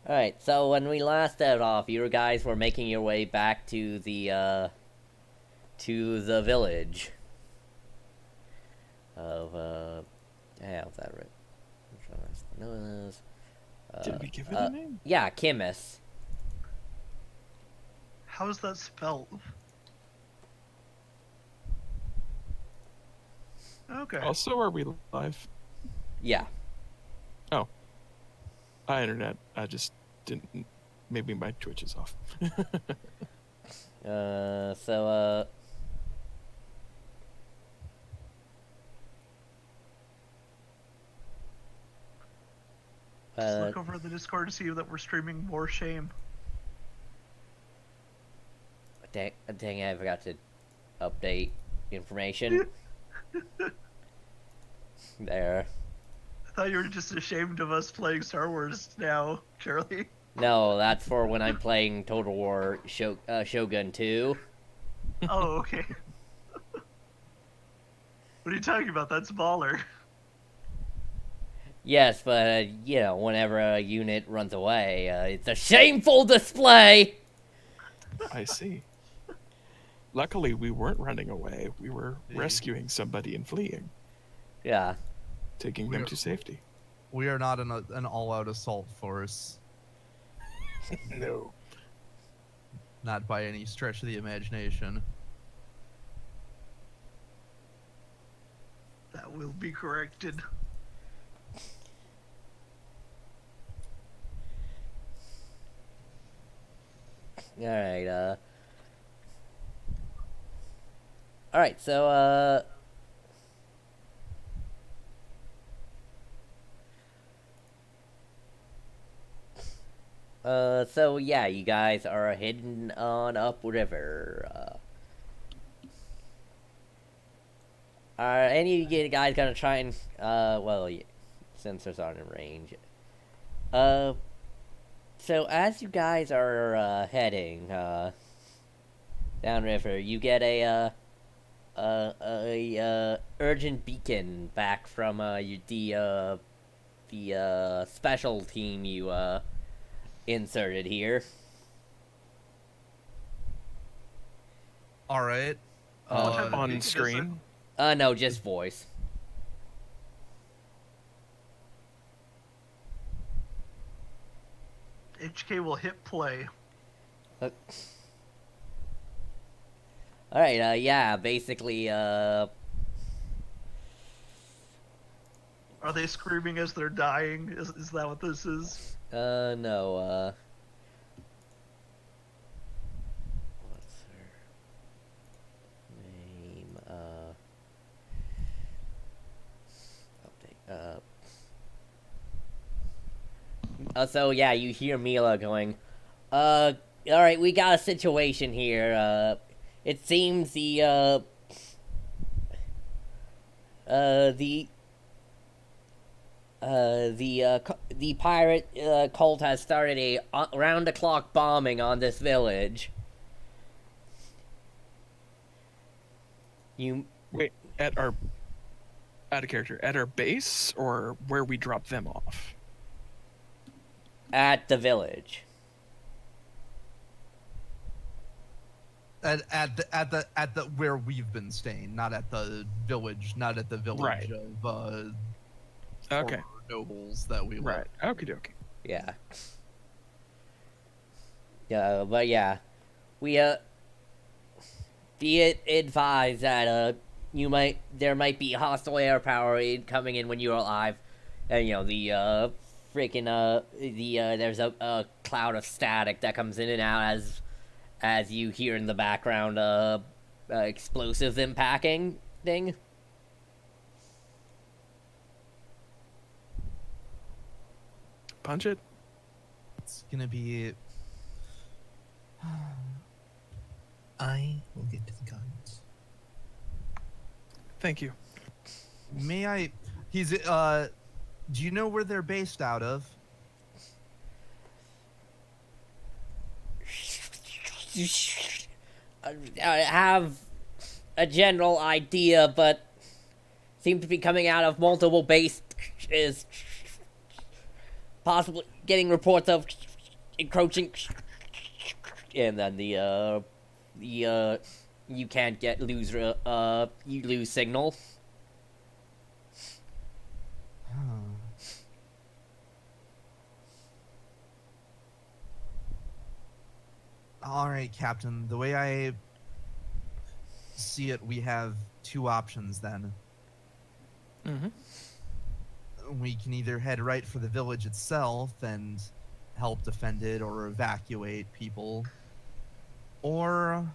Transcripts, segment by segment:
Alright, so when we last started off, you guys were making your way back to the village of, how's that right? Which one is, no, it is, Did we give it a name? yeah, Chemist. How's that spelled? Okay. Also, are we live? Yeah. Oh. Hi, internet. I just didn't. Maybe my Twitch is off. So, Just look over the Discord to see that we're streaming more shame. dang, I forgot to update information. There. I thought you were just ashamed of us playing Star Wars now, Charlie. No, that's for when I'm playing Total War Shogun 2. Oh, okay. What are you talking about? That's baller. Yes, but, you know, whenever a unit runs away, it's a shameful display! I see. Luckily, we weren't running away. We were rescuing somebody and fleeing, Yeah. taking them to safety. We are not an all-out assault force. No. Not by any stretch of the imagination. That will be corrected. Alright, Alright, so, so yeah, you guys are heading on upriver. Are any of you guys gonna try and, well, sensors aren't in range. So as you guys are, heading, downriver, you get a urgent beacon back from, the special team you, inserted here. All right. What type of beacon On is screen. No, just voice. HK will hit play. Alright, yeah, basically, Are they screaming as they're dying? Is that what this is? no, what's her name? Update, so yeah, you hear Mila going, alright, we got a situation here, it seems the pirate cult has started a round-the-clock bombing on this village. You Wait, out of character, at our base or where we drop them off? at the village. At the where we've been staying, not at the village, Right. of Okay. former nobles that we Right. Okie dokie. Yeah. Yeah, but yeah, we be it advised that there might be hostile air power coming in when you're alive, and you know the there's a cloud of static that comes in and out as you hear in the background explosives impacting thing. Punch it. It's gonna be. I will get to the guns. Thank you. May I? He's Do you know where they're based out of? I have a general idea, but seem to be coming out of multiple bases. Possibly getting reports of encroaching, and then the you can't you lose signal. All right, Captain. The way I see it, we have two options then. We can either head right for the village itself and help defend it or evacuate people, or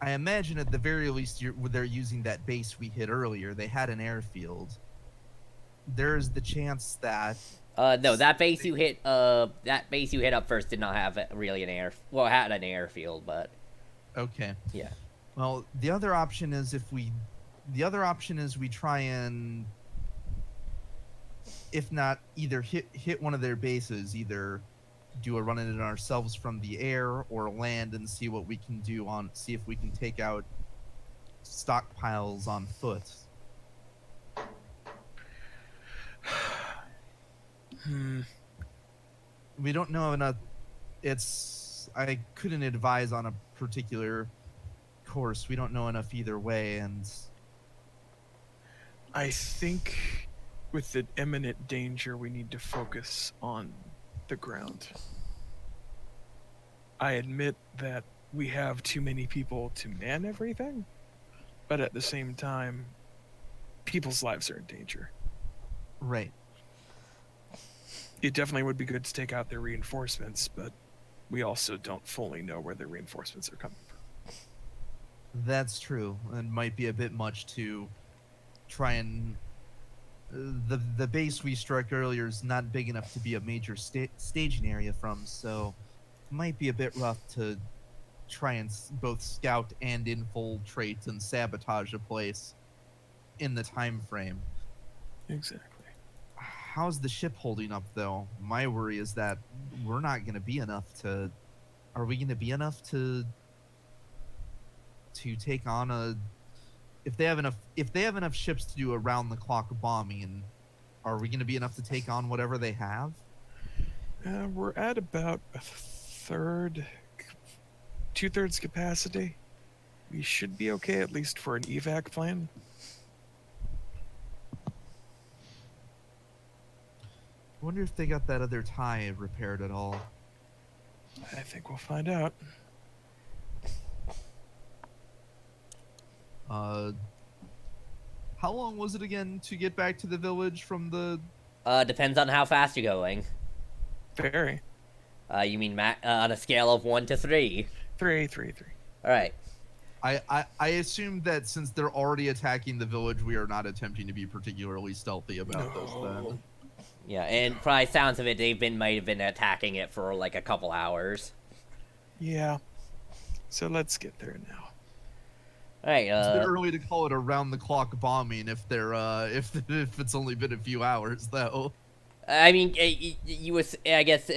I imagine at the very least they're using that base we hit earlier. They had an airfield. There's the chance that No, that base you hit up first did not have really it had an airfield, but okay. yeah. Well, the other option is we try and, if not either hit one of their bases, either do a run at it ourselves from the air or land and see what we can do see if we can take out stockpiles on foot. We don't know enough. I couldn't advise on a particular course. We don't know enough either way, and I think with the imminent danger, we need to focus on the ground. I admit that we have too many people to man everything, but at the same time, people's lives are in danger. right. It definitely would be good to take out their reinforcements, but we also don't fully know where the reinforcements are coming from. That's true. It might be a bit much to try and the base we struck earlier is not big enough to be a major staging area from, so it might be a bit rough to try and both scout and infiltrate and sabotage a place in the time frame. Exactly. How's the ship holding up, though? My worry is that we're not going to be enough to. Are we going to be enough to take on a? If they have enough ships to do around the clock bombing, are we going to be enough to take on whatever they have? We're at about a third, 2/3 capacity. We should be okay, at least for an evac plan. I wonder if they got that other tie repaired at all. I think we'll find out. How long was it again to get back to the village from the? Depends on how fast you're going. Very. You mean on a scale of 1 to 3? 3. All right. I assume that since they're already attacking the village, we are not attempting to be particularly stealthy about this then. Yeah, and by sounds of it, might have been attacking it for like a couple hours. Yeah. So let's get there now. All right. It's a bit early to call it around the clock bombing if they're if it's only been a few hours though. I mean, I guess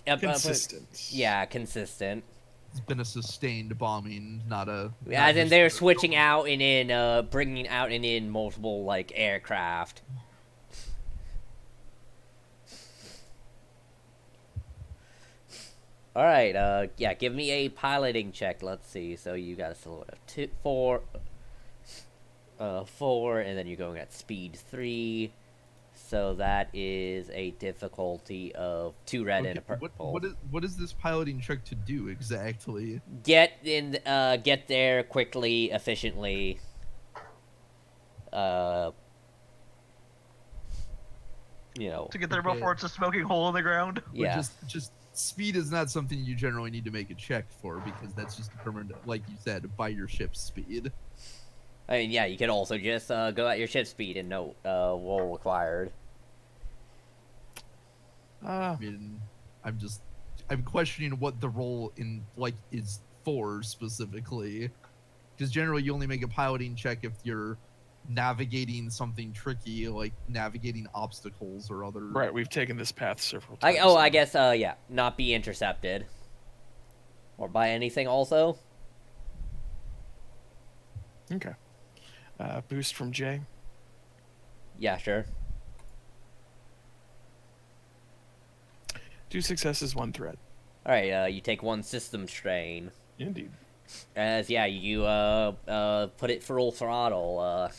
Consistent. Yeah, consistent. It's been a sustained bombing, not a. As in, they're switching out and in, bringing out and in multiple like aircraft. All right, yeah, give me a piloting check. Let's see. So you got a silhouette of 4, and then you're going at speed 3. So that is a difficulty of 2 red and a purple. What is this piloting check to do exactly? Get there quickly, efficiently. To get there before it's a smoking hole in the ground. Yeah. Just speed is not something you generally need to make a check for because that's just determined, like you said, by your ship's speed. I mean, yeah, you could also just go at your ship speed and no roll required. I mean, I'm questioning what the role in is for specifically, because generally you only make a piloting check if you're navigating something tricky, like navigating obstacles or other. Right, we've taken this path several times. I guess, yeah, not be intercepted. Or by anything also. Okay. Boost from Jay. Yeah, sure. 2 successes, 1 threat. All right, you take 1 system strain. Indeed. As yeah, you put it full throttle.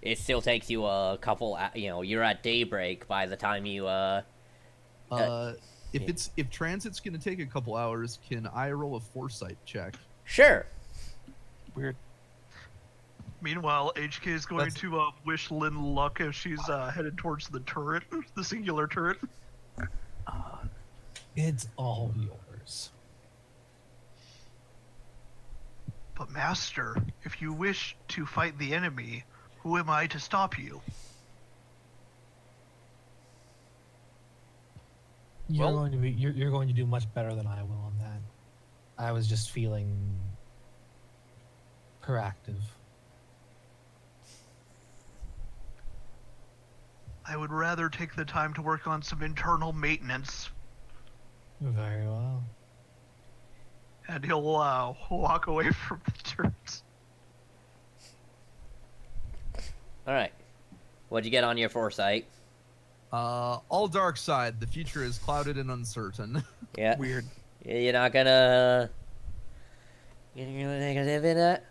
It still takes you a couple. You're at daybreak by the time you If transit's gonna take a couple hours, can I roll a foresight check? Sure. Weird. Meanwhile, HK is going That's- to wish Lynn luck as she's headed towards the turret, the singular turret. It's all yours. But Master, if you wish to fight the enemy, who am I to stop you? You're Well- going to be you're going to do much better than I will on that. I was just feeling proactive. I would rather take the time to work on some internal maintenance. Very well. And he'll walk away from the turret. All right. What'd you get on your foresight? All dark side. The future is clouded and uncertain. Yeah. Weird. You're not gonna. You're gonna take a dip in it.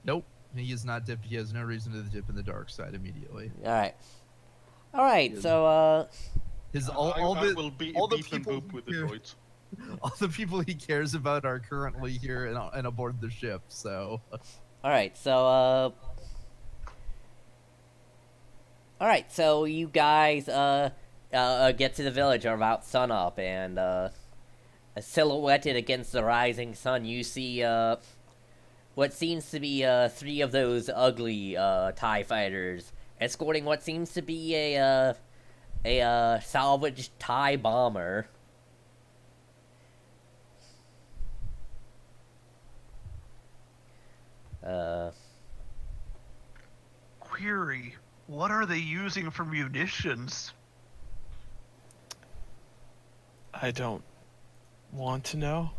Nope. He is not dip. He has no reason to dip in the dark side immediately. All right. All right. Good. So His I all will be all the beep and people boop with the here- droids. all the people he cares about are currently here and aboard the ship. So All right, so you guys get to the village about sunup, and silhouetted against the rising sun, you see what seems to be 3 of those ugly TIE fighters escorting what seems to be a salvaged TIE bomber. Query, what are they using for munitions? I don't want to know.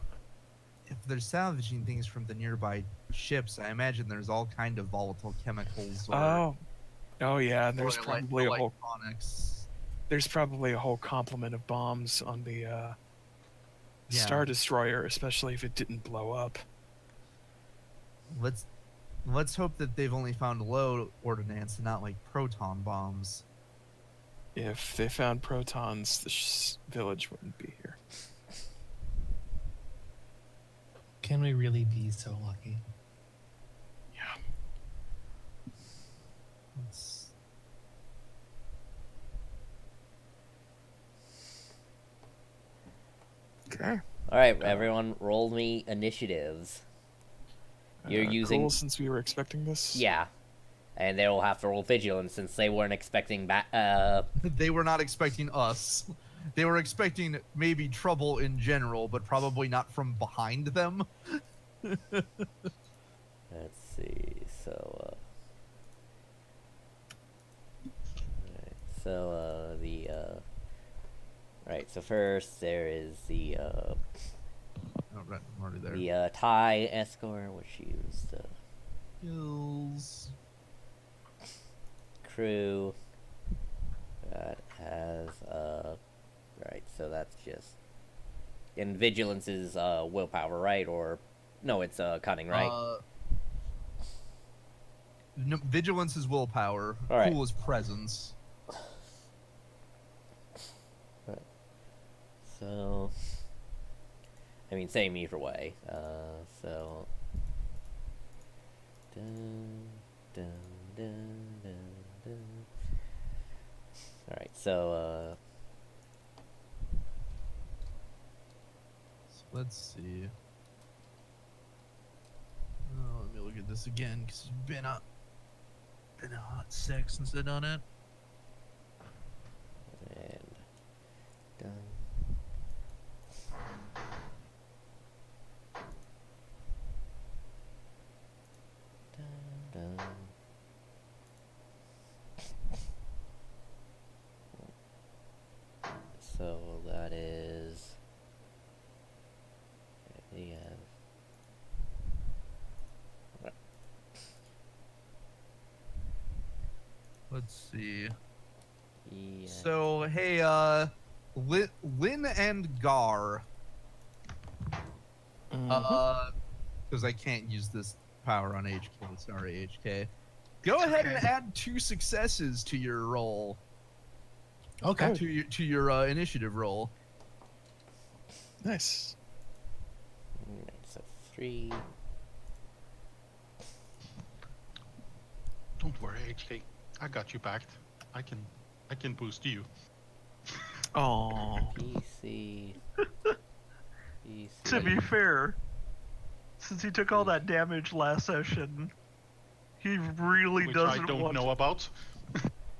if they're salvaging things from the nearby ships, I imagine there's all kind of volatile chemicals. Or, Oh yeah, and there's or probably a whole electronics. complement of bombs on the Yeah. Star Destroyer, especially if it didn't blow up. Let's hope that they've only found low ordnance and not like proton bombs. If they found protons, the village wouldn't be here. Can we really be so lucky? Yeah. Let's- Okay. All right, everyone, roll me initiatives. You're using- Cool, since we were expecting this. Yeah, and they will have to roll vigilance since they weren't expecting They were not expecting us. They were expecting maybe trouble in general, but probably not from behind them. Let's see. So, right. So first there is the Oh, right, I'm already there. the TIE escort, which used Kills. crew that has right. So that's just and vigilance is willpower, right? Or no, it's cunning, right? No, vigilance is willpower. All right. Cool is presence. So, I mean, same either way. So, dun, dun, dun, dun, dun. All right. So, So let's see. Oh, let me look at this again because it's been a hot sec since I done it. and done. Dun, dun. So that is. Yeah. Let's see. Yeah. So hey, Lin and Gar. Because I can't use this power on HK. Sorry, HK. Go It's ahead okay. and add 2 successes to your roll. Okay. To your initiative roll. Nice. Alright, so 3. Don't worry, HK. I got you backed. I can boost you. Oh. PC. PC. To be fair, since he took all that damage last session, he really Which doesn't I don't want know about.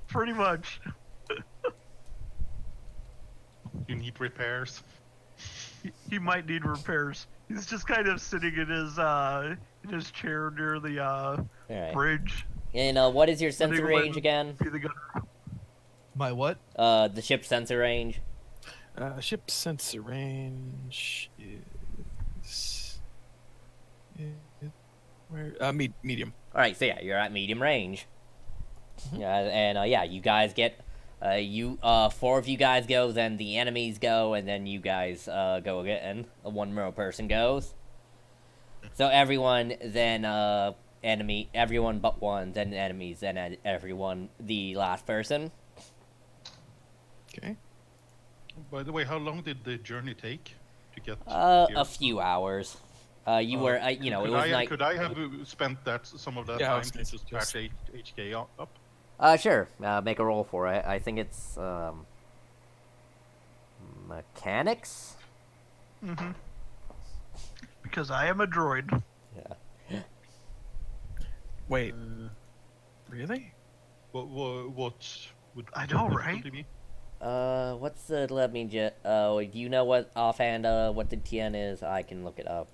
pretty much. You need repairs. He might need repairs. He's just kind of sitting in his chair near the Alright. bridge. And what is your sensor Letting range again? Be the gunner. My what? The ship sensor range. Ship sensor range is where medium. Alright, so yeah, you're at medium range. Yeah, and yeah, you guys get 4 of you guys go, then the enemies go, and then you guys go again. One more person goes. So everyone, then everyone but one, then enemies, then everyone, the last person. Okay. By the way, how long did the journey take to get A here? few hours. You were, you know, it Could was I, night. could I have spent some of that Yeah, I time was to gonna just patch suggest- HK up? Sure. Make a roll for it. I think it's mechanics. Mm-hmm. Because I am a droid. Yeah. Wait, really? What would I the know, difficulty right? be? What's the? Let me just. Do you know what offhand? What the TN is? I can look it up.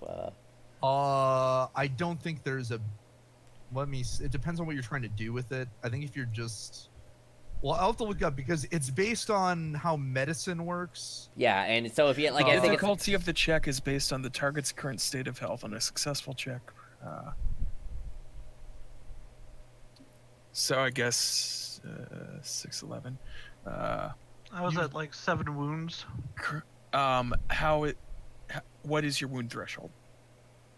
I don't think there's a. It depends on what you're trying to do with it. I think if you're just. Well, I'll have to look up because it's based on how medicine works. Yeah, and so if you like, I The think it's. difficulty of the check is based on the target's current state of health on a successful check. So I guess 611. I was at like 7 wounds. What is your wound threshold?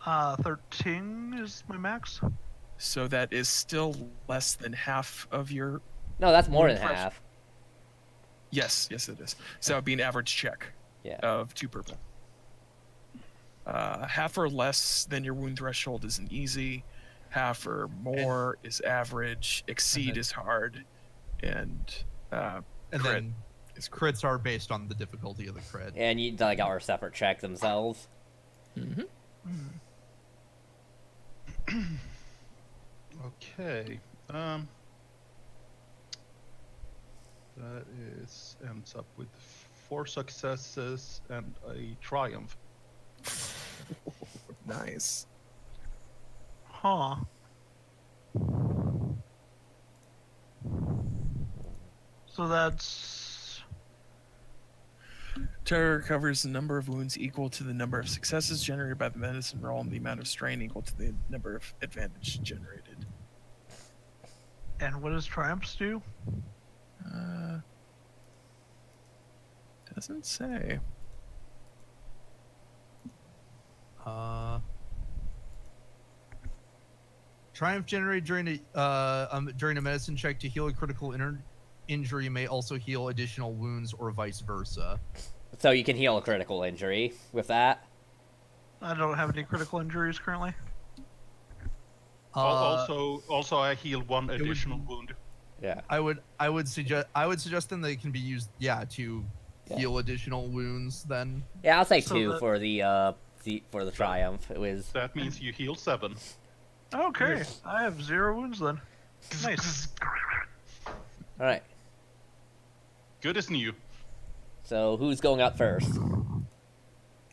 13 is my max. So that is still less than half of your. No, that's more than Wound half. Yes, it is. So it'd be an average check Yeah. of 2 purple. Half or less than your wound threshold is an easy. Half or more is average. Exceed then- is hard, and And crit then is crits are based on the difficulty of the crit. And you like our separate checks themselves. Mm-hmm. Okay. That ends up with 4 successes and a triumph. Nice. Huh. So that's Terror recovers the number of wounds equal to the number of successes generated by the medicine roll and the amount of strain equal to the number of advantage generated. and what does triumphs do? Doesn't say. Triumph generated during a medicine check to heal a critical injury may also heal additional wounds or vice versa. So you can heal a critical injury with that. I don't have any critical injuries currently. Also, I heal 1 would additional be- wound. Yeah. I would suggest then they can be used to heal additional wounds then. Yeah, I'll say So 2 that- for the triumph. It was. That means you heal 7. Okay, I have 0 wounds then. Nice. All right. Good as new. So who's going up first?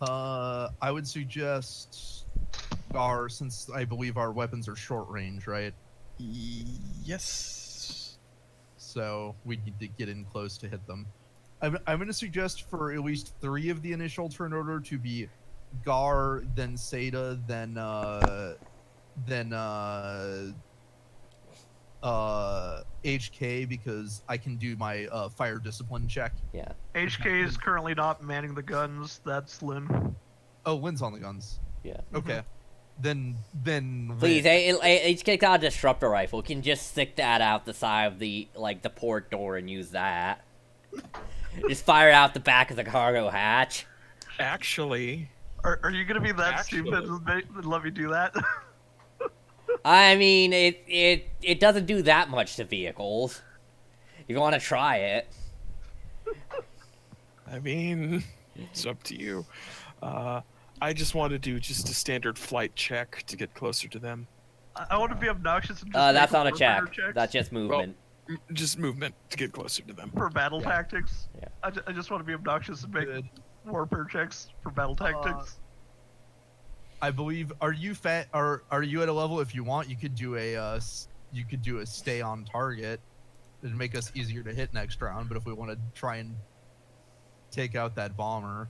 I would suggest Gar, since I believe our weapons are short range, right? Yes. So we need to get in close to hit them. I'm going to suggest for at least 3 of the initial turn order to be Gar, then Seda, then HK because I can do my fire discipline check. Yeah. HK is currently not manning the guns. That's Lynn. Oh, Lynn's on the guns. Yeah. Okay. Then Please, Lynn- HK got a disruptor rifle. Can just stick that out the side of the port door and use that. Just fire out the back of the cargo hatch. Actually, Are you gonna be that Actually- stupid and let me do that? I mean, it doesn't do that much to vehicles. You want to try it? I mean, it's up to you. I just want to do just a standard flight check to get closer to them. I want to be obnoxious and just That's make not a check. warfare checks That's just movement. Just movement to get closer to them. for battle Yeah. tactics. Yeah. I just want to be obnoxious and make Good. warfare checks for battle tactics. I believe. Are you fat? Are you at a level? If you want, you could do a stay on target. It'd make us easier to hit next round. But if we want to try and take out that bomber,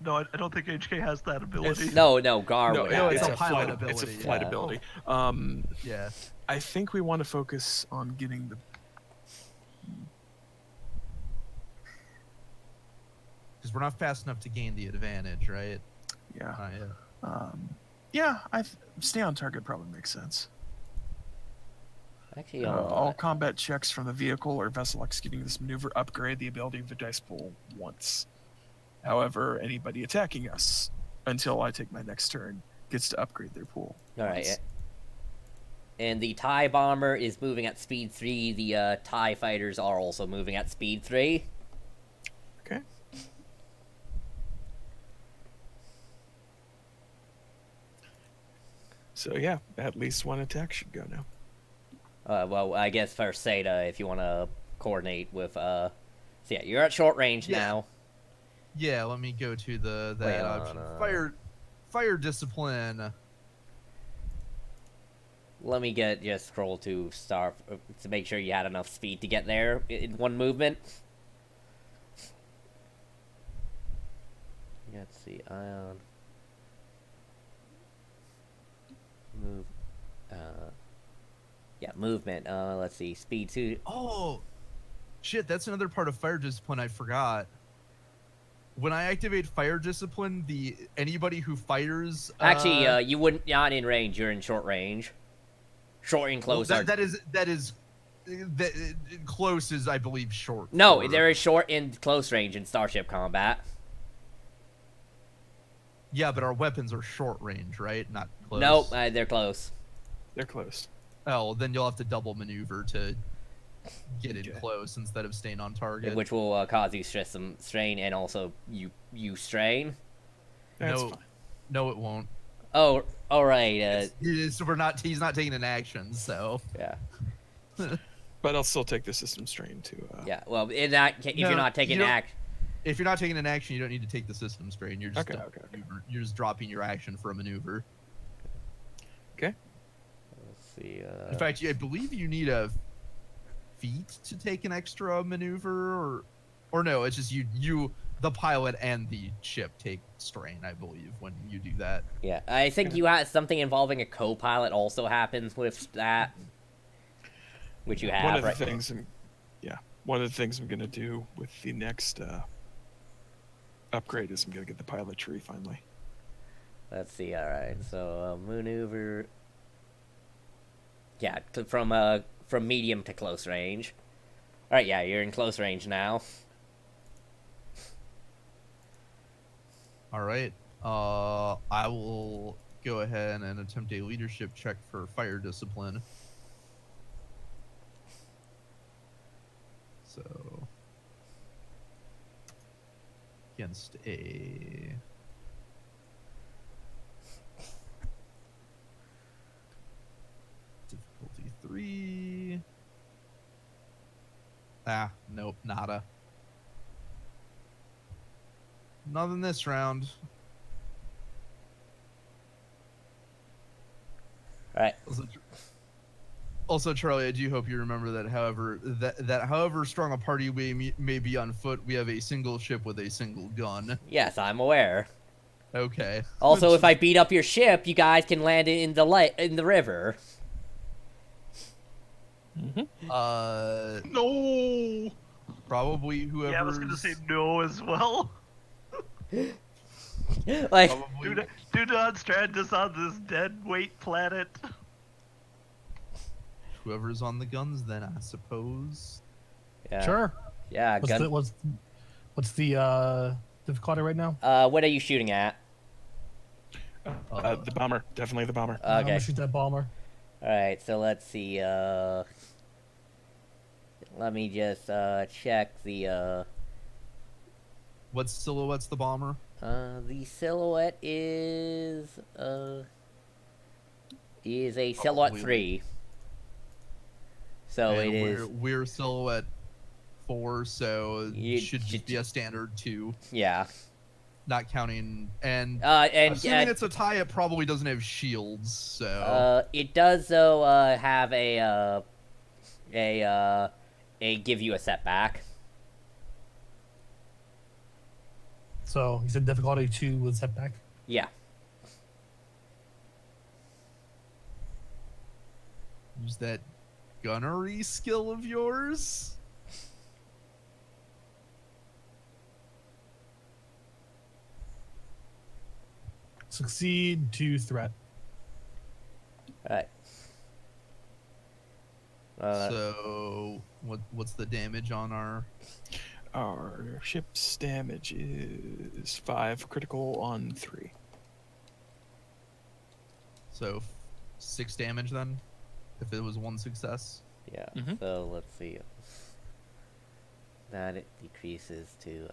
No, I don't think HK has that ability. No, Gar No, would. no, have it's it. a pilot It's a ability, flight yeah. ability. yeah. I think we want to focus on getting the. Because we're not fast enough to gain the advantage, right? Yeah. Not yet. Yeah. Stay on target probably makes sense. Actually, All combat checks from the vehicle or vessel executing this maneuver upgrade the ability of the dice pool once. However, anybody attacking us until I take my next turn gets to upgrade their pool. all right. once. And the TIE bomber is moving at speed 3. The TIE fighters are also moving at speed 3. Okay. So yeah, at least one attack should go now. Well, I guess for Seda, if you want to coordinate with. So yeah, you're at short range Yeah. now. Yeah. Let me go to that Wait, option. no. Fire discipline. Let me just scroll to to make sure you had enough speed to get there in one movement. Let's see, Ion. Move. Yeah, movement. Let's see, speed 2. Oh, shit! That's another part of fire discipline I forgot. When I activate fire discipline, anybody who fires Actually, you wouldn't not in range. You're in short range. Short and close are that is close is I believe short. no. for- There is short and close range in Starship Combat. Yeah, but our weapons are short range, right? Not close. Nope, they're close. They're close. Oh, then you'll have to double maneuver to get in Okay. close instead of staying on target. Which will cause you some strain, and also you strain. That's No. fine. No, it won't. Oh, all right. He's not taking an action, so. Yeah, But I'll still take the system strain to. yeah. Well, in that if No, you're not taking you don't- action, If you're not taking an action, you don't need to take the system strain. You're just Okay, double okay. maneuver. You're just dropping your action for a maneuver. let's see. In fact, I believe you need a feat to take an extra maneuver, or no, it's just you the pilot and the ship take strain, I believe, when you do that. Yeah, I think you had something involving a co-pilot also happens with that, which you have One of the right. things, one of the things I'm gonna do with the next upgrade is I'm gonna get the pilot tree finally. Let's see. All right, so maneuver. Yeah, from medium to close range. All right, yeah, you're in close range now. All right. I will go ahead and attempt a leadership check for fire discipline. So against a difficulty 3. Nope, nada. Nothing this round. All right. Also, Charlie, I do hope you remember that. However strong a party we may be on foot, we have a single ship with a single gun. Yes, I'm aware. Okay. Also, if I beat up your ship, you guys can land it in the river. No. Probably whoever. Yeah, I was gonna say no as well. Like, Probably. Do not strand us on this dead weight planet. Whoever's on the guns, then I suppose. yeah, Sure. yeah. What's Gun. the what's the difficulty right now? What are you shooting at? The bomber, definitely the bomber. I'm Okay. gonna shoot that bomber. All right. So let's see. Let me just check the What silhouette's the bomber? the silhouette is a silhouette Probably. 3. So And it is We're silhouette 4, so You it should should just be a standard 2, yeah. not counting. And And assuming it's a tie, it probably doesn't have shields. So it does though have a give you a setback. So you said difficulty 2 with setback. Yeah. use that gunnery skill of yours. Succeed to threat. All right. So what's the damage on our? Our ship's damage is 5 critical on 3. So 6 damage then, if it was 1 success. Yeah. Mhm. So let's see. That it decreases to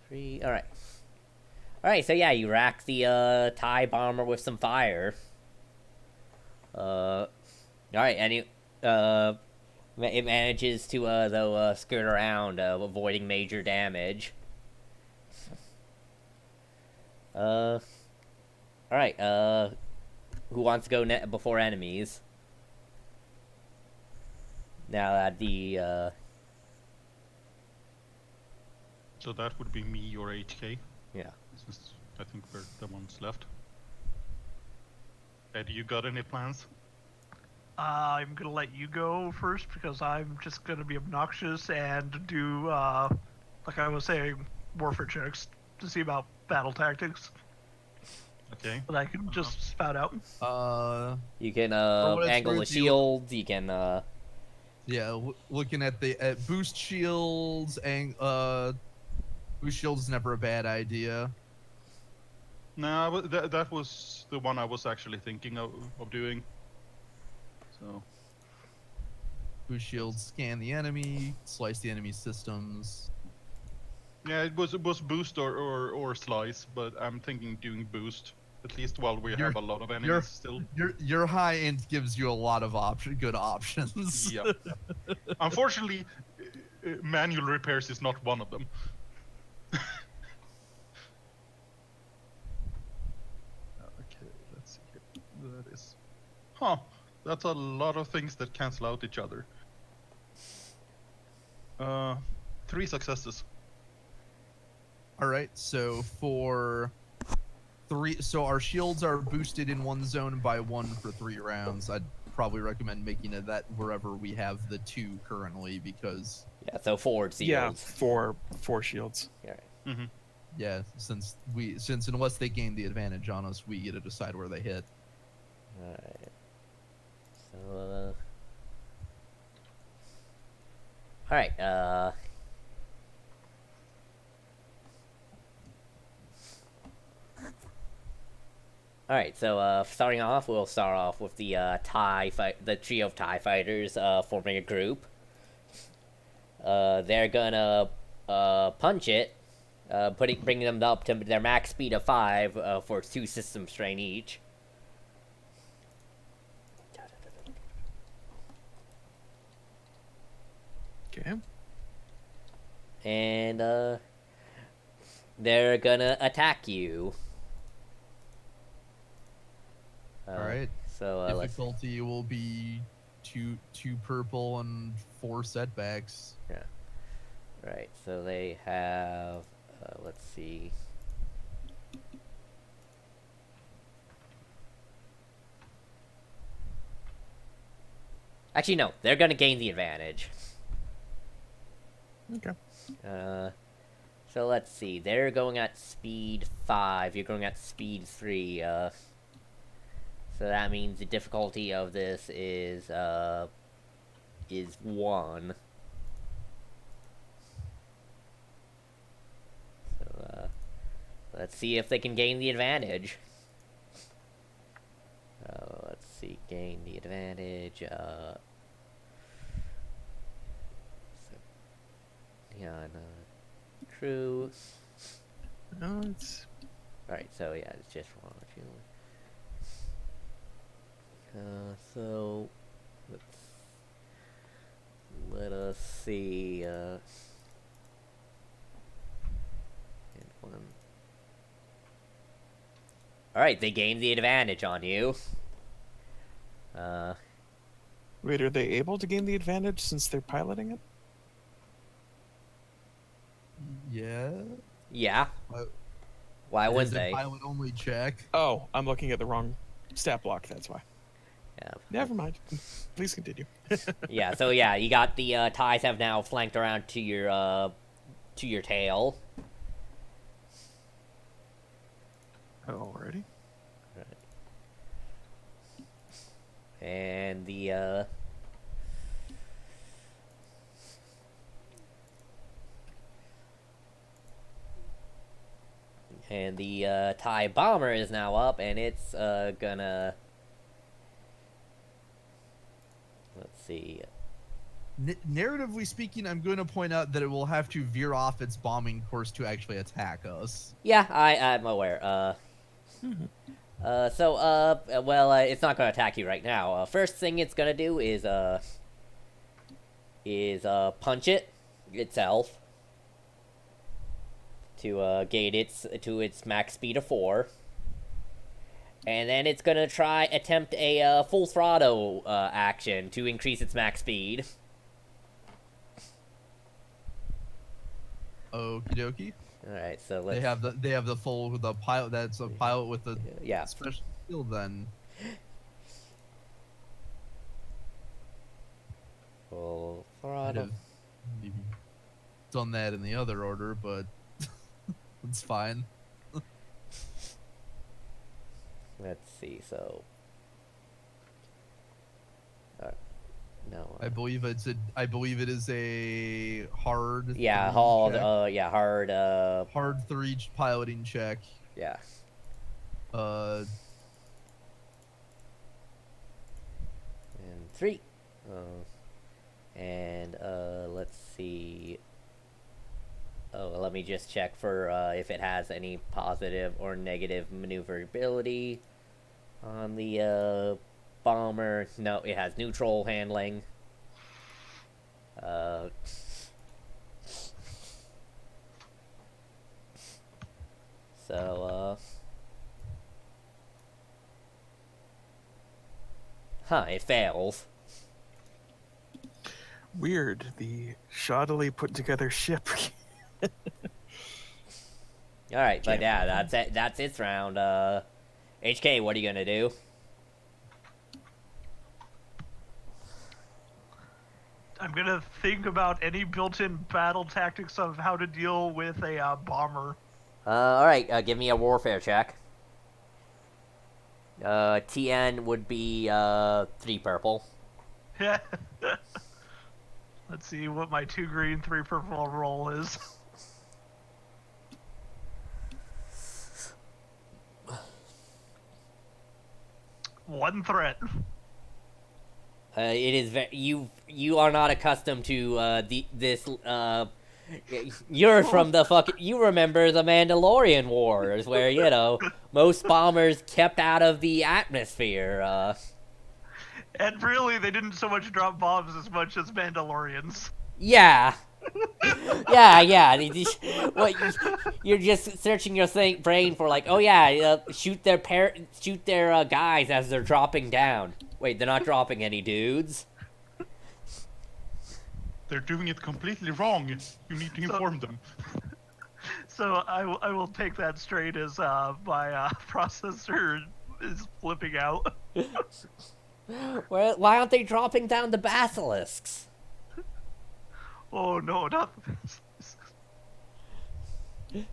3. All right. All right. So yeah, you rack the TIE bomber with some fire. All right, and it manages to though skirt around, avoiding major damage. All right. Who wants to go before enemies? Now that the So that would be me or HK. yeah. Since I think we're the ones left. Ed, you got any plans? I'm gonna let you go first because I'm just gonna be obnoxious and do, like I was saying, warfare checks to see about battle tactics Okay. that I can just spout out. You can what it's angle the worth, you- shields. You can Yeah, looking at the boost shields and boost shields is never a bad idea. No, that was the one I was actually thinking of doing. So Boost shields scan the enemy, slice the enemy systems. yeah, it was boost or slice, but I'm thinking doing boost at least while we have a lot of enemies still. Your high end gives you a lot of good options. Yeah. Unfortunately, manual repairs is not one of them. Okay, let's see here. That is, that's a lot of things that cancel out each other. 3 successes. All right, so for 3, so our shields are boosted in one zone by 1 for 3 rounds. I'd probably recommend making it that wherever we have the 2 currently, because yeah. So forward Yeah, shields. 4 shields. Yeah. Mm-hmm. yeah, since unless they gain the advantage on us, we get to decide where they hit. All right. So all right. All right, so starting off, we'll start off with the the trio of TIE fighters forming a group. They're gonna punch it, bringing them up to their max speed of 5 for 2 system strain each. Okay. And they're gonna attack you. All right. So let's. Difficulty will be two purple and 4 setbacks. Right, so they have. Let's see. Actually, no. They're gonna gain the advantage. Okay. So let's see. They're going at speed 5. You're going at speed 3. So that means the difficulty of this is 1. So let's see if they can gain the advantage. Let's see. Gain the advantage. Yeah, crew. No, it's Alright, so yeah, it's just 1. So let us see. And 1. Alright, they gained the advantage on you. wait. Are they able to gain the advantage since they're piloting it? Yeah. Yeah. What? Why It wouldn't is a they? pilot only check. Oh, I'm looking at the wrong stat block. That's why. Yeah. Never mind. Please continue. Yeah. So yeah, you got the ties have now flanked around to your tail. Alrighty. And the TIE bomber is now up, and it's gonna, let's see. Narratively speaking, I'm going to point out that it will have to veer off its bombing course to actually attack us. Yeah, I'm aware. Well, it's not gonna attack you right now. First thing it's gonna do is punch it itself to gain its max speed of 4, and then it's gonna attempt a full throttle action to increase its max speed. Okie dokie. All right, so let's. They have the pilot. That's a pilot with a Yeah. special skill. Then Full I'd throttle. have maybe done that in the other order, but it's fine. Let's see. So. No. I believe it is a hard. Yeah, three hard. check. Hard. Hard 3 piloting check. Yeah. Uh, And 3. Let's see. Oh, let me just check for if it has any positive or negative maneuverability on the bomber. No, it has neutral handling. It fails. Weird. The shoddily put together ship. Alright, but Can't yeah, blame that's it. That's its round. HK, what are you gonna do? I'm gonna think about any built-in battle tactics of how to deal with a bomber. Alright, give me a warfare check. TN would be 3 purple. Yeah. Let's see what my 2 green, 3 purple roll is. One threat. It is you are not accustomed to this. You're from the fucking. You remember the Mandalorian Wars, where most bombers kept out of the atmosphere. And really, they didn't so much drop bombs as much as Mandalorians. Yeah. yeah. What you're just searching your brain for, like, oh yeah, shoot their guys as they're dropping down. Wait, they're not dropping any dudes. They're doing it completely wrong. You need to inform them. So I will take that straight as my processor is flipping out. Why aren't they dropping down the basilisks? Oh no, not.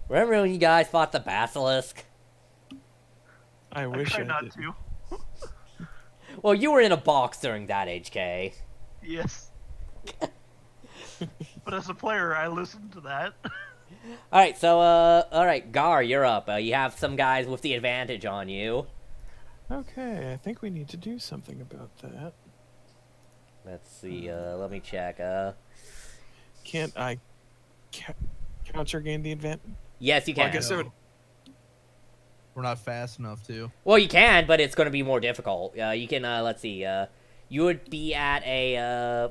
Remember when you guys fought the basilisk? I I wish try I not did. to. Well, you were in a box during that, HK. Yes. But as a player, I listened to that. Alright, so, alright, Gar, you're up. You have some guys with the advantage on you. Okay, I think we need to do something about that. Let's see, let me check, Can't I counter gain the advantage? Yes, you Well, can. I guess it would. We're not fast enough to. Well, you can, but it's gonna be more difficult. You can, let's see, you would be at a,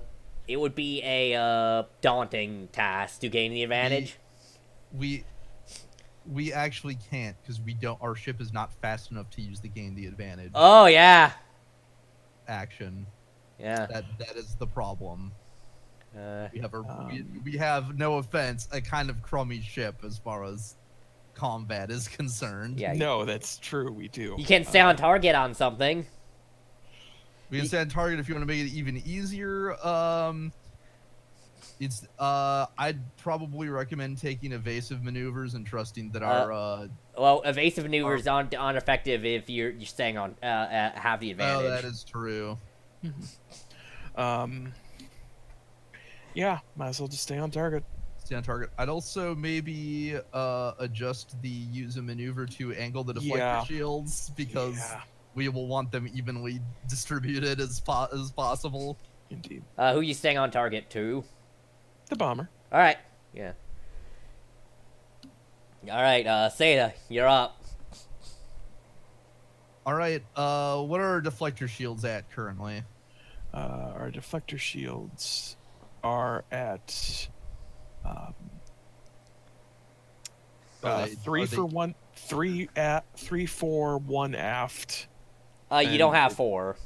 it would be a, daunting task to gain the advantage. We actually can't because we don't. Our ship is not fast enough to use the gain the advantage Oh, yeah. action. Yeah. That is the problem. We have we Um, have, no offense, a kind of crummy ship as far as combat is concerned. Yeah. No, that's true. We do. You can stay on target on something. We can stay on target if you want to make it even easier. It's I'd probably recommend taking evasive maneuvers and trusting that our Well, evasive maneuvers aren't effective if you're staying on, have the advantage. oh, that is true. Yeah, might as well just stay on target. Stay on target. I'd also maybe adjust the use a maneuver to angle the deflector Yeah. shields because Yeah, we will want them evenly distributed as possible. indeed. Who you staying on target to? The bomber. Alright. Yeah. Alright, Seda, you're up. All right. What are our deflector shields at currently? Our deflector shields are at Are they- 3 are they- for 1, 3 at 3 for 1 aft. You don't And- have 4.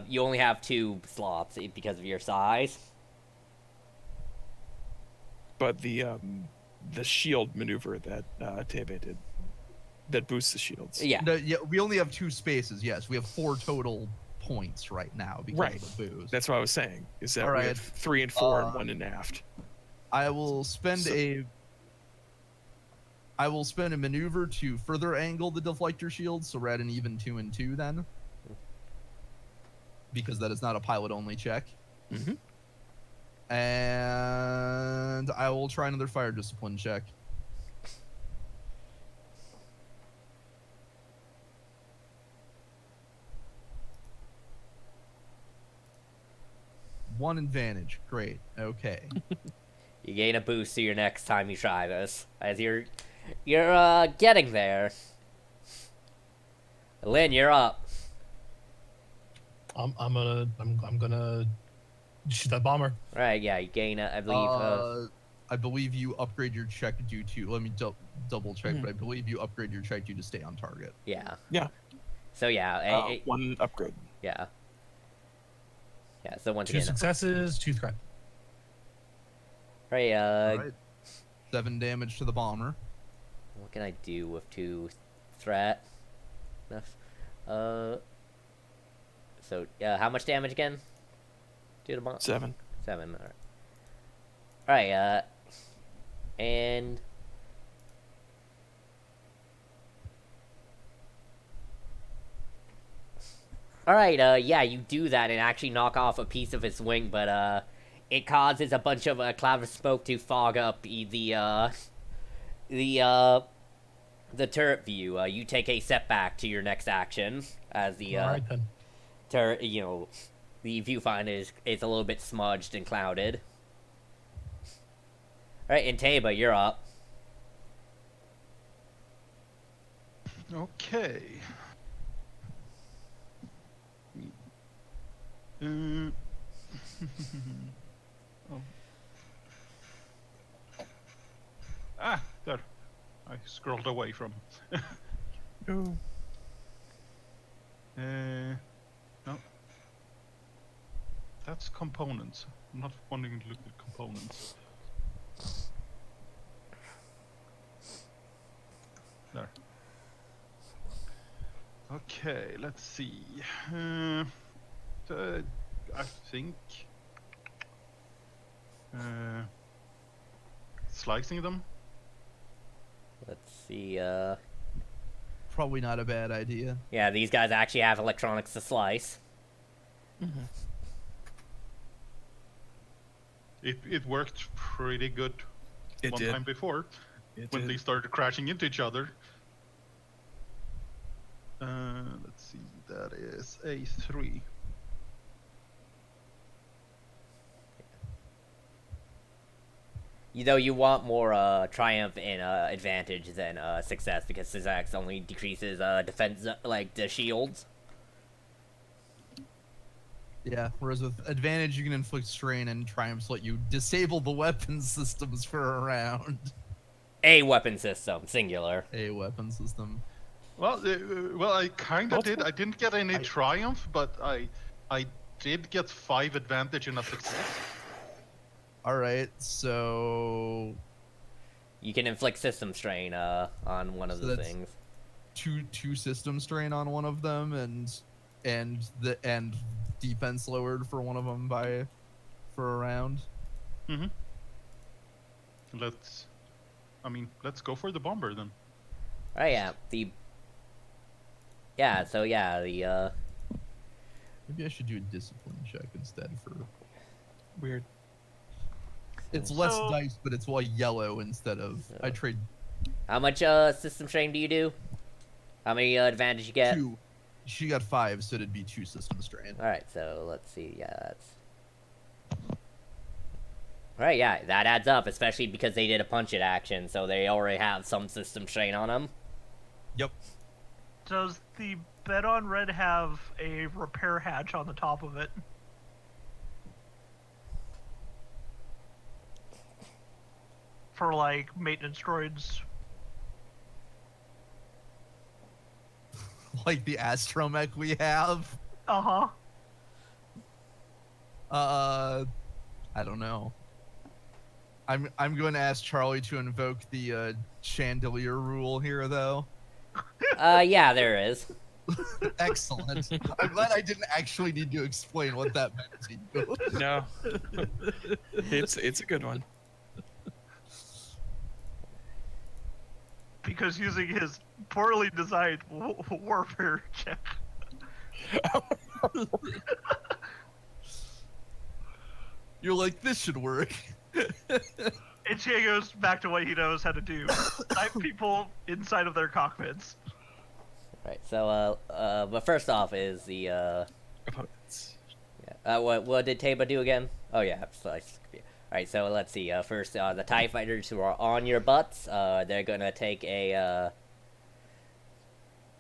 You only have 2 slots because of your size. But the shield maneuver that Tebe did that boosts the shields. Yeah. No, yeah, we only have 2 spaces. Yes, we have 4 total points right now because Right. of the boost. That's what I was saying. Is that All we right. have 3 and 4 and 1 in aft. I will spend So- a maneuver to further angle the deflector shield, so we're at an even 2 and 2 then. Because that is not a pilot only check. Mhm. And I will try another fire discipline check. One advantage. Great. Okay. You gain a boost to your next time you try this. As you're getting there. Lynn, you're up. I'm gonna shoot that bomber. Right, yeah, you gain, I believe, I believe you upgrade your check due to. Let me double check, Mhm. but I believe you upgrade your check due to stay on target. yeah. Yeah. So, yeah, 1 upgrade. yeah. Yeah, so once 2 again, successes, 2 threat. right, All right. 7 damage to the bomber. what can I do with 2 threat? Enough. So, how much damage again? To the bomb? 7. 7, alright. Alright, and... Alright, yeah, you do that and actually knock off a piece of its wing, but, it causes a bunch of, cloud of smoke to fog up the turret view. You take a setback to your next action, as the, Alright then. turret, the viewfinder is a little bit smudged and clouded. Alright, and Taba, you're up. Okay. Oh. There. I scrolled away from. Oh. No. That's components. I'm not wanting to look at components. There. Okay, let's see. I think slicing them. Let's see. Probably not a bad idea. Yeah, these guys actually have electronics to slice. It worked pretty good It one did. time before It when did. they started crashing into each other. Let's see, that is a 3. You know, you want more triumph and advantage than success, because success only decreases defense, like the shields. Yeah, whereas with advantage you can inflict strain, and triumphs let you disable the weapon systems for a round. A weapon system, singular. A weapon system. Well, I kind of did. Multiple- I didn't get any triumph, but I did get 5 advantage in a success. Alright, so You can inflict system strain on one of So the that's- things. two system strain on one of them, and defense lowered for one of them for a round. Let's go for the bomber then. Oh yeah, the Maybe I should do a discipline check instead for. Weird. It's less So- dice, but it's all yellow instead of. I trade how much system strain do you do? How many advantage you get? 2. She got 5, so it'd be 2 system strain. All right, so let's see. Yeah, that's. All right, yeah, that adds up, especially because they did a punch it action, so they already have some system strain on them. Yep. Does the bed on red have a repair hatch on the top of it? For like maintenance droids. Like the astromech we have. Uh-huh. I don't know. I'm going to ask Charlie to invoke the chandelier rule here, though. Yeah, there is. Excellent. I'm glad I didn't actually need to explain what that meant to you. No. It's a good one. Because using his poorly designed warfare check. You're like, this should work. Ichie goes back to what he knows how to do. Knife people inside of their cockpits. Right. So, but first off is the Opponents. what did Taba do again? Oh yeah, slice. All right. So let's see. First, the TIE fighters who are on your butts, they're gonna take a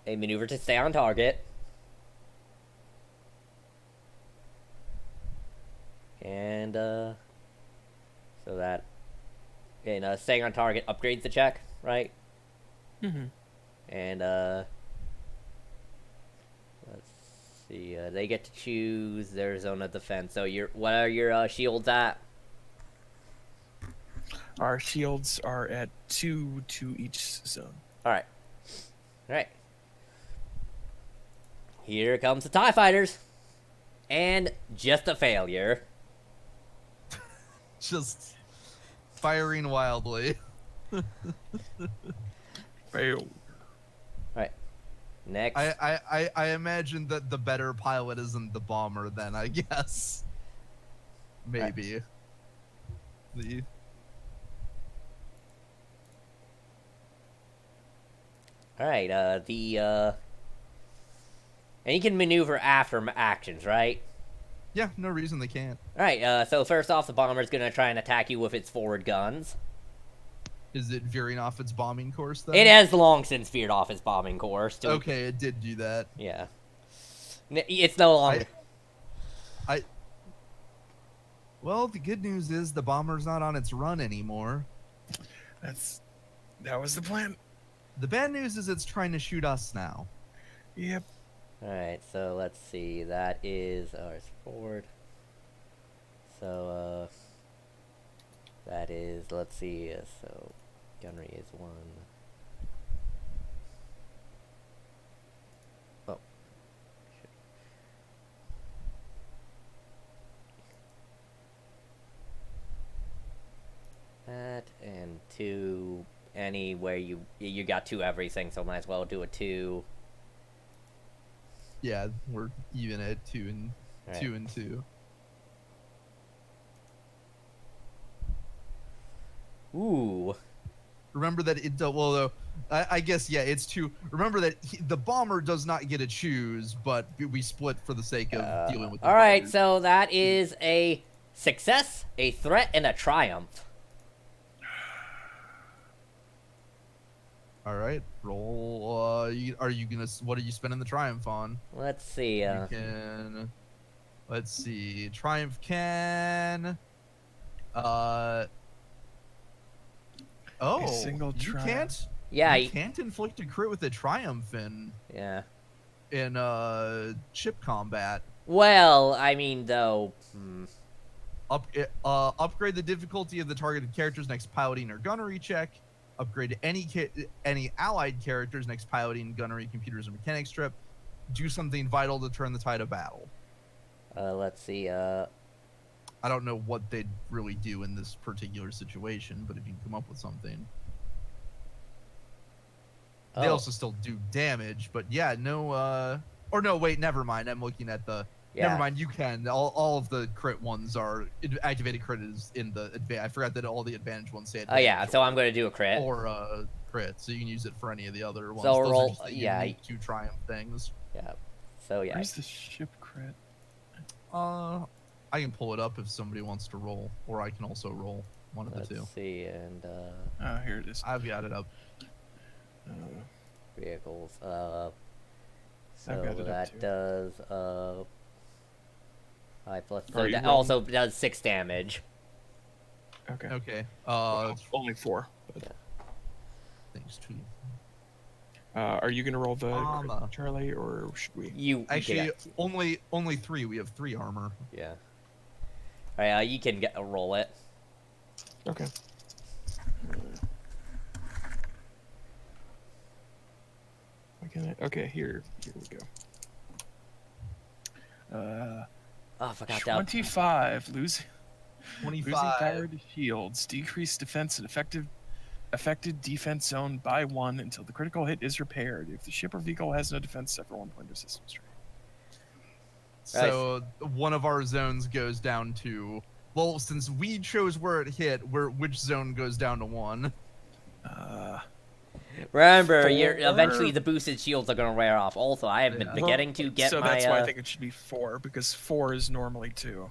maneuver to stay on target. And so that, and staying on target upgrades the check, right? Mm-hmm. And let's see, they get to choose their zone of defense. So what are your shields at? Our shields are at 2 to each zone. All right. Here comes the TIE fighters, and just a failure. Just firing wildly. Fail. Next, I imagine that the better pilot isn't the bomber then, I guess. Maybe. all right. And you can maneuver after actions, right? Yeah, no reason they can't. All right. So first off, the bomber's gonna try and attack you with its forward guns. Is it veering off its bombing course then? It has long since veered off its bombing course. Okay, it did do that. Yeah. It's no longer. Well, the good news is the bomber's not on its run anymore. That was the plan. The bad news is it's trying to shoot us now. Yep. Alright, so let's see. That is ours forward. So, that is, let's see. So, gunnery is 1. 2 anywhere you got 2 everything, so might as well do a 2. Yeah, we're even at 2 and Right. 2 and 2. Ooh. Remember that it well though. I guess yeah, it's 2. Remember that the bomber does not get to choose, but we split for the sake of dealing with. The All right, fighters. so that is a success, a threat, and a triumph. All right, roll. Are you gonna? What are you spending the triumph on? Let's see. You can. Let's see. Triumph can. Oh, single you triumph. can't. Yeah. You can't inflict a crit with a triumph in Yeah. ship combat. Well, I mean, though. Upgrade the difficulty of the targeted character's next piloting or gunnery check. Upgrade any allied character's next piloting, gunnery, computers, or mechanics trip. Do something vital to turn the tide of battle. Let's see. I don't know what they'd really do in this particular situation, but if you can come up with something. They also still do damage, but yeah, no, or no, wait, never mind. I'm looking at the, Yeah. never mind, you can. All of the crit ones are, activated crit is in the, I forgot that all the advantage ones say Oh yeah, advantage so I'm gonna do a crit. or crit, so you can use it for any of the other ones. So Those are roll- just the yeah. unique 2 triumph things. Yeah. So yeah. Where's the ship crit? I can pull it up if somebody wants to roll, or I can also roll one of the Let's 2. see, and Oh, here it is. I've got it up. vehicles. I've So got it up that too. does 5 plus. So Are you that rolling? also does 6 damage. Okay. Okay. Well, only 4. But, Thanks to are you gonna roll the crit, Um, Charlie, or should we? You actually can, only 3. We have 3 armor. yeah. All right, you can roll it. Okay. Okay, here we go. Oh, I forgot that. 25. Losing 25. power to shields. Decrease defense and affected defense zone by 1 until the critical hit is repaired. If the ship or vehicle has no defense, suffer 1 point of system strain. So one of our zones goes down to, well, since we chose where it hit, which zone goes down to 1? Remember, 4. eventually the boosted shields are gonna wear off. Also, I have been Yeah. forgetting to get so my. that's why I think it should be 4, because 4 is normally 2.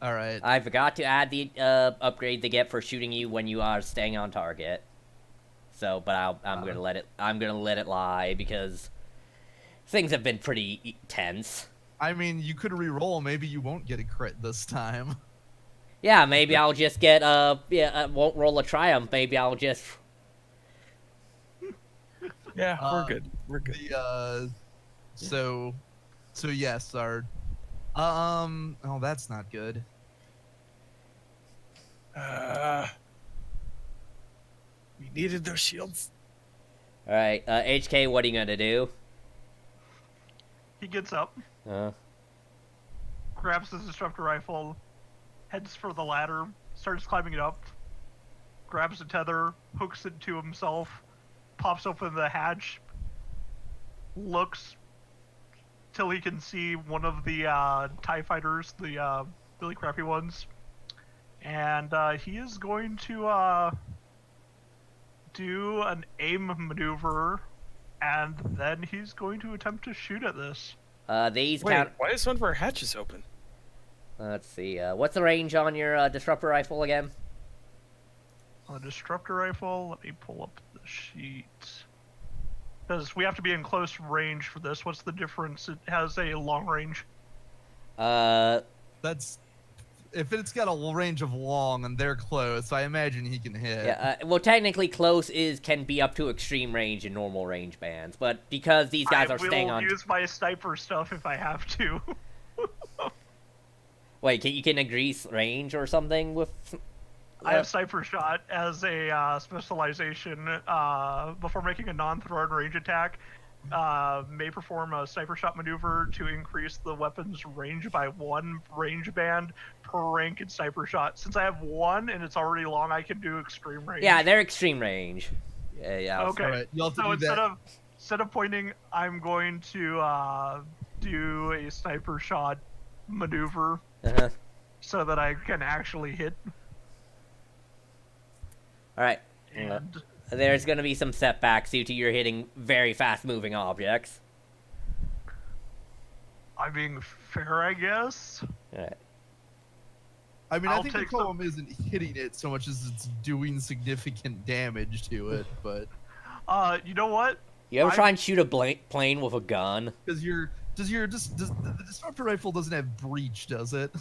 All right. I forgot to add the upgrade they get for shooting you when you are staying on target. So, but I'm gonna let it. I'm gonna let it lie because things have been pretty tense. I mean, you could re-roll. Maybe you won't get a crit this time. Yeah, maybe I'll just get won't roll a triumph. Maybe I'll just. Yeah, Uh, we're good. We're good. So yes, our oh, that's not good. We needed those shields. All right, HK, what are you gonna do? He gets up, grabs his disruptor rifle, heads for the ladder, starts climbing it up, grabs the tether, hooks it to himself, pops open the hatch, looks till he can see one of the TIE fighters, the really crappy ones, and he is going to do an aim maneuver, and then he's going to attempt to shoot at this. These Wait, count. why is one of our hatches open? Let's see. What's the range on your disruptor rifle again? On a disruptor rifle, let me pull up the sheet. Because we have to be in close range for this. What's the difference? It has a long range. That's if it's got a range of long and they're close. I imagine he can hit. Yeah. Well, technically, close can be up to extreme range in normal range bands, but because these guys are staying on. I will use my sniper stuff if I have to. Wait, you can increase range or something with. I have sniper shot as a specialization before making a non-thrown range attack. may perform a sniper shot maneuver to increase the weapon's range by 1 range band per rank in sniper shot. Since I have 1 and it's already long, I can do extreme range. Yeah, they're extreme range. Yeah. Okay. All right, you'll have to So do that. instead of pointing, I'm going to do a sniper shot maneuver Uh-huh. so that I can actually hit. All right. And There's going to be some setbacks due to your hitting very fast-moving objects. I'm being fair, I guess. All right. I mean, I I'll think the take some- problem isn't hitting it so much as it's doing significant damage to it, but You know what? You ever I- try and shoot a plane with a gun? because the disruptor rifle doesn't have breach, does it?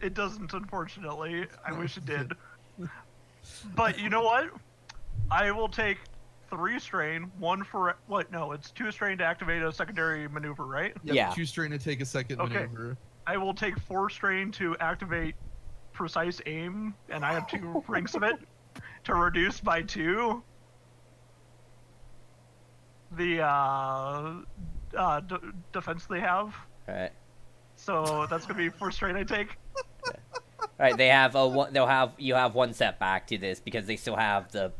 It doesn't, unfortunately. I wish it did. But you know what? I will take 3 strain, 1 for what? No, it's 2 strain to activate a secondary maneuver, right? Yep, Yeah. 2 strain to take a second Okay. maneuver. I will take 4 strain to activate precise aim, and I have 2 ranks of it to reduce by 2 the defense they have. All right. So that's gonna be 4 strain I take. All right. They have you have 1 setback to this because they still have the.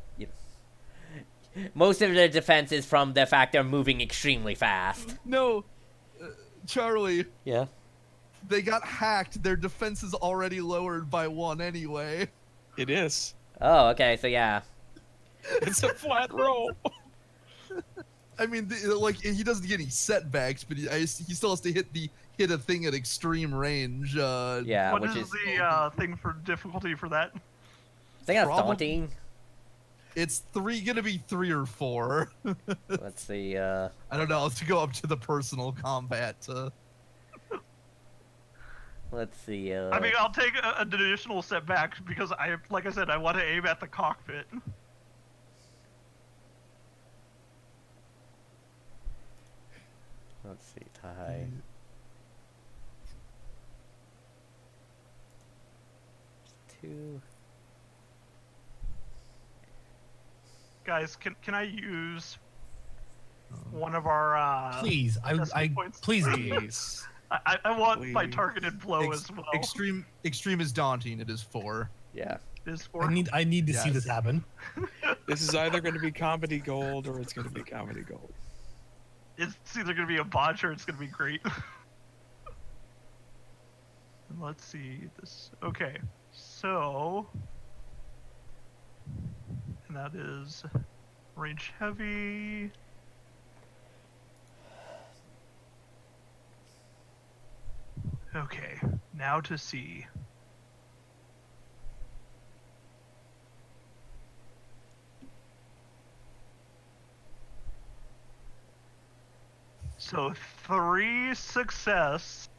Most of their defense is from the fact they're moving extremely fast. No, Charlie, Yeah. they got hacked. Their defense is already lowered by 1 anyway. It is. Oh, okay. So yeah. It's a flat roll. I mean, like he doesn't get any setbacks, but he still has to hit a thing at extreme range. Yeah, What which is is the thing for difficulty for that? I think that's Probably- daunting. It's gonna be 3 or 4. Let's see. I don't know. To go up to the personal combat. Let's see. I mean, I'll take an additional setback because like I said, I want to aim at the cockpit. Let's see. Tie. Two. Guys, can I use one of our Please, destiny points? please do. Please. I want my Please. targeted blow as well. Extreme is daunting. It is 4. Yeah. Is for I need to see Yes. this happen. This is either going to be comedy gold or it's going to be comedy gold. it's either gonna be a botch or it's gonna be great. And let's see this. Okay, so and that is range heavy. Okay, now to see. So 3 success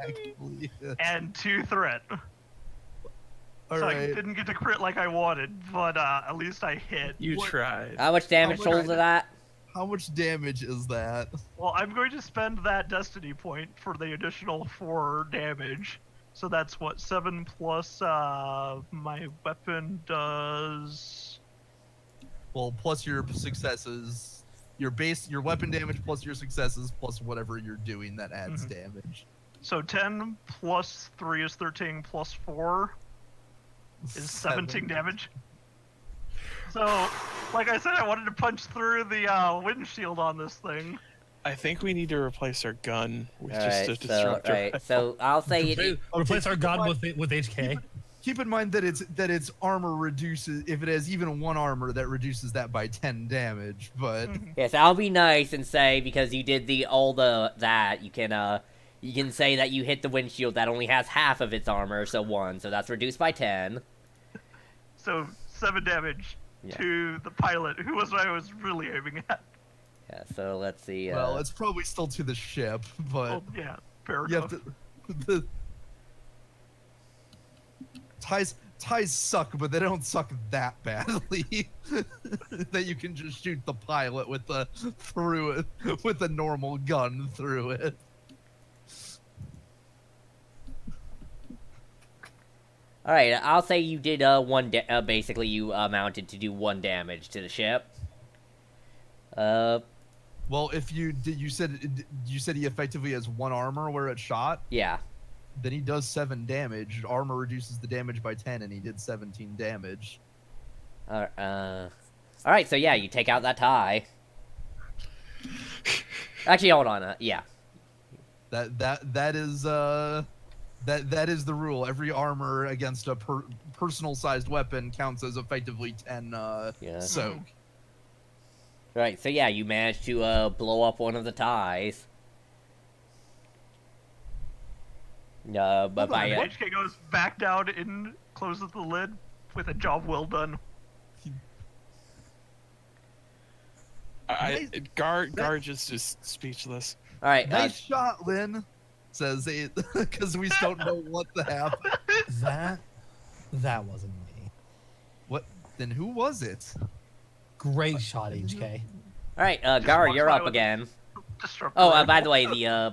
Actually, and 2 threat. all So I right. didn't get to crit like I wanted, but at least I hit. You What- tried. How much damage much- total to that? How much damage is that? Well, I'm going to spend that destiny point for the additional 4 damage. So that's what, 7 plus my weapon does. Well, plus your successes, your weapon damage plus your successes plus whatever you're doing that adds Mhm. damage. So 10 plus 3 is 13 plus 4 is 17 damage. So, like I said, I wanted to punch through the windshield on this thing. I think we need to replace our gun with All just right. a So disruptor. right. So I'll say it. Replace our keep god in mind- with HK. Keep in mind that its armor reduces if it has even 1 armor that reduces that by 10 damage. But Yes, I'll be nice and say because you did that you can say that you hit the windshield that only has half of its armor, so 1, so that's reduced by 10. So 7 damage Yeah. to the pilot, who was what I was really aiming at. Yeah. So let's see. well, it's probably still to the ship. But Oh, yeah, fair you enough. have to. The ties suck, but they don't suck that badly that you can just shoot the pilot with a normal gun through it. All right. I'll say you did basically you mounted to do 1 damage to the ship. Well, if you said he effectively has 1 armor where it shot, yeah. then he does 7 damage. Armor reduces the damage by 10, and he did 17 damage. Alright, so yeah, you take out that tie. Actually, hold on. Yeah. That is the rule. Every armor against a personal-sized weapon counts as effectively 10 Yeah. soak. Right, so yeah, you managed to blow up one of the ties. But Hold by on, what? HK goes back down and closes the lid with a job well done. Gar just speechless. all right, Nice shot, Lynn. Says it because we don't know what the happened. That wasn't me. What? Then who was it? Great shot, HK. all right, Gar, walks you're by up with- again. Disruptor. Oh, by the way, the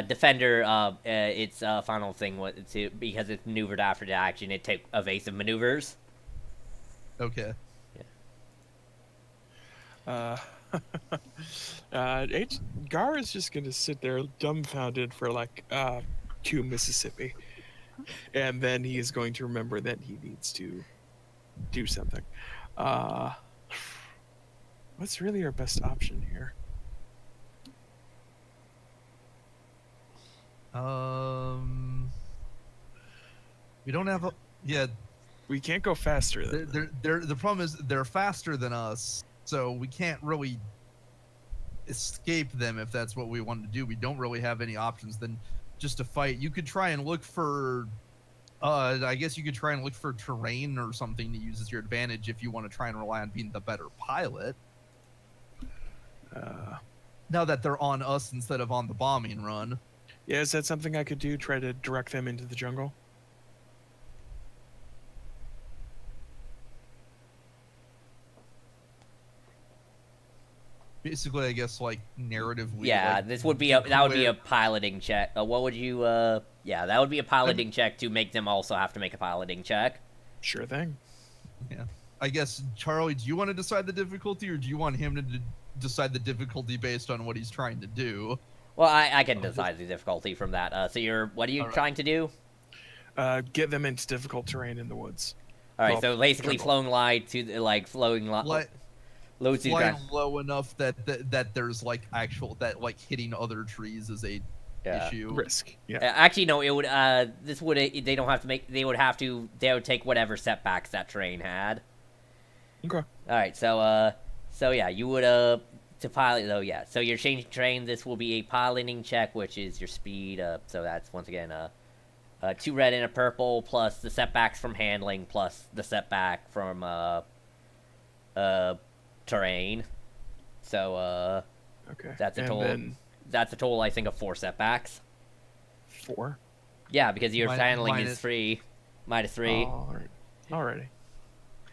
defender, its final thing was to, because it's maneuvered after the action, it took evasive maneuvers. Okay. Gar is just gonna sit there dumbfounded for like 2 Mississippi, and then he is going to remember that he needs to do something. What's really our best option here? We don't have a. Yeah, We can't go faster than the problem is they're faster than us, so we can't really escape them if that's what we want to do. We don't really have any options than just to fight. You could try and look for I guess you could try and look for terrain or something to use as your advantage if you want to try and rely on being the better pilot. Now that they're on us instead of on the bombing run. Yeah, is that something I could do? Try to direct them into the jungle? Basically, I guess like narratively. Yeah, like, this would be that would be a declare- piloting check. What would you? Yeah, that would be a piloting check to make them also have to make a piloting check. Sure thing. Yeah. I guess, Charlie, do you want to decide the difficulty, or do you want him to decide the difficulty based on what he's trying to do? Well, I can decide the difficulty from that. So what are you Alright. trying to do? Get them into difficult terrain in the woods. All right, Well, so basically jungle. flowing light to flowing Fly- low to the Flying ground. low enough that there's like actual that like hitting other trees is a Yeah. issue. Risk. Yeah. Actually, no. It would. This would. They don't have to make. They would have to. They would take whatever setbacks that terrain had. Okay. All right. So yeah, you would to pilot though. Yeah. So you're changing terrain. This will be a piloting check, which is your speed. So that's once again 2 red and a purple plus the setbacks from handling plus the setback from terrain. So Okay. That's a and total. Then That's a total, I think, of 4 setbacks. 4. Yeah, because your Min- handling minus- is 3. Minus 3. All right. Alrighty.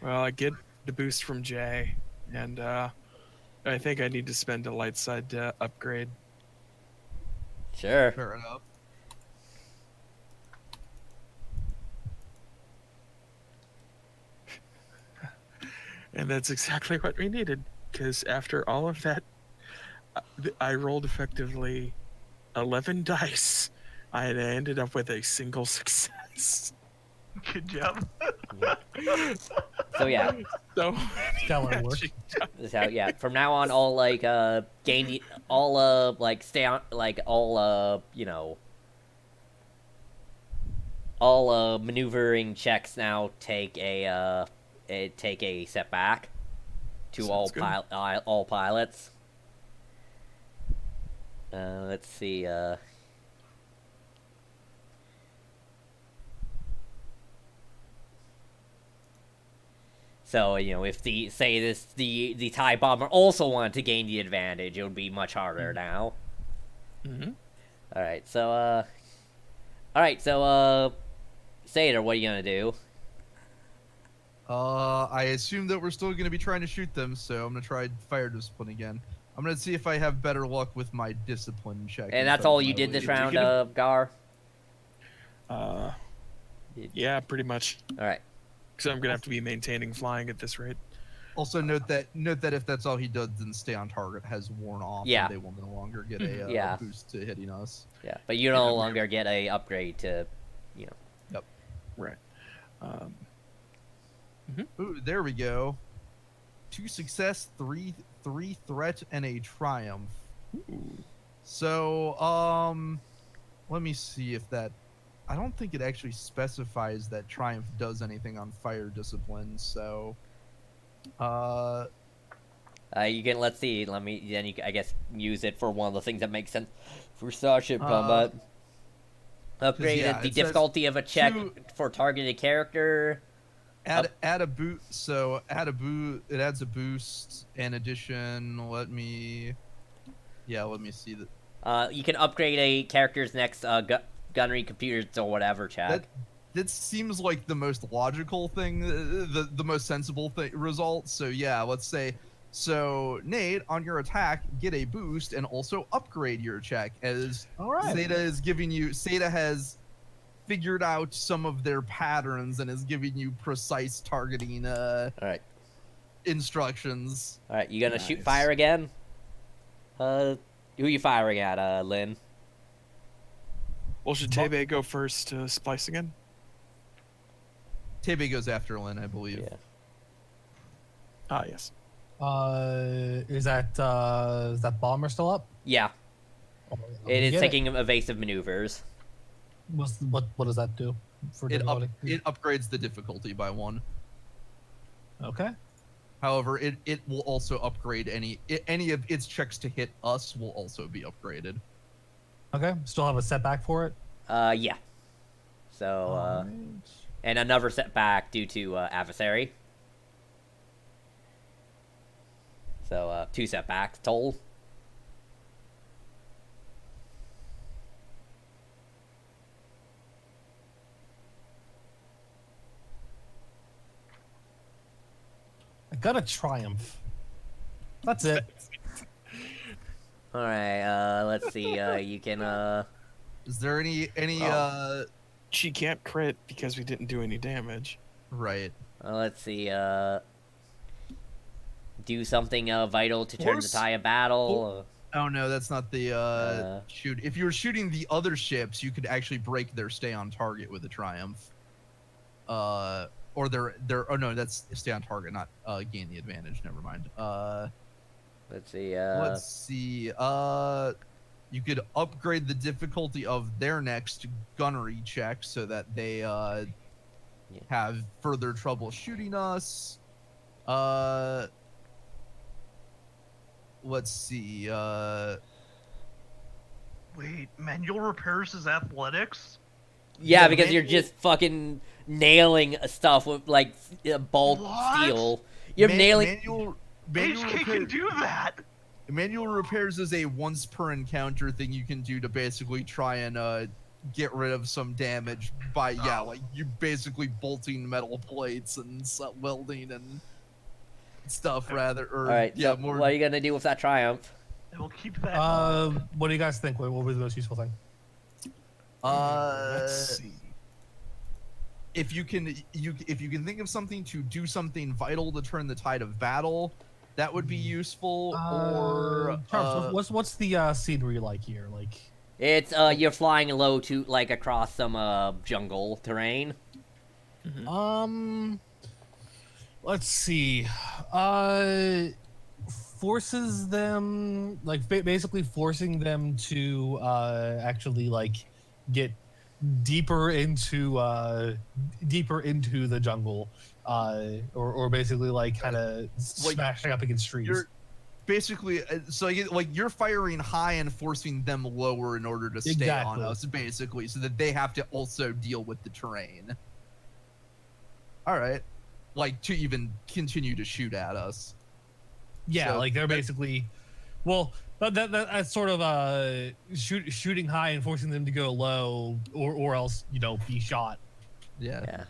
Well, I get the boost from Jay, and I think I need to spend a light side to upgrade. Sure. Fair enough. And that's exactly what we needed, because after all of that, I rolled effectively 11 dice. I ended up with a single success. Good job. So yeah. So Stellar work. So yeah, from now on, all gain the all stay on all all maneuvering checks now take a setback to Sounds good. all pilots. Let's see. So if the TIE bomber also wanted to gain the advantage, it would be much harder now. Mm-hmm. All right, so Seder, what are you gonna do? I assume that we're still going to be trying to shoot them, so I'm going to try fire discipline again. I'm going to see if I have better luck with my discipline check. And that's instead all of you my did this lead. round, get Gar. Yeah, pretty much. All right. So I'm gonna have to be maintaining flying at this rate. Also note that if that's all he does, then stay on target has worn off. Yeah. And they will no longer get a Yeah. boost to hitting us. Yeah, but you no longer get a upgrade to, you know. Yep. Right. Ooh, there we go. 2 success, 3 threat, and a triumph. So, let me see if that. I don't think it actually specifies that triumph does anything on fire discipline. So, You can let me then you I guess use it for one of the things that makes sense for Starship combat. Upgrade yeah, the it says difficulty of a check two- for targeted character. add a boost. So add a boot. It adds a boost. In addition, let me see that. You can upgrade a character's next gunnery, computers, or whatever check. That seems like the most logical thing, the most sensible result. So yeah, let's say. So Nate, on your attack, get a boost and also upgrade your check, as All right. Zeta has figured out some of their patterns and is giving you precise targeting All right, instructions. all right. You gonna shoot Nice. fire again? Who you firing at, Lynn? Well, should Tebe go first to splice again? Tebe goes after Lynn, I believe. Yeah. Ah, yes. Is that bomber still up? Yeah, Oh, it is get taking evasive maneuvers. What does that do for It difficulty? upgrades the difficulty by 1. Okay. However, it will also upgrade any of its checks to hit us will also be upgraded. Okay. Still have a setback for it. Yeah. So, Alright. and another setback due to adversary. So, 2 setbacks total. I got a triumph. That's it. All right. Let's see. You can. Is there any Oh. She can't crit because we didn't do any damage. right? Let's see. Do something vital to turn the Force- tide of battle. Oh no, that's not the shoot. If you were shooting the other ships, you could actually break their stay on target with a triumph. Or their oh no, that's stay on target, not gain the advantage. Never mind. Let's see. Let's see. You could upgrade the difficulty of their next gunnery check so that they have further trouble shooting us. Let's see. Wait, manual repairs is athletics? Yeah, Yeah, because you're manual- just fucking nailing stuff with like bolt What? steel. You're nailing. manual HK repair- can do that! Manual repairs is a once per encounter thing you can do to basically try and get rid of some damage by like you basically bolting metal plates and welding and stuff rather. Or All right. yeah, So more. what are you gonna do with that triumph? And we'll keep that. What do you guys think? What would be the most useful thing? Let's see. If you can think of something to do something vital to turn the tide of battle, that would be useful. Or Charles, what's the scenery like here? Like, It's you're flying low to like across some jungle terrain. let's see. Forces them, like basically forcing them to actually like get deeper into the jungle, or basically like kind of smashing up against trees. you're basically so you're firing high and forcing them lower in order to stay on Exactly. us, basically, so that they have to also deal with the terrain. All right, like to even continue to shoot at us. Yeah, So like they're that- basically, well, that's sort of shooting high and forcing them to go low, or else be shot. Yeah. Yeah.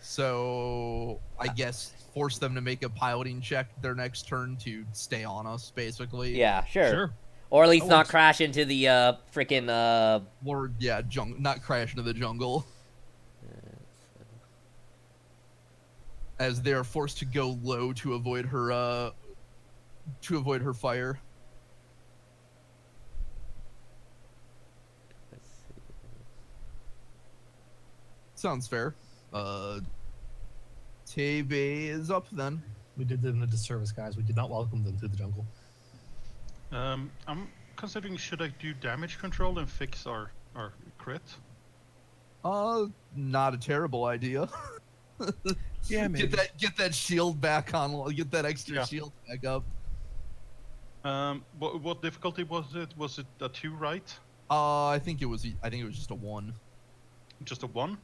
So I guess force them to make a piloting check their next turn to stay on us, basically. Yeah. Sure. Sure. Or at least That not works. crash into the freaking Or not crash into the jungle. as they are forced to go low to avoid her fire. Let's see. Sounds fair. Tebe is up then. We did them a disservice, guys. We did not welcome them to the jungle. I'm considering, should I do damage control and fix our crit? Not a terrible idea. Yeah, maybe. Get that shield back on. Get that extra Yeah. shield back up. What difficulty was it? Was it a 2, right? I think it was just a 1. Just a 1?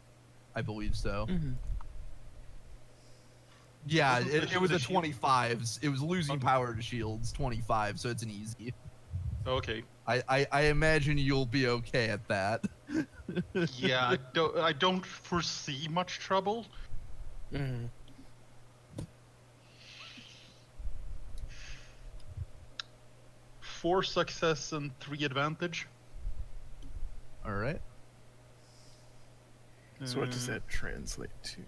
I believe so. Mm-hmm. Yeah, Wasn't it was the a shield- 25s. It was losing Okay. power to shields, 25, so it's an easy. Okay. I imagine you'll be okay at that. Yeah, I don't foresee much trouble. Mm-hmm. 4 success and 3 advantage. All right. So what does that translate to?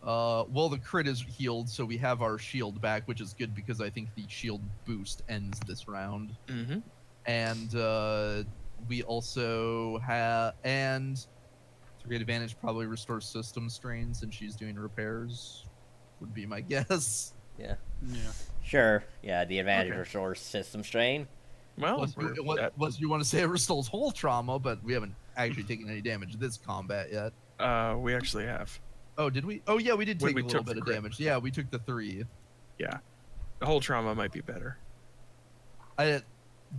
Well, the crit is healed, so we have our shield back, which is good because I think the shield boost ends this round. Mm-hmm. And we also have, and to great advantage, probably restores system strain since she's doing repairs, would be my guess. Yeah. Yeah. Sure. Yeah, the advantage Okay. restores system strain. Well, Unless you want to say it restores whole trauma, but we haven't actually taken any damage this combat yet. we actually have. Oh, did we? Oh, yeah, we did When take we a little took bit the of crit. damage. Yeah, we took the 3. Yeah, the whole trauma might be better.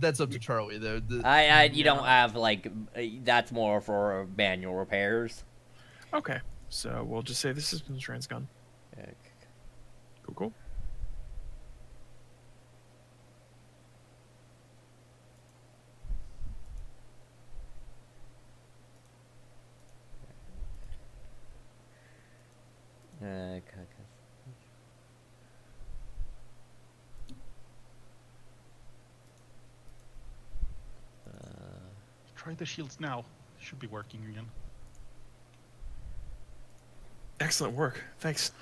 That's up to Charlie though. You don't have like that's more for manual repairs. Okay, so we'll just say the system strain's gone. Cool. Try the shields now. Should be working again. Excellent work. Thanks.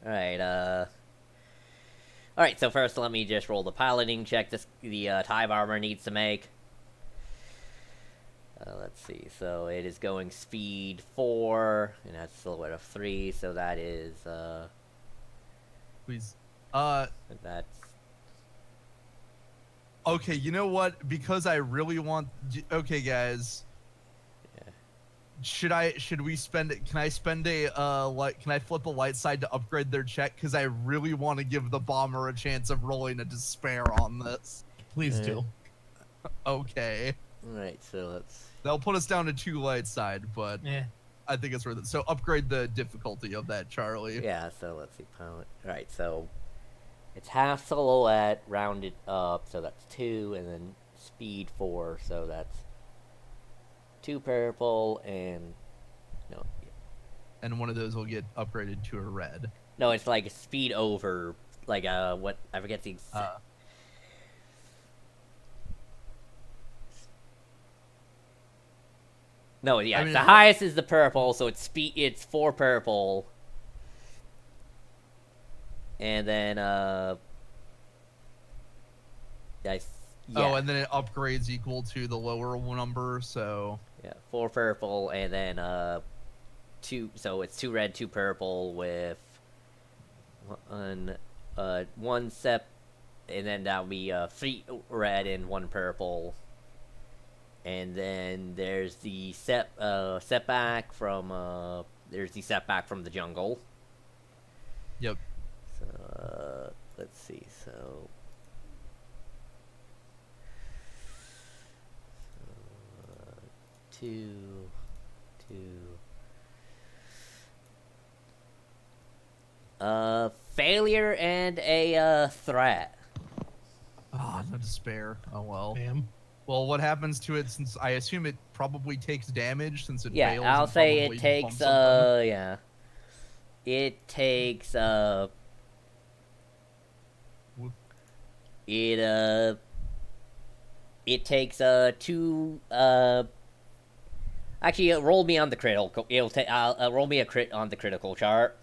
Alright, Alright, so first let me just roll the piloting check the Hive Armor needs to make. Let's see, so it is going speed 4, and that's silhouette of 3, so that is, Please. that's... Okay, you know what? Because I really want. Okay, guys. Yeah. Should we spend it? Can I spend a Can I flip a light side to upgrade their check? Because I really want to give the bomber a chance of rolling a despair on this. Please do. Okay. Alright, so let's... They'll put us down to 2 light side, but Yeah. I think it's worth it. So upgrade the difficulty of that, Charlie. Yeah, so let's see, pilot... Alright, so... It's half silhouette, rounded up, so that's 2, and then speed 4, so that's 2 purple, and... No, And one of those will get upgraded to a red. no, it's like speed over, like, what... I forget the exact... No, yeah, I mean, the highest is the purple, so it's 4 purple. And then, yeah. Oh, and then it upgrades equal to the lower number, so... Yeah, 4 purple, and then, 2, so it's 2 red, 2 purple with 1 sep, and then that'll be, 3 red and 1 purple. And then there's the setback from the jungle. Yep. So, let's see, so... 2... failure and a, threat. Ah, no despair. Oh well. Damn. Well, what happens to it since I assume it probably takes damage since it Yeah, fails? I'll and say probably it takes, bumps something? yeah. It takes, it takes, 2, Actually, roll me on the critical. It'll take. Roll me a crit on the critical chart.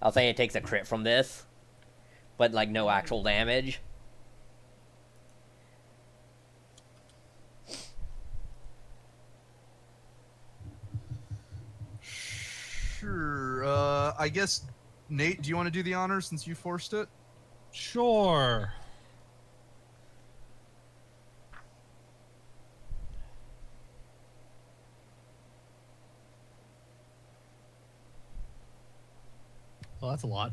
I'll say it takes a crit from this, but like no actual damage. Sure. I guess Nate, do you want to do the honor since you forced it? Sure. Well, that's a lot.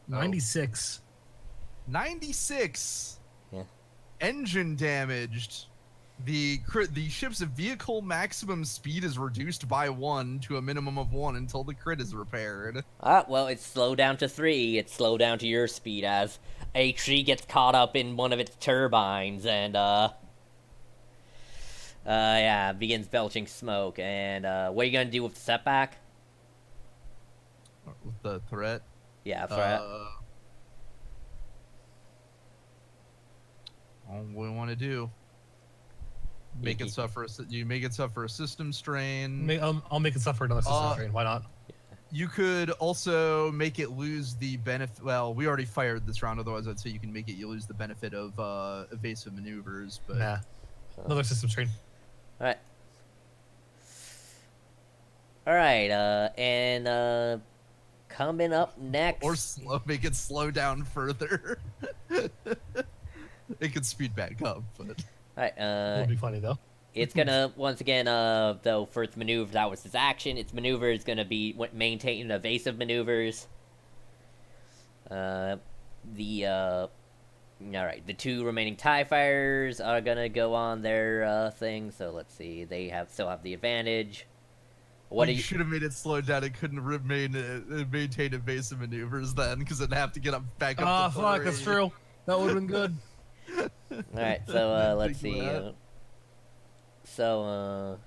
96. 96. Yeah. Engine damaged. The ship's vehicle maximum speed is reduced by 1 to a minimum of 1 until the crit is repaired. Well, it's slowed down to 3. It's slowed down to your speed as a tree gets caught up in one of its turbines and, yeah, begins belching smoke. And, what are you gonna do with the setback? With the threat. Yeah, threat. What do we want to do? Make it suffer. You make it suffer a system strain. I'll make it suffer another system strain. Why not? You could also make it lose the benefit. Well, we already fired this round. Otherwise, I'd say you can make it. You lose the benefit of evasive maneuvers. But Nah. Another system strain. All right. All right. And coming up next. or make it slow down further. It could speed back up, but. All right. It'll be funny though. It's gonna once again, though, for its maneuver, that was its action. Its maneuver is gonna be maintain evasive maneuvers. All right, the 2 remaining TIE fighters are gonna go on their thing. So let's see, they still have the advantage. What do you? Should have made it slow down. It couldn't maintain evasive maneuvers then, because it'd have to get up back up. Ah, to fuck, 3. that's true. That would have been good. All right, so let's Think see. of that.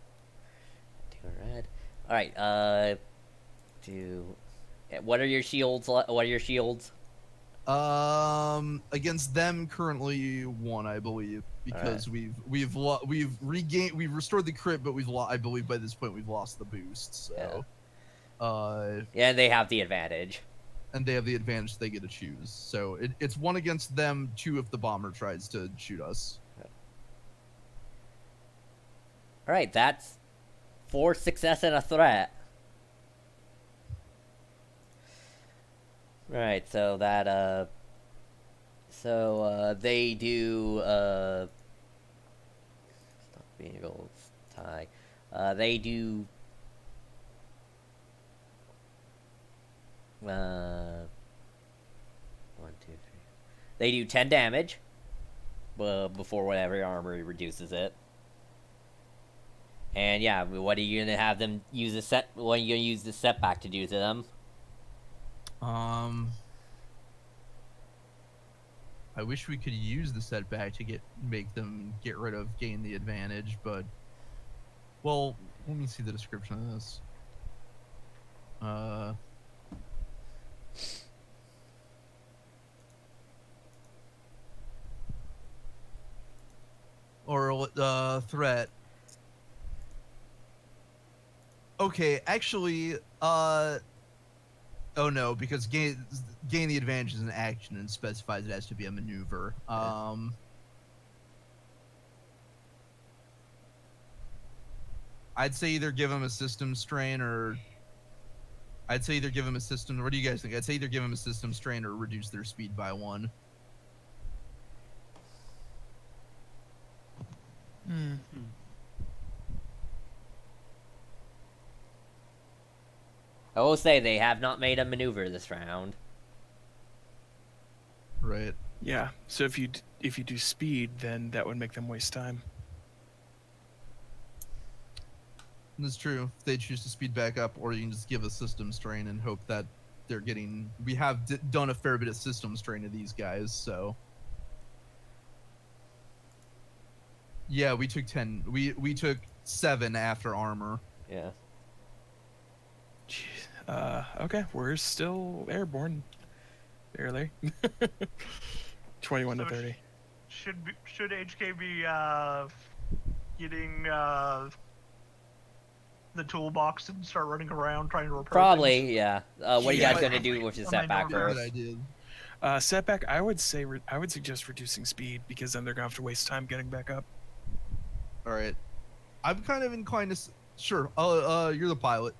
Do red. All right. What are your shields? What are your shields? Against them currently 1, I believe, because we've restored the crit, but I believe by this point we've lost the boost. So, Yeah, they have the advantage. and they have the advantage. They get to choose. So it's 1 against them, 2 if the bomber tries to shoot us. All right, that's 4 success and a threat. All right, so that they do stop vehicles tie. They do 1, 2, 3. They do 10 damage, before whatever armor reduces it. And yeah, what are you gonna have them use what are you gonna use the setback to do to them? I wish we could use the setback to make them gain the advantage, but well, let me see the description of this. Or threat. Okay, actually, oh no, because gain the advantage is an action and specifies it has to be a maneuver. I'd say either give him a system strain or what do you guys think? I'd say either give him a system strain or reduce their speed by 1. I will say they have not made a maneuver this round. Right. Yeah. So if you do speed, then that would make them waste time. That's true. If they choose to speed back up, or you can just give a system strain and hope that they're getting. We have done a fair bit of system strain to these guys, so. Yeah, we took 10. We took 7 after armor. Yeah. Okay, we're still airborne. Barely. 21 to So 30. should HK be getting the toolbox and start running around trying to repair Probably, things? yeah. What are you guys gonna do with your I mean, setback no, Good first? idea. Setback, I would say I would suggest reducing speed because then they're gonna have to waste time getting back up. All right. I'm kind of inclined to. Sure. You're the pilot.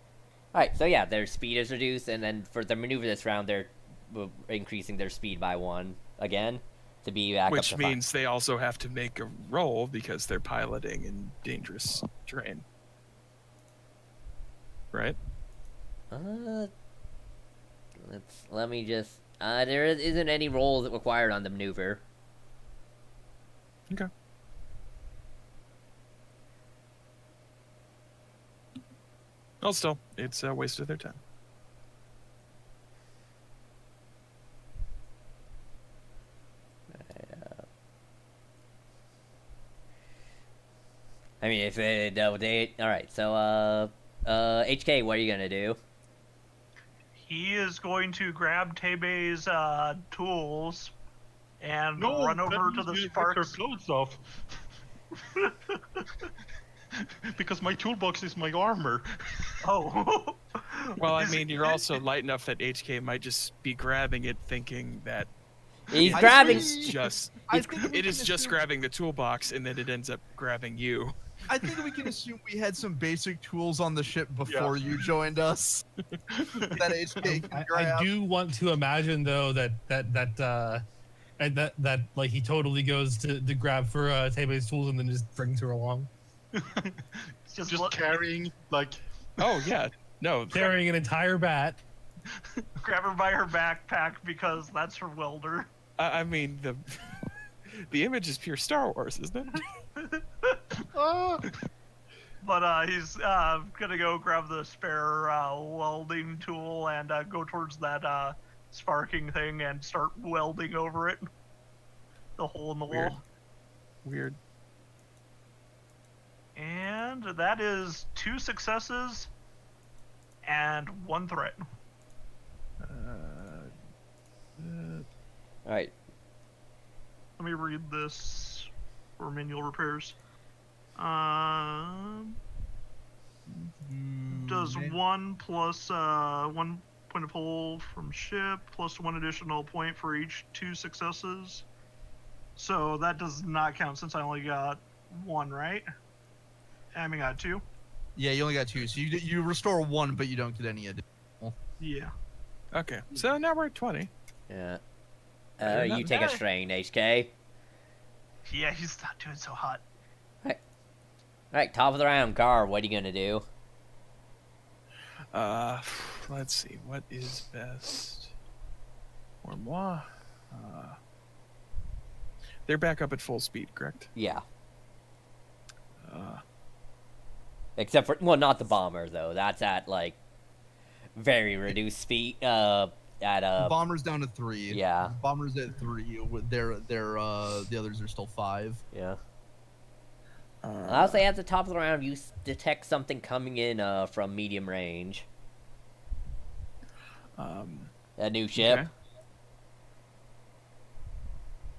Alright, so yeah, their speed is reduced, and then for the maneuver this round, they're increasing their speed by 1 again to be back up Which to means they also have to make a roll because they're piloting in dangerous terrain. Right? 5. Let me just. There isn't any rolls required on the maneuver. Okay. Well, still, it's a waste of their time. I mean, if it, they. Alright, so, HK, what are you gonna do? He is going to grab Tebe's tools and No, run that over to means the you take her sparks. clothes off. Because my toolbox is my armor. Oh. Well, I Is mean, it- you're also light enough that HK might just be grabbing it, thinking that He's I grabbing. see. it's just I think we it is can just assume- grabbing the toolbox, and then it ends up grabbing you. I think we can assume we had some basic tools on the ship before you joined us. That HK can I grab. do want to imagine though that like he totally goes to grab for Tebe's tools and then just brings her along, Just Just look- carrying, like, Oh yeah, no, carrying an entire bat. grab her by her backpack because that's her welder. I mean the image is pure Star Wars, isn't it? But he's gonna go grab the spare welding tool and go towards that sparking thing and start welding over it. The hole in the Weird. wall. Weird. And that is 2 successes and 1 threat. Alright, Let me read this for manual repairs. Does 1 plus 1 point of hull from ship plus 1 additional point for each 2 successes. So that does not count since I only got 1, right? I mean, got 2. Yeah, you only got 2, so you restore 1, but you don't get any additional. Yeah. Okay, so now we're at 20. yeah. Not You take a bad. strain, HK. Yeah, he's not doing so hot. Alright, top of the round, Gar, what are you gonna do? Let's see, what is best for moi? They're back up at full speed, correct? Yeah. Uh, Except for, well, not the bomber, though. That's at, like, very reduced speed, Bomber's down to 3. yeah. Bomber's at 3. They're the others are still 5. Yeah. I'll say at the top of the round, you detect something coming in from medium range. A new ship. Okay.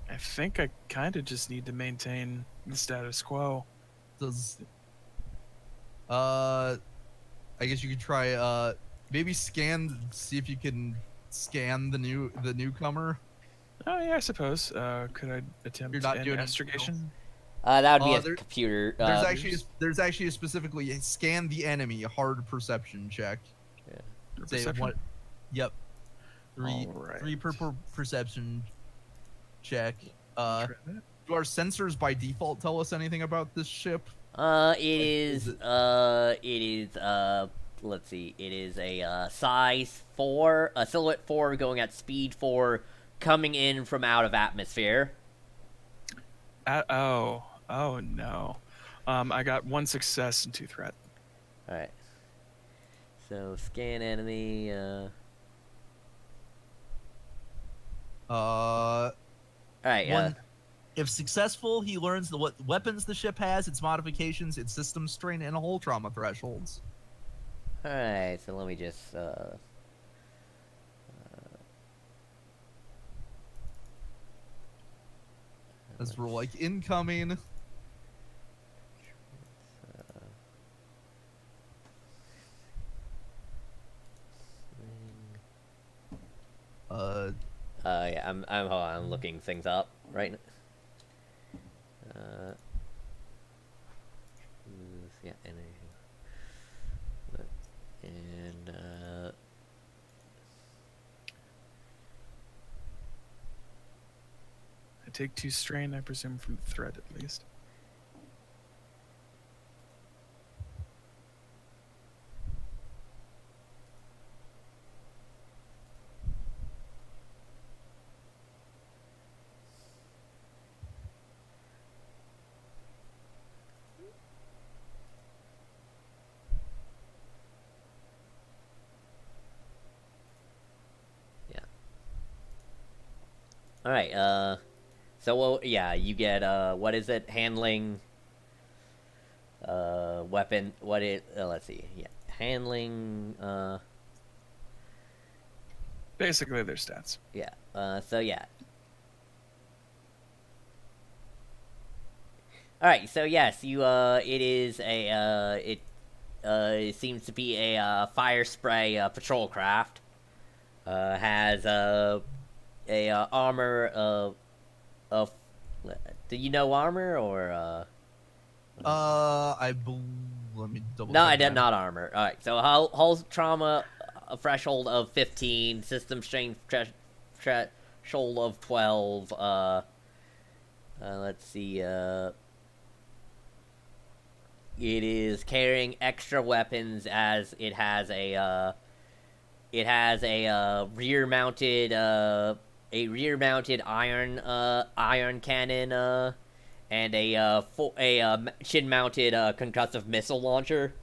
I think I kind of just need to maintain the status quo. Does I guess you could try maybe see if you can scan the newcomer. Oh yeah, I suppose. Could I attempt You're not an doing it, investigation? That would be a there- computer. There's actually a specifically a scan the enemy, a hard perception check. Or Say perception? what? Yep. 3 Alright. per perception check. Try that. Do our sensors by default tell us anything about this ship? It is is, it- let's see, it is a, size 4, a silhouette 4 going at speed 4, coming in from out of atmosphere. Oh no. I got 1 success and 2 threat. Alright. So, scan enemy, Alright, One, if successful, he learns what weapons the ship has, its modifications, its system strain, and hull trauma thresholds. Alright, so let me just, As we're like incoming. looking things up right. Yeah, and I take 2 strain, I presume, from the thread at least. all right. So well, yeah, you get what is it? Handling. Weapon. What it? Let's see. Yeah, handling. Basically, their stats. Yeah. So yeah. All right. So yes, you. It is a. It seems to be a fire spray patrol craft. Has armor of. Do you know armor or? Let me double. No, check I did that. not armor. All right. So hull trauma a threshold of 15, system strength threshold of 12. Let's see. It is carrying extra weapons as it has a rear mounted iron cannon and a chin mounted concussive missile launcher.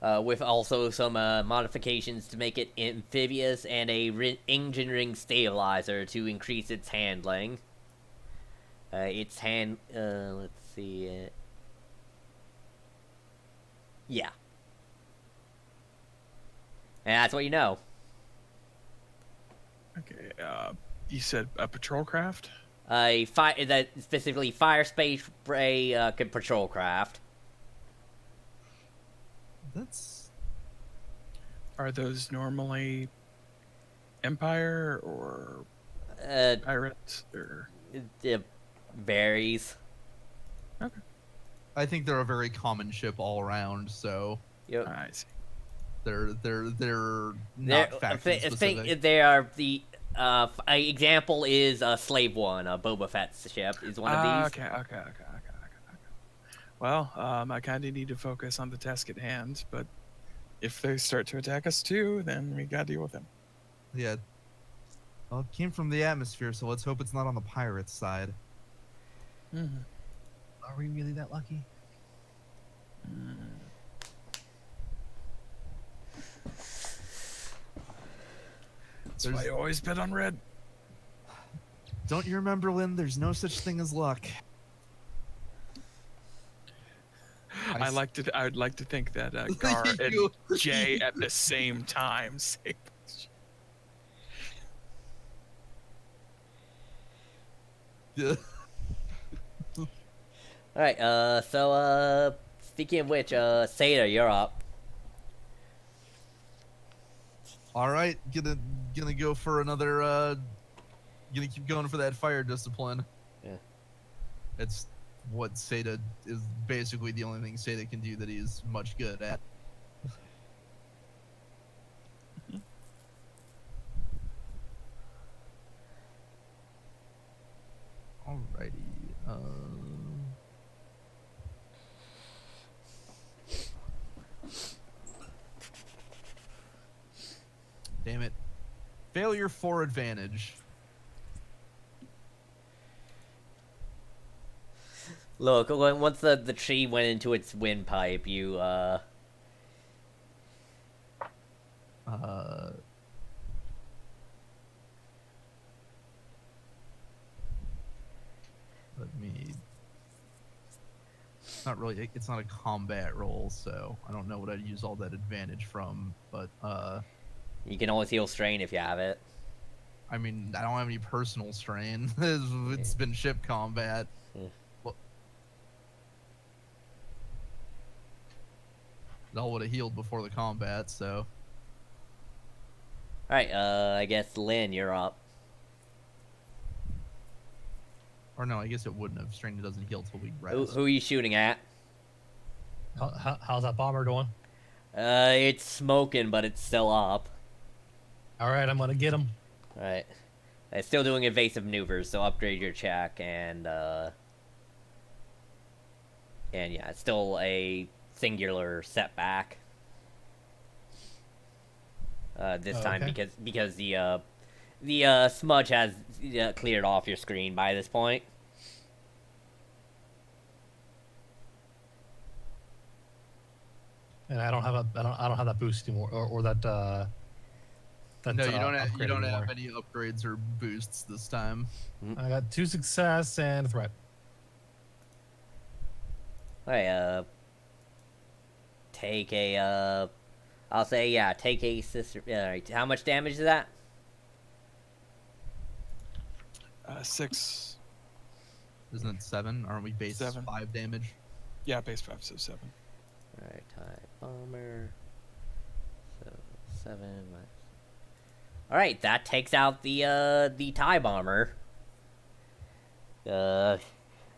With also some modifications to make it amphibious and a engine ring stabilizer to increase its handling. Let's see. Yeah. And that's what you know. Okay. You said a patrol craft? That specifically fire space spray patrol craft. That's Are those normally Empire or Pirates or? It varies. Okay. I think they're a very common ship all around, so Yep. I see. they're not faction specific. They are the example is Slave One, Boba Fett's ship is one of these. Okay. Well, I kind of need to focus on the task at hand, but if they start to attack us too, then we gotta deal with them. Yeah. Well, it came from the atmosphere, so let's hope it's not on the pirates' side. Mm-hmm. Are we really that lucky? That's why I always bet on red. Don't you remember, Lynn? There's no such thing as luck. I'd like to think that Gar and Jay at the same time say. Yeah. All right. So speaking of which, Seda, you're up. All right, gonna go for another. Gonna keep going for that fire discipline. Yeah. It's what Seda is basically the only thing Seda can do that he's much good at. Alrighty. Damn it. Failure for advantage. Look, once the tree went into its windpipe, you Let me. Not really. It's not a combat roll, so I don't know what I'd use all that advantage from. But you can always heal strain if you have it. I mean, I don't have any personal strain. It's been ship combat. Yeah. Well, it all would have healed before the combat, so. All right. I guess Lynn, you're up. Or no, I guess it wouldn't have. Strain doesn't heal till we Who, rest. who are you shooting at? How's that bomber doing? It's smoking, but it's still up. All right, I'm gonna get him. All right. It's still doing evasive maneuvers, so upgrade your check and yeah, it's still a singular setback. This time Okay. because the smudge has cleared off your screen by this point. And I don't have that boost anymore, or that. That No, you don't have upgrade anymore. any upgrades or boosts this time. I got 2 success and a threat. All right. Take a I'll say yeah. Take a sister. All right. How much damage is that? 6. Isn't it 7? Aren't we base 7. 5 damage? Yeah, base 5, so 7. All right. Tie bomber. So 7 minus. All right, that takes out the tie bomber. Though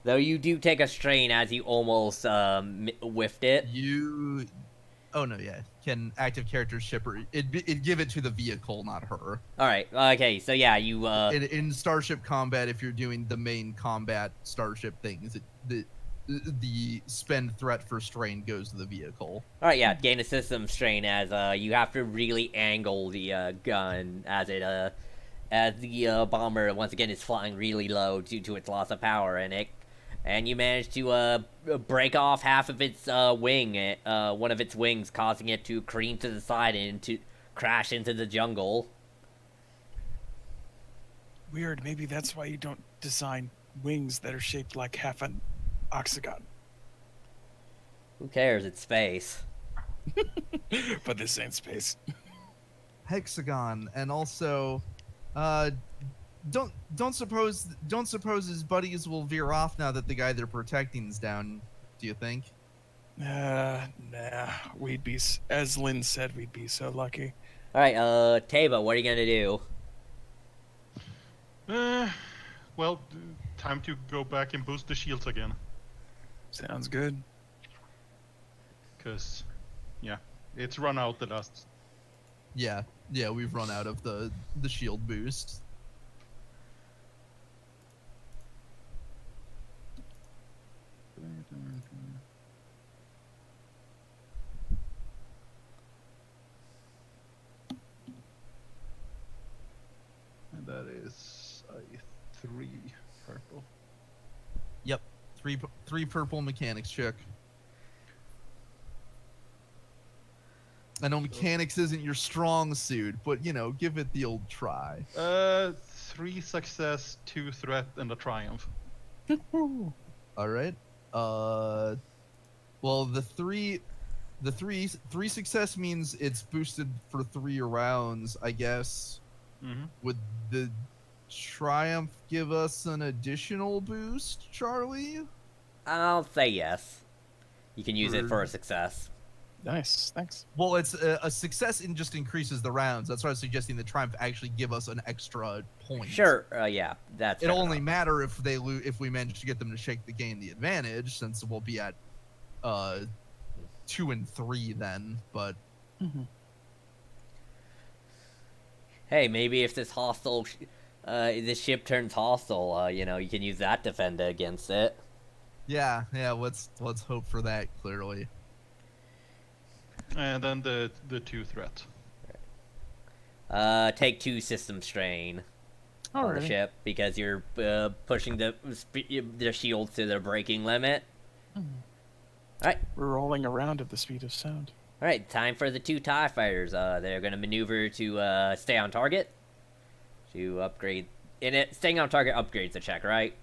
you do take a strain as you almost whiffed it. You. Oh no, yeah. Can active characters ship her? It'd give it to the vehicle, not her. All right, okay, so yeah, you In Starship combat, if you're doing the main combat Starship things, the spend threat for strain goes to the vehicle. all right, yeah, gain a system strain as you have to really angle the gun as the bomber once again is flying really low due to its loss of power, and you manage to break off half of its wing, one of its wings, causing it to careen to the side and to crash into the jungle. Weird. Maybe that's why you don't design wings that are shaped like half an octagon. Who cares? It's space. But this ain't space. Hexagon, and also, don't suppose his buddies will veer off now that the guy they're protecting is down. Do you think? Nah. We'd be, as Lynn said, we'd be so lucky. All right, Taba, what are you gonna do? Well, time to go back and boost the shields again. Sounds good. Because, yeah, it's run out the last. Yeah, we've run out of the shield boost. And that is a 3 purple. Yep, three purple mechanics check. I know mechanics isn't your strong suit, but give it the old try. 3 success, 2 threat, and a triumph. All right. Well, the three success means it's boosted for 3 rounds, I guess. Mm-hmm. Would the triumph give us an additional boost, Charlie? I'll say yes. You can use it for a success. Nice. Thanks. Well, it's a success and just increases the rounds. That's why I was suggesting the triumph actually give us an extra point. Sure. Yeah, that's. It'll fair only enough. matter if they if we manage to get them to shake the gain the advantage, since we'll be at 2 and 3 then. But Hey, maybe if this hostile, this ship turns hostile, you can use that defender against it. yeah, let's hope for that. Clearly. And then the 2 threat. Take 2 system strain on the Alrighty. ship because you're pushing the shields to their breaking limit. Alright, We're rolling around at the speed of sound. alright, time for the 2 TIE fighters. They're gonna maneuver to stay on target. To upgrade. Staying on target upgrades the check, right?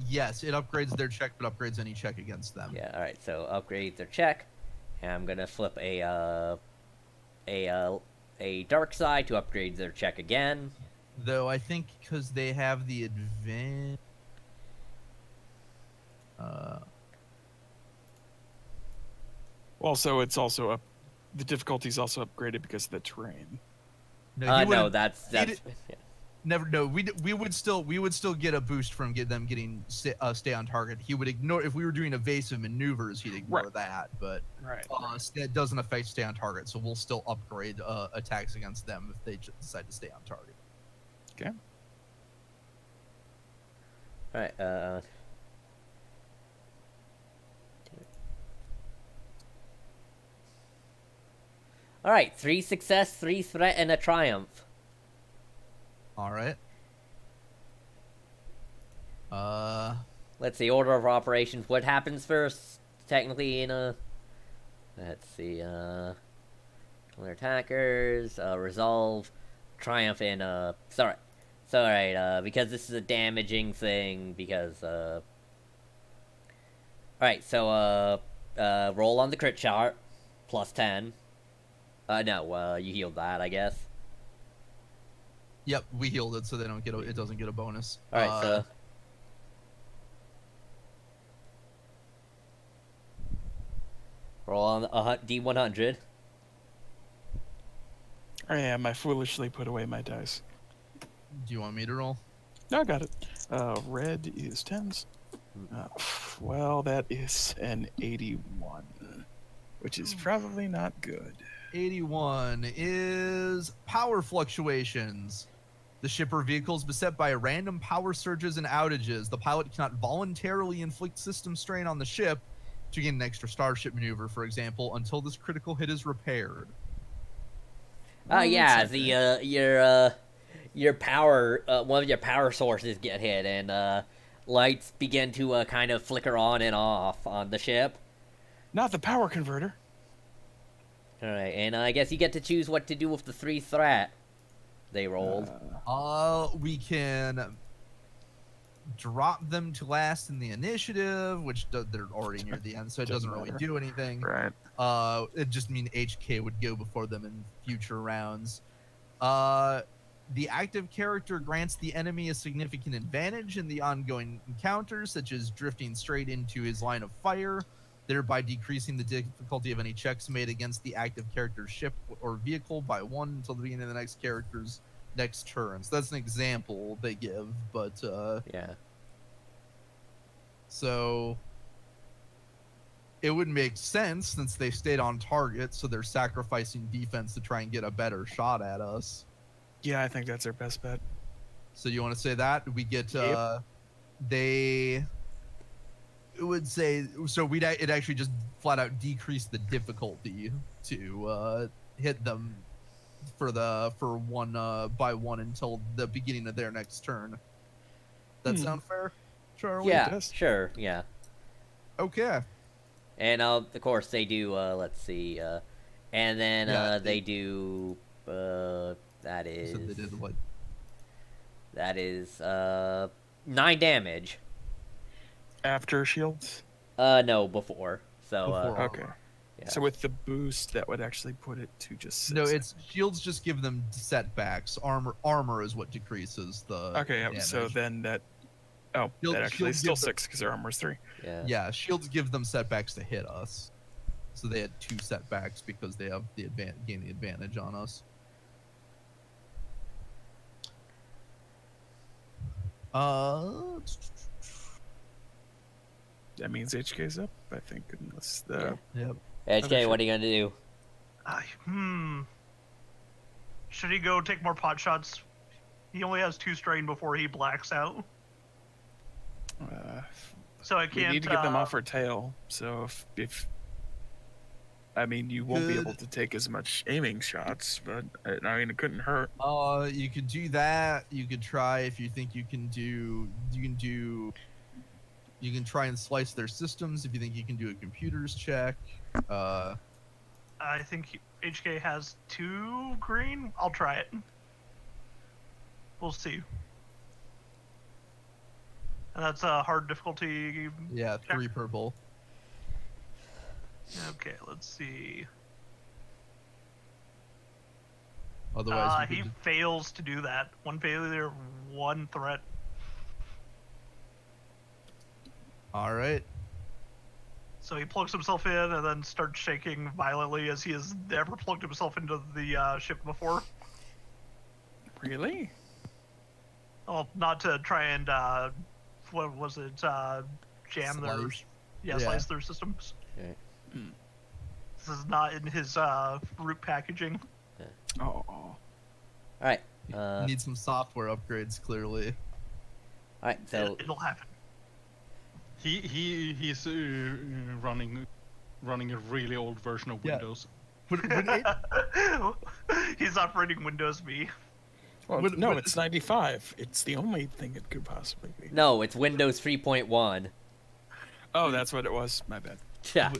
Yes, it upgrades their check, but upgrades any check against them. Yeah, alright, so upgrade their check. And I'm gonna flip a dark side to upgrade their check again. Though I think because they have the advantage. Also, it's also up. The difficulty's also upgraded because of the terrain. No, No, wouldn't- that's he'd- yeah. Never. No, we would still get a boost from them getting stay on target. He would ignore if we were doing evasive maneuvers. He'd ignore Right. that, but Right. that doesn't affect stay on target. So we'll still upgrade attacks against them if they decide to stay on target. Okay. All right. All right. 3 success, 3 threat, and a triumph. All right. Let's see, order of operations. What happens first? Technically, in a. Let's see. Clear attackers. Resolve, triumph, and Sorry. Because this is a damaging thing. Because All right. So roll on the crit chart. +10. No. You healed that, I guess. Yep, we healed it, so they don't get it doesn't get a bonus. All right. So. Roll on a D100. I am. I foolishly put away my dice. Do you want me to roll? No, I got it. Red is 10s. Well, that is an 81, which is probably not good. 81 is power fluctuations. The ship or vehicle is beset by random power surges and outages. The pilot cannot voluntarily inflict system strain on the ship to gain an extra starship maneuver, for example, until this critical hit is repaired. Yeah, your power, one of your power sources get hit, and lights begin to kind of flicker on and off on the ship. Not the power converter. All right, and I guess you get to choose what to do with the 3 threat they rolled. We can drop them to last in the initiative, which they're already near the end, so it doesn't really do anything. Right. It just means HK would go before them in future rounds. The active character grants the enemy a significant advantage in the ongoing encounters, such as drifting straight into his line of fire, thereby decreasing the difficulty of any checks made against the active character's ship or vehicle by 1 until the beginning of the next character's next turn. So that's an example they give, but Yeah. So it would make sense since they stayed on target, so they're sacrificing defense to try and get a better shot at us. Yeah, I think that's our best bet. So you want to say that we get Yep. They would say so it actually just flat out decrease the difficulty to hit them for 1 by 1 until the beginning of their next turn. That sound fair, Charlie? Yeah, does. sure, yeah. Okay. And of course they do. Let's see. And then Yeah, they do. That is. So they did what? That is 9 damage. After shields? No, before. So Before. Okay. yeah. So with the boost, that would actually put it to just 6. No, it's shields just give them setbacks. Armor is what decreases the Okay, yep, so damage. then that... Oh, Shield- that actually is shield still gives 6 because their armor's 3. Yeah. Yeah, shields give them setbacks to hit us. So they had 2 setbacks because they have the gain the advantage on us. That means HK's up, I think, unless the... Yep. HK, Okay, what are you gonna do? Should he go take more pot shots? He only has 2 strain before he blacks out. So I We can't. need to get them off our tail, so if I mean, you won't be Could- able to take as much aiming shots, but I mean, it couldn't hurt. You could do that. You could try if you think you can do. You can try and slice their systems if you think you can do a computers check. I think HK has 2 green. I'll try it. We'll see. And that's a hard difficulty. Yeah, 3 purple. Okay, let's see. Otherwise, He fails to do that. 1 failure, 1 threat. all right. So he plugs himself in and then starts shaking violently as he has never plugged himself into the ship before. Really? Well, not to try and what was it? Jam their Slice. yeah, Yeah. slice their systems. Right. This is not in his root packaging. Oh. All right. Need some software upgrades, clearly. All right. So It'll happen. He's running a really old version of Yeah. Windows. He's operating Windows Me. Well, Would- no, would- it's 95. It's the only thing it could possibly be. no, it's Windows 3.1. Oh, that's what it was. My bad. Yeah.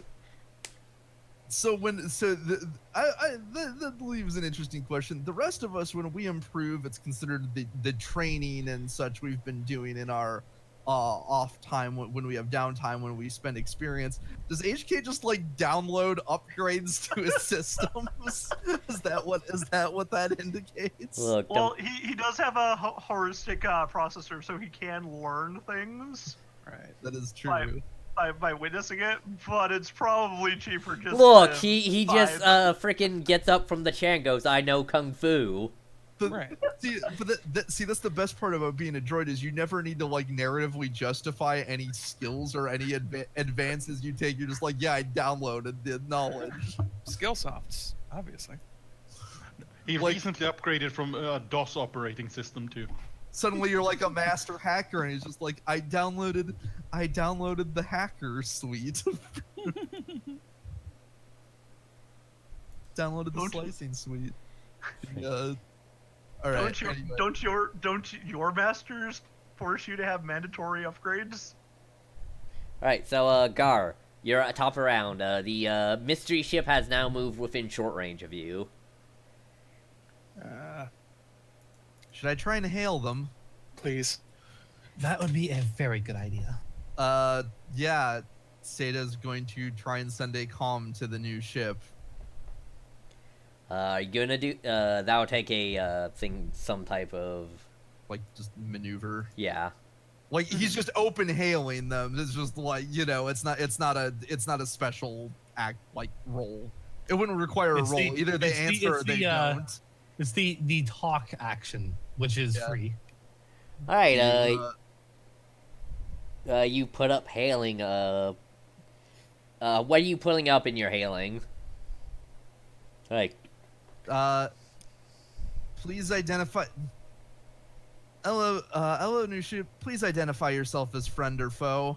So that leaves an interesting question. The rest of us, when we improve, it's considered the training and such we've been doing in our off time when we have downtime, when we spend experience. Does HK just like download upgrades to his systems? Is that what that indicates? Look. Well, he does have a heuristic processor, so he can learn things Right. That is true. Right. by witnessing it, but it's probably cheaper just Look, to he buy just the- freaking gets up from the chair and goes, "I know kung fu." Right. See, but that's the best part about being a droid is you never need to like narratively justify any skills or any advances you take. You're just like, yeah, I downloaded the knowledge. Skill softs, obviously. He Like- recently upgraded from a DOS operating system too. Suddenly you're like a master hacker, and he's just like, I downloaded the hacker suite. Downloaded the Don't you- slicing suite. All right. Anyway. Don't your masters force you to have mandatory upgrades? All right. So, Gar, you're at top of round. The mystery ship has now moved within short range of you. Should I try and hail them? Please. That would be a very good idea. Yeah. Seta's going to try and send a comm to the new ship. Are you gonna do? That'll take a some type of Like just maneuver. yeah. Like he's just open hailing them. It's just like, you know, it's not a special act like roll. It wouldn't require a It's roll. the- Either they it's the- answer or it's they the, don't. It's the talk action, which is Yeah. free. All right. You put up hailing. What are you putting up in your hailing? Like, Please identify. Hello, new ship. Please identify yourself as friend or foe.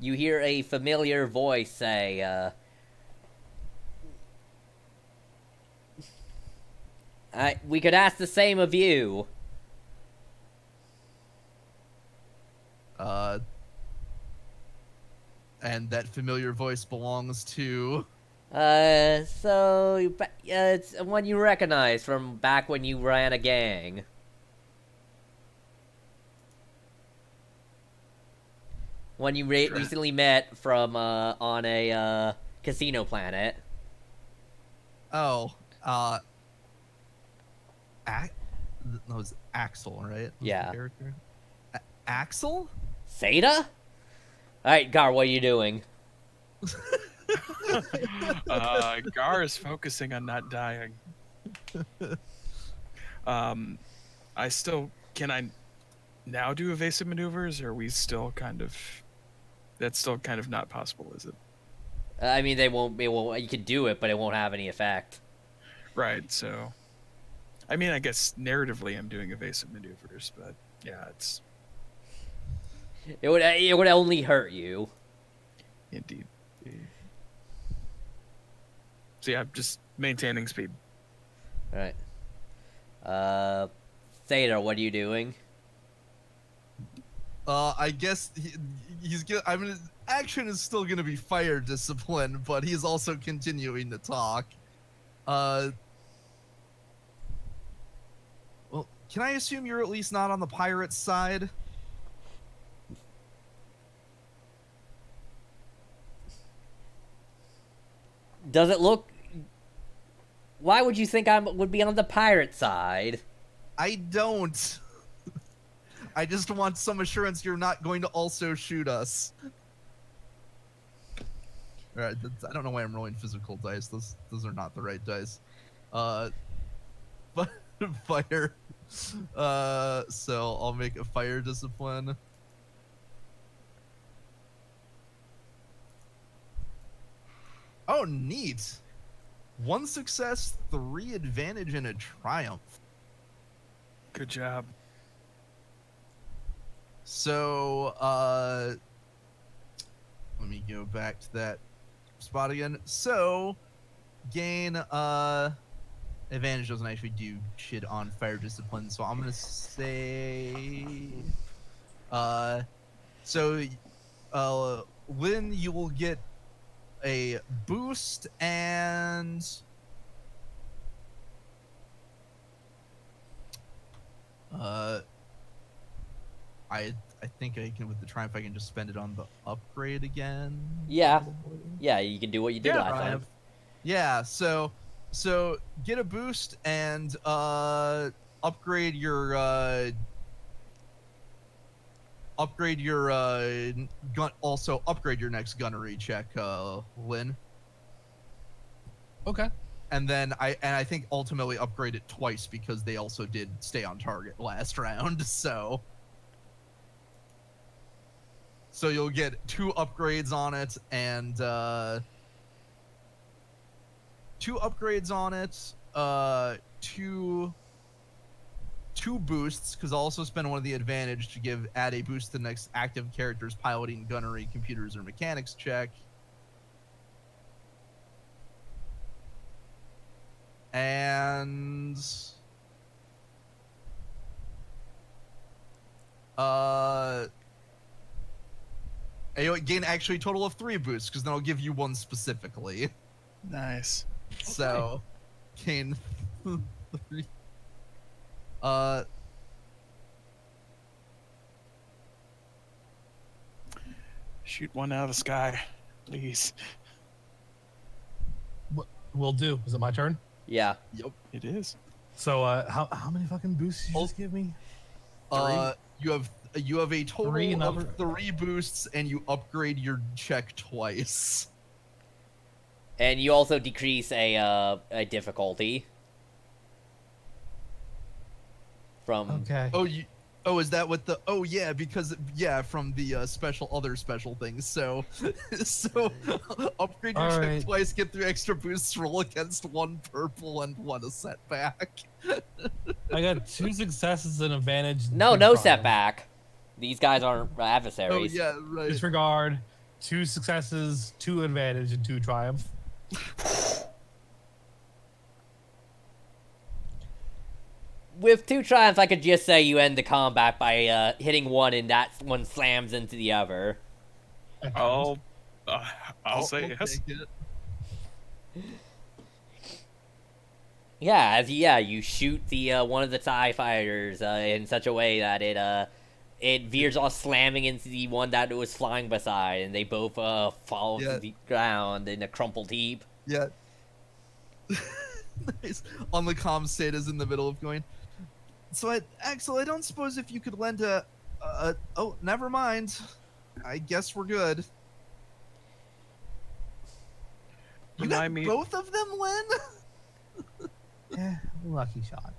you hear a familiar voice say, we could ask the same of you. And that familiar voice belongs to. It's one you recognize from back when you ran a gang. One you recently met from, on a, casino planet. Oh, that was Axel, right? Was the Yeah. character? Axel? Seta? Alright, Gar, what are you doing? Gar is focusing on not dying. Can I now do evasive maneuvers, or are we still kind of, that's still kind of not possible, is it? I mean, it won't, you can do it, but it won't have any effect. Right, so, I mean, I guess narratively I'm doing evasive maneuvers, but yeah, it's It would only hurt you. indeed. So yeah, just maintaining speed. Alright. Seta, what are you doing? I guess he's gonna. I mean, action is still gonna be fire discipline, but he's also continuing to talk. Well, can I assume you're at least not on the pirate's side? Does it look... Why would you think I would be on the pirate side? I don't. I just want some assurance you're not going to also shoot us. Alright, I don't know why I'm rolling physical dice. Those are not the right dice. But fire. So I'll make a fire discipline. Oh, neat. 1 success, 3 advantage, and a triumph. Good job. So, let me go back to that spot again. So, gain, advantage doesn't actually do shit on fire discipline, so I'm gonna say, Lynn, you will get a boost and I think I can, with the triumph, I can just spend it on the upgrade again. Yeah. Yeah, you can do what you did Yeah, last time. Yeah, so get a boost and upgrade your gun. Also upgrade your next gunnery check, Lynn. Okay. And then I think ultimately upgrade it twice because they also did stay on target last round. So you'll get 2 upgrades on it and 2 upgrades on it, 2 boosts, because I'll also spend one of the advantage to add a boost to the next active character's piloting, gunnery, computers, or mechanics check. And you'll gain actually a total of 3 boosts, because then I'll give you 1 specifically. Nice. So, gain 3. Shoot one out of the sky, please. What will do? Is it my turn? Yeah. Yep. It is. So how many fucking boosts did you just give me? You have a total 3 and of 3 boosts, and you upgrade your check twice. And you also decrease a difficulty from. Okay. Is that what the? Oh yeah, because from the other special things. So upgrade your All check right. twice, get 3 extra boosts, roll against 1 purple and 1 a setback. I got 2 successes and advantage. No Disregard. setback. These guys aren't Oh adversaries. yeah, right. Disregard. 2 successes, 2 advantage, and 2 triumph. With 2 triumphs, I could just say you end the combat by hitting one, and that one slams into the other. I'll say I'll yes. take it. Yeah, you shoot the one of the TIE fighters in such a way that it veers off, slamming into the one that it was flying beside, and they both fall to the ground in a crumpled heap. Yeah. Nice. On the comm, Sata's in the middle of going. So, Axel, I don't suppose if you could lend a. Oh, never mind. I guess we're good. You got Remind me. both of them, Lynn? Lucky shot.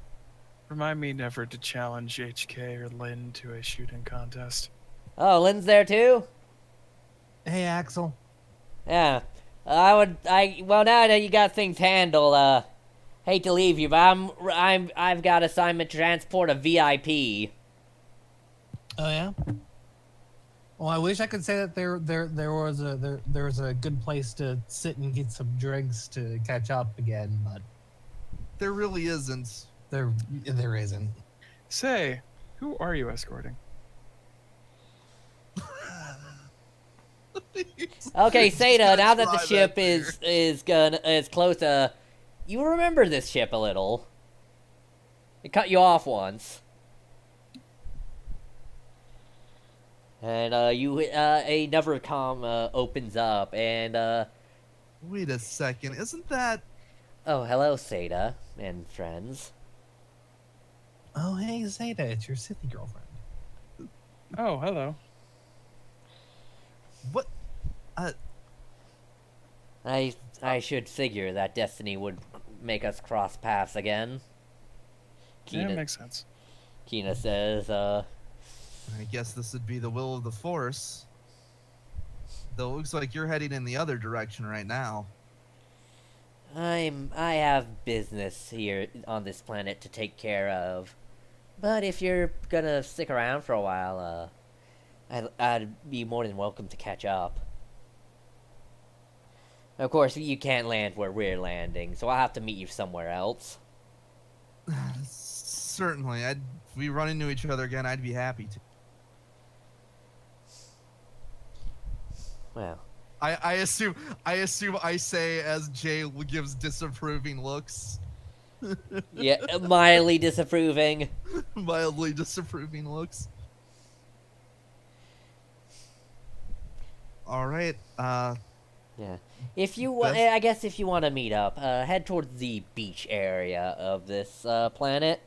Remind me never to challenge HK or Lynn to a shooting contest. Oh, Lynn's there too? Hey, Axel. Yeah. Well, now that you got things handled, hate to leave you, but I've got assignment to transport a VIP. Oh yeah. Well, I wish I could say that there was a good place to sit and get some drinks to catch up again, but There really isn't. there isn't. Say, who are you escorting? Okay, Just Seda, gonna now that the try ship there. is close to, you remember this ship a little. It cut you off once. And another comm opens up, and Wait a second. Isn't that? oh, hello, Seda and friends. Oh, hey, Zeta, it's your city girlfriend. Oh, hello. What? I should figure that destiny would make us cross paths again. Yeah, Kina, makes sense. Kina says, I guess this would be the will of the Force. Though it looks like you're heading in the other direction right now. I have business here on this planet to take care of. But if you're gonna stick around for a while, I'd be more than welcome to catch up. Of course, you can't land where we're landing, so I'll have to meet you somewhere else. Certainly, if we run into each other again, I'd be happy to. Well, I assume I say as Jay gives disapproving looks. yeah, mildly disapproving. Mildly disapproving looks. All right. Yeah. If you want, I guess if you want to meet up, head towards the beach area of this planet.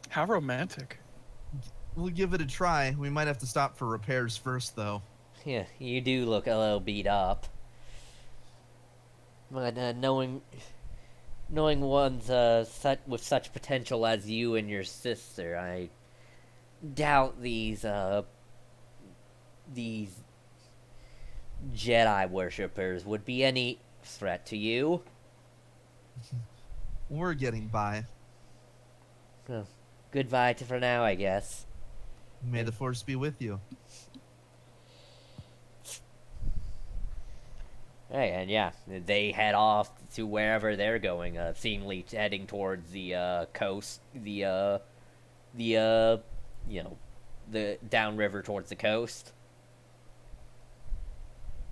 How romantic. We'll give it a try. We might have to stop for repairs first, though. Yeah, you do look a little beat up. But knowing one's with such potential as you and your sister, I doubt these Jedi worshippers would be any threat to you. We're getting by. Well, goodbye for now, I guess. May the Force be with you. Hey, and yeah, they head off to wherever they're going, seemingly heading towards the coast, the downriver towards the coast.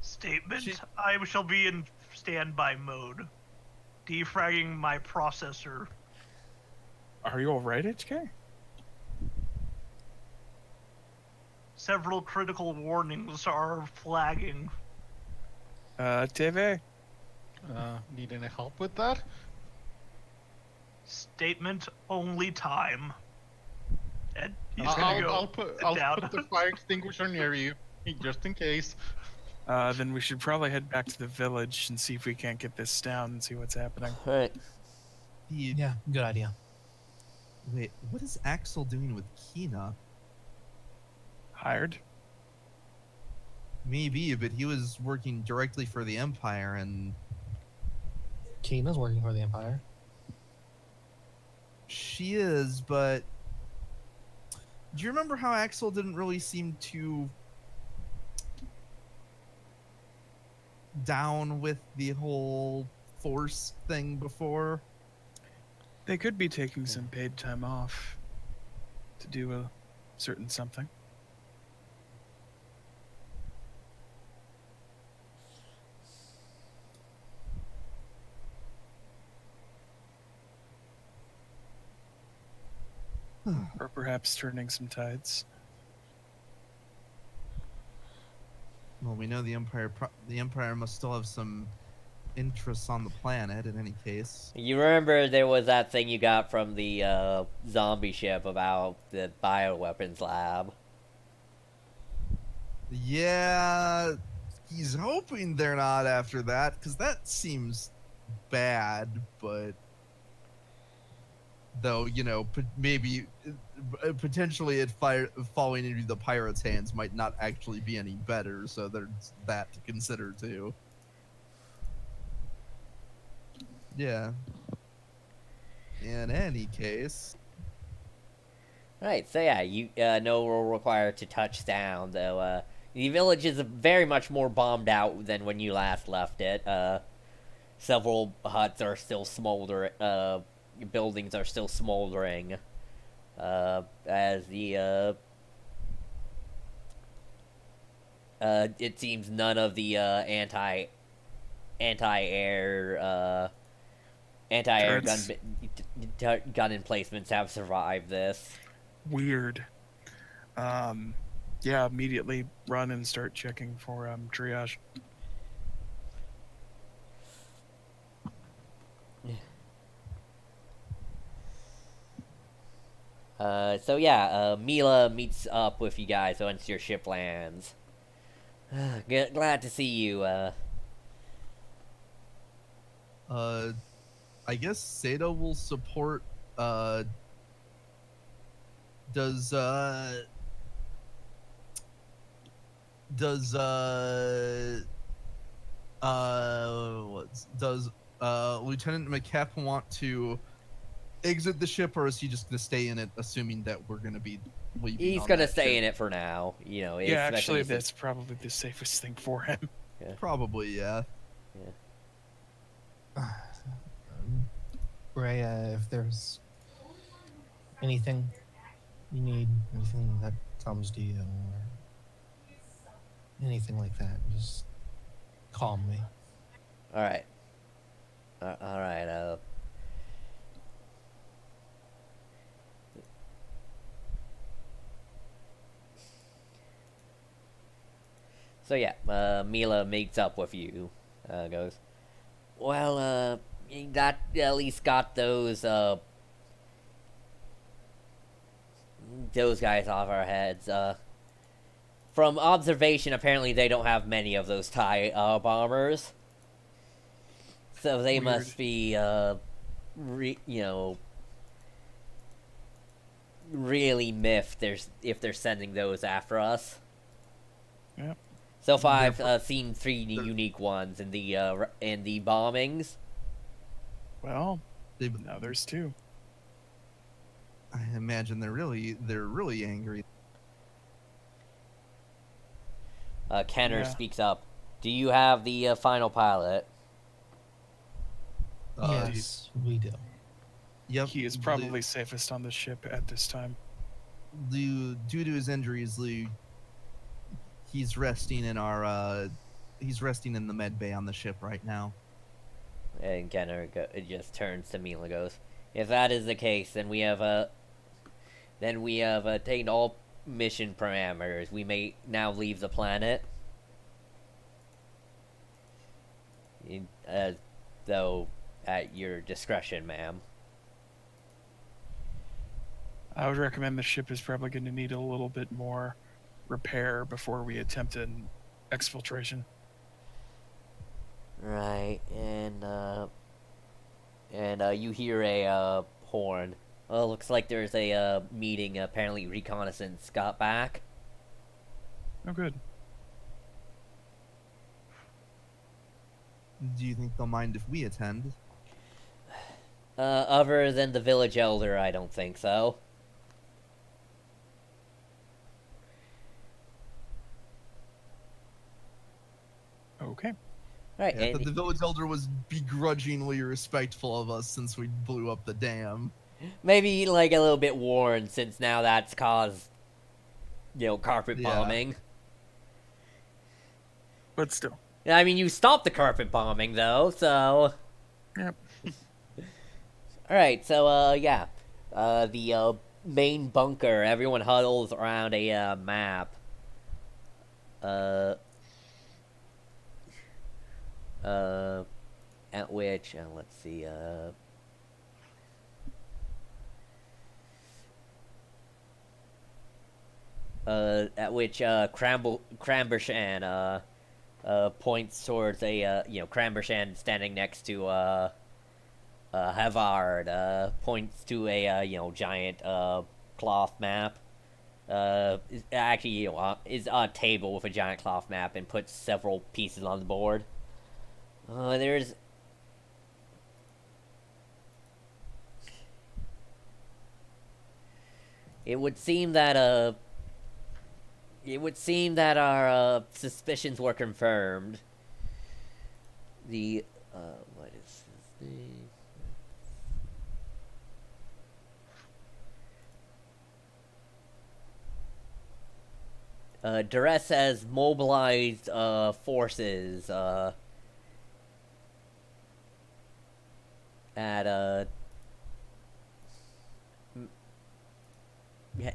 Statement: I shall be in standby mode, defragging my processor. Are you alright, HK? Several critical warnings are flagging. TV? Need any help with that? Statement: only time. And he's gonna go I'll put down. the fire extinguisher near you, just in case. Then we should probably head back to the village and see if we can't get this down and see what's happening. Right. Yeah, good idea. Wait, what is Axel doing with Kina? Hired? Maybe, but he was working directly for the Empire, and Kina's working for the Empire. she is, but do you remember how Axel didn't really seem too down with the whole Force thing before? They could be taking some paid time off to do a certain something. Or perhaps turning some tides. Well, we know the Empire must still have some interests on the planet in any case. You remember there was that thing you got from the zombie ship about the bioweapons lab? Yeah, he's hoping they're not after that, because that seems bad, but though, maybe potentially it falling into the pirates' hands might not actually be any better, so there's that to consider too. Yeah. In any case. Right, so yeah, you no rule required to touch down, though the village is very much more bombed out than when you last left it. Several huts are still smoldering, buildings are still smoldering, as the it seems none of the anti-air Turrets. gun emplacements have survived this. Weird. Yeah, immediately run and start checking for triage. So yeah, Mila meets up with you guys once your ship lands. Glad to see you. I guess Sato will support. Does does Lieutenant McCap want to exit the ship, or is he just gonna stay in it, assuming that we're gonna be leaving? He's on gonna that stay ship? in it for now. You know. Yeah, especially actually, since- that's probably the safest thing for him. Probably, yeah. Rhea, if there's anything you need, anything that comes to you, or anything like that, just call me. All right. All right. So yeah, Mila meets up with you. Goes, well, that at least got those guys off our heads. From observation, apparently they don't have many of those TIE bombers, so they Weird. must be really miffed. If they're sending those after us. Yep. So far, They're I've seen 3 unique ones in the bombings. Well, They, now there's 2. I imagine they're really angry. Kenner Yeah. speaks up. Do you have the final pilot? Yes, we do. Yep. He is probably safest on the ship at this time. Due to his injuries, he's resting in the med bay on the ship right now. And Kenner just turns to Mila and goes, if that is the case, then we have attained all mission parameters. We may now leave the planet. Though at your discretion, ma'am. I would recommend the ship is probably going to need a little bit more repair before we attempt an exfiltration. Right, and you hear a horn. Oh, looks like there's a meeting. Apparently, reconnaissance got back. Oh, good. Do you think they'll mind if we attend? Other than the village elder, I don't think so. Okay. Right, Yeah, and the village elder was begrudgingly respectful of us since we blew up the dam. maybe like a little bit worn since now that's caused, carpet Yeah. bombing. But still. I mean, you stopped the carpet bombing though, so. Yep. All right, so yeah, the main bunker. Everyone huddles around a map. At which let's see. At which Crambershan points towards a Crambershan standing next to Havard points to a giant cloth map. Actually, is on a table with a giant cloth map and puts several pieces on the board. There's. It would seem that our suspicions were confirmed. The what is his name? Duress has mobilized forces at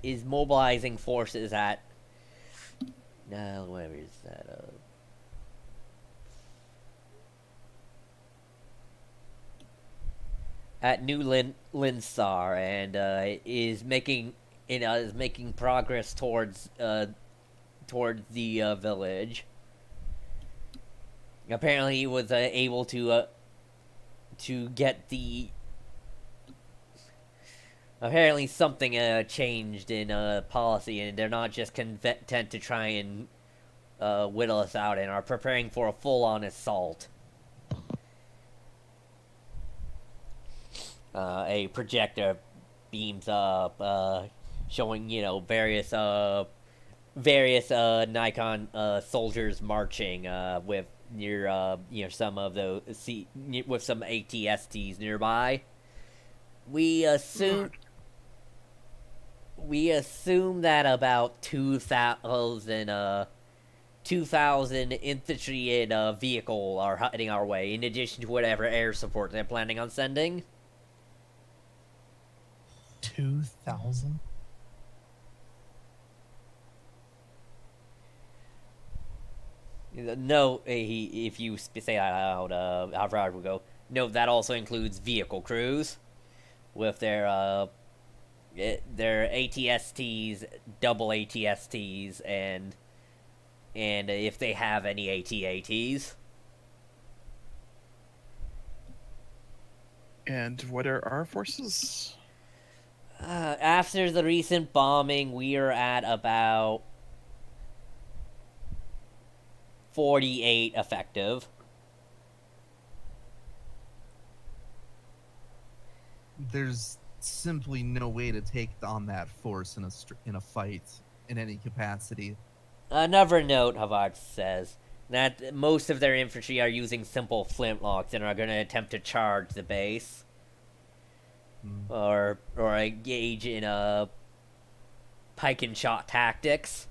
is mobilizing forces at where is that at New Linsar and is making progress towards the village. Apparently, he was able to get the. Apparently, something changed in policy, and they're not just content to try and whittle us out, and are preparing for a full-on assault. A projector beams up, showing various Nikon soldiers marching with near some of the with some ATSTs nearby. We assume that about 2,000 infantry and vehicle are heading our way, in addition to whatever air support they're planning on sending. 2,000? No, if you say that out, Alvarado will go. No, that also includes vehicle crews, with their ATSTs, double ATSTs, and if they have any ATATs. And what are our forces? After the recent bombing, we are at about 48 effective. There's simply no way to take on that force in a fight in any capacity. Another note, Havard says, that most of their infantry are using simple flintlocks and are going to attempt to charge the base. Or engage in pike and shot tactics.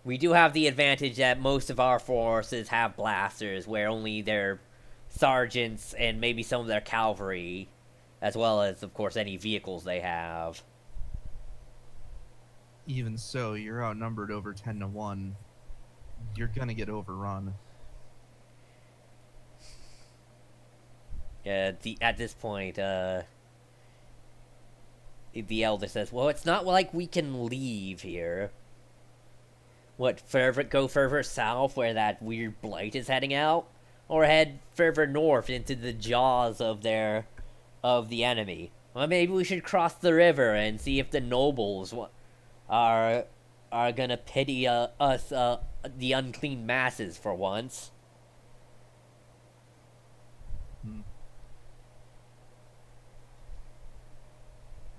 We do have the advantage that most of our forces have blasters, where only their sergeants and maybe some of their cavalry, as well as, of course, any vehicles they have. Even so, you're outnumbered over 10-1. You're gonna get overrun. At this point, the elder says, "Well, it's not like we can leave here. What, go further south where that weird blight is heading out? Or head further north into the jaws of the enemy? Well, maybe we should cross the river and see if the nobles are gonna pity us, the unclean masses, for once."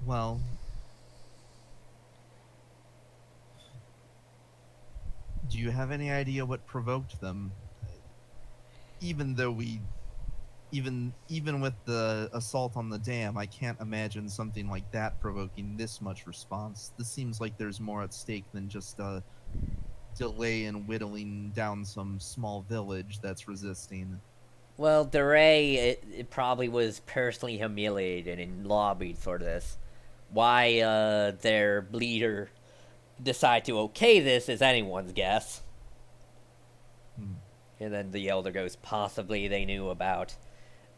Well, do you have any idea what provoked them? Even with the assault on the dam, I can't imagine something like that provoking this much response. This seems like there's more at stake than just a delay in whittling down some small village that's resisting. Well, DeRay, it probably was personally humiliated and lobbied for this. Why their leader decide to okay this is anyone's guess. And then the elder goes, possibly they knew about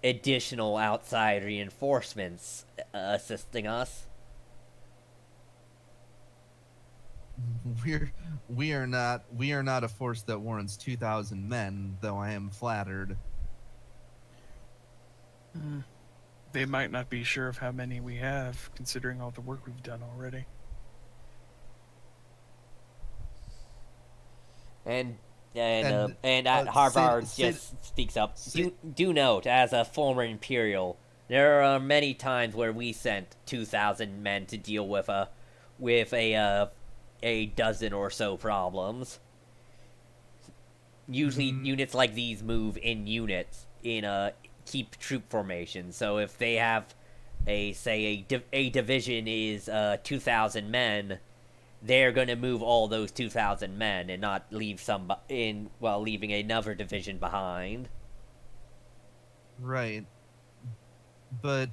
additional outside reinforcements assisting us. We are not a force that warrants 2,000 men, though I am flattered. They might not be sure of how many we have, considering all the work we've done already. And Harvard just speaks up. Do note, as a former Imperial, there are many times where we sent 2,000 men to deal with a dozen or so problems. Usually, units like these move in units in keep troop formation. So if they have a division is 2,000 men, they're going to move all those 2,000 men and not leave some leaving another division behind. Right. But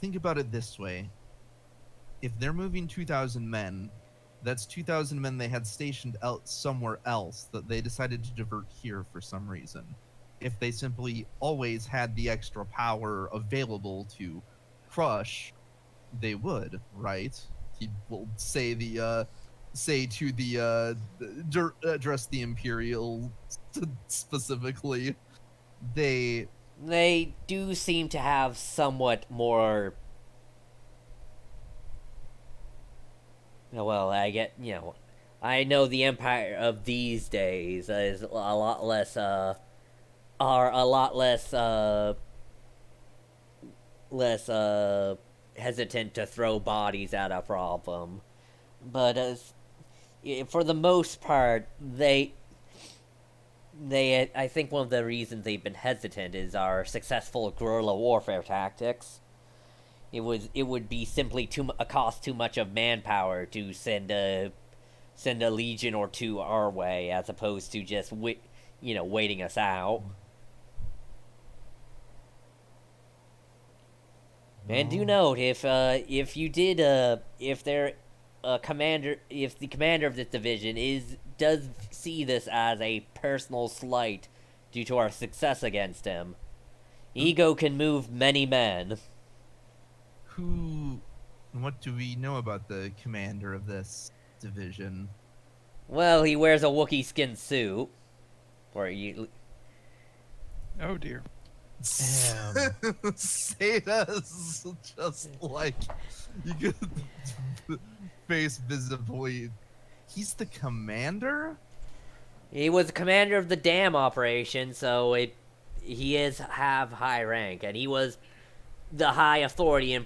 think about it this way. If they're moving 2,000 men, that's 2,000 men they had stationed out somewhere else that they decided to divert here for some reason. If they simply always had the extra power available to crush, they would, right? He will say the say to address the Imperial specifically. They do seem to have somewhat more. Well, I know the Empire of these days is a lot less, are a lot less hesitant to throw bodies at a problem. But for the most part, I think one of the reasons they've been hesitant is our successful guerrilla warfare tactics. It would be simply cost too much of manpower to send a legion or two our way, as opposed to just waiting us out. And do note, if the commander of this division does see this as a personal slight due to our success against him, ego can move many men. What do we know about the commander of this division? Well, he wears a Wookiee skin suit. Oh dear. Sata's just like you could face visibly. He's the commander? He was the commander of the dam operation, so he have high rank, and he was the high authority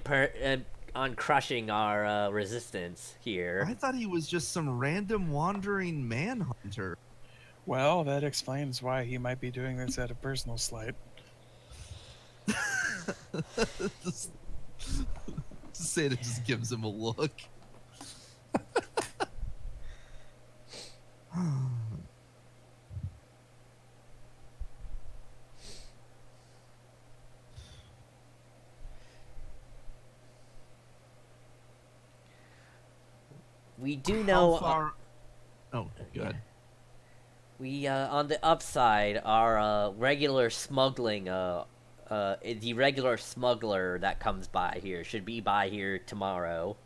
on crushing our resistance here. I thought he was just some random wandering manhunter. Well, that explains why he might be doing this at a personal slight. Sata just gives him a look. We do know. How far... Oh, good. We on the upside, our regular smuggling, the regular smuggler that comes by here should be by here tomorrow.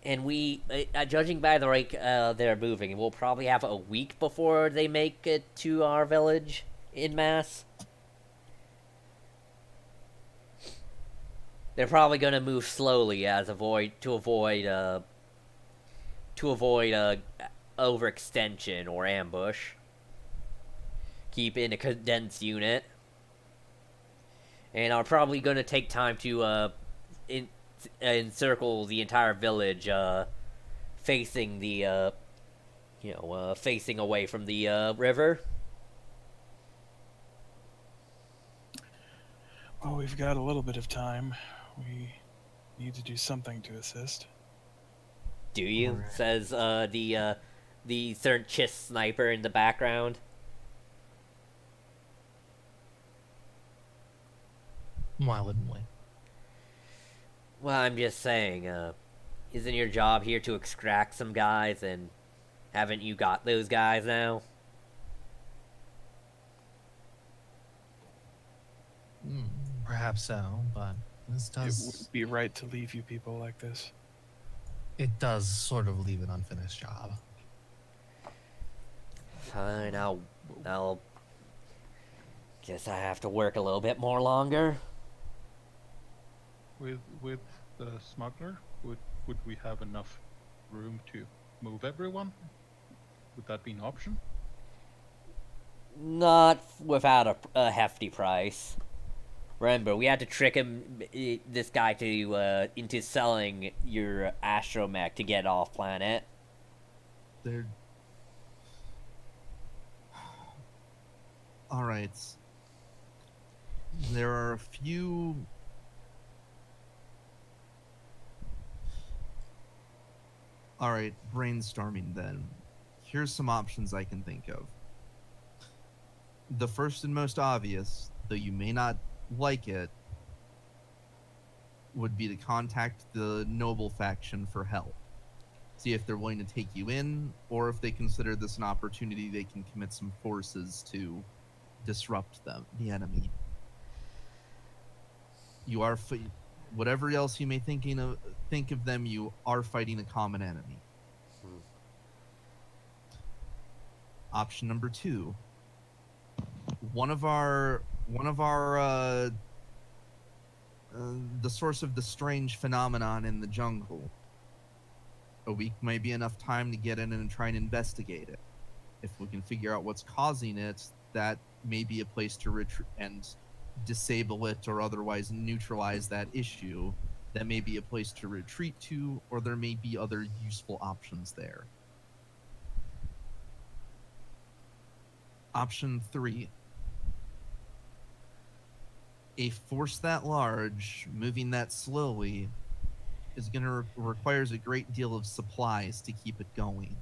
And we, judging by the rate they're moving, we'll probably have a week before they make it to our village in mass. They're probably gonna move slowly to avoid overextension or ambush. Keep in a condensed unit. And are probably going to take time to encircle the entire village, facing the facing away from the river. Well, we've got a little bit of time. We need to do something to assist. Do you? Right. Says the third Chiss sniper in the background. Why wouldn't we? Well, I'm just saying, isn't your job here to extract some guys, and haven't you got those guys now? Perhaps so, but this does... It would be right to leave you people like this. It does sort of leave an unfinished job. Fine, I'll guess I have to work a little bit more longer. With the smuggler, would we have enough room to move everyone? Would that be an option? Not without a hefty price. Remember, we had to trick this guy into selling your astromech to get off planet. All right. There are a few. All right, brainstorming then. Here's some options I can think of. The first and most obvious, though you may not like it, would be to contact the noble faction for help. See if they're willing to take you in, or if they consider this an opportunity they can commit some forces to disrupt the enemy. You are whatever else you may think of them, you are fighting a common enemy. Option number 2. One of our the source of the strange phenomenon in the jungle. A week may be enough time to get in and try and investigate it. If we can figure out what's causing it, that may be a place to retreat and disable it or otherwise neutralize that issue. That may be a place to retreat to, or there may be other useful options there. Option 3. A force that large, moving that slowly, is going to requires a great deal of supplies to keep it going.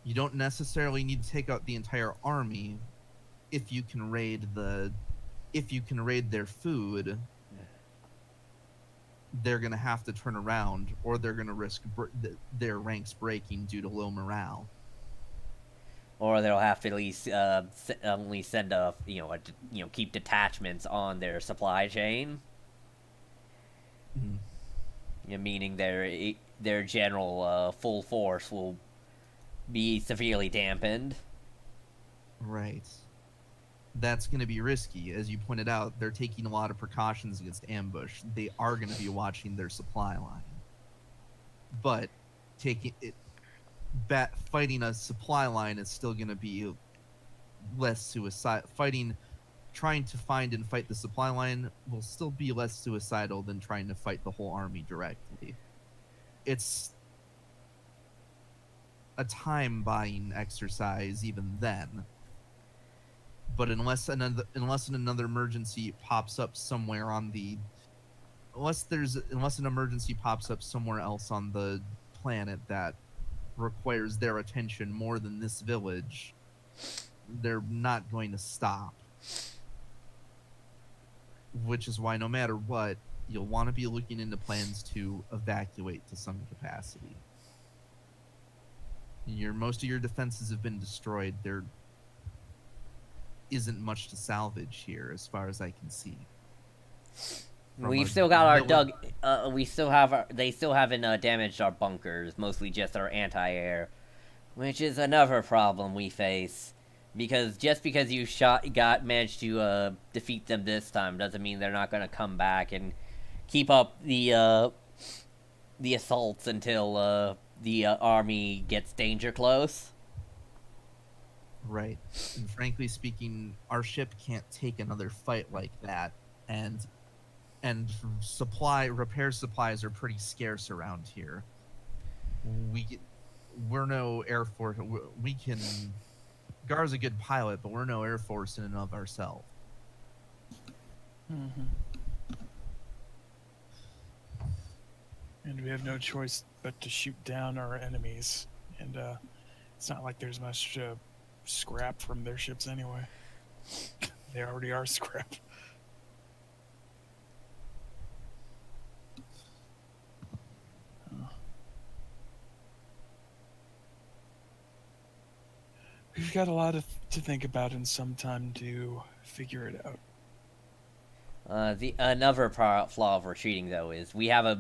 You don't necessarily need to take out the entire army if you can raid their food. They're going to have to turn around, or they're going to risk their ranks breaking due to low morale. Or they'll have to at least only send keep detachments on their supply chain. Mm-hmm. Meaning their general full force will be severely dampened. Right. That's going to be risky. As you pointed out, they're taking a lot of precautions against ambush. They are going to be watching their supply line. But fighting a supply line is still going to be less suicide. Trying to find and fight the supply line will still be less suicidal than trying to fight the whole army directly. It's a time-buying exercise even then. But unless another emergency pops up somewhere unless an emergency pops up somewhere else on the planet that requires their attention more than this village, they're not going to stop. Which is why no matter what, you'll want to be looking into plans to evacuate to some capacity. Most of your defenses have been destroyed. There isn't much to salvage here, as far as I can see. We've still got our they still haven't damaged our bunkers, mostly just our anti-air, which is another problem we face. Because just because you managed to defeat them this time doesn't mean they're not going to come back and keep up the assaults until the army gets danger close. Right. And frankly speaking, our ship can't take another fight like that, and repair supplies are pretty scarce around here. We're no Air Force. Gar's a good pilot, but we're no Air Force in and of ourselves. Mm-hmm. And we have no choice but to shoot down our enemies. And it's not like there's much scrap from their ships anyway. They already are scrap. We've got a lot to think about and some time to figure it out. Another flaw of retreating, though, is we have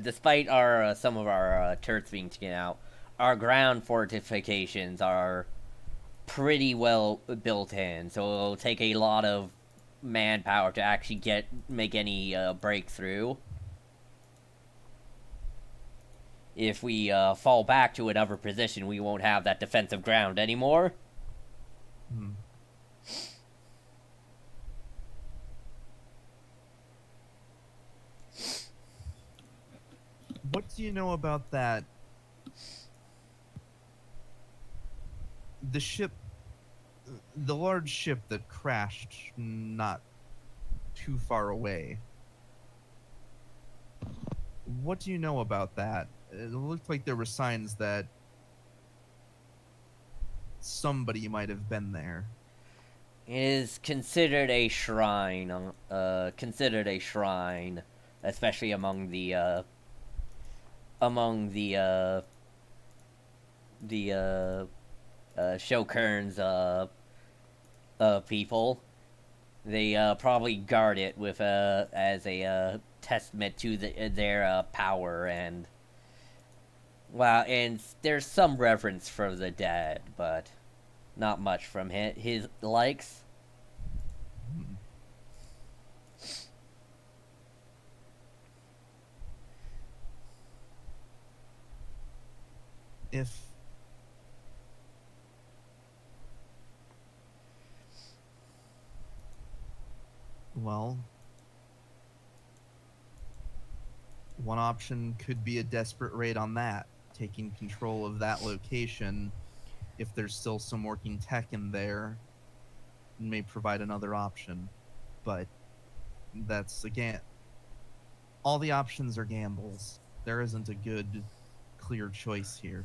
despite our some of our turrets being taken out, our ground fortifications are pretty well built in, so it'll take a lot of manpower to actually make any breakthrough. If we fall back to another position, we won't have that defensive ground anymore. Hmm. What do you know about that? The large ship that crashed not too far away. What do you know about that? It looked like there were signs that somebody might have been there. It is considered a shrine, especially among the Shokern's people. They probably guard it with as a testament to their power Well, and there's some reverence for the dead, but not much from his likes. Hmm. If well, one option could be a desperate raid on that, taking control of that location. If there's still some working tech in there, may provide another option. But that's again, all the options are gambles. There isn't a good, clear choice here.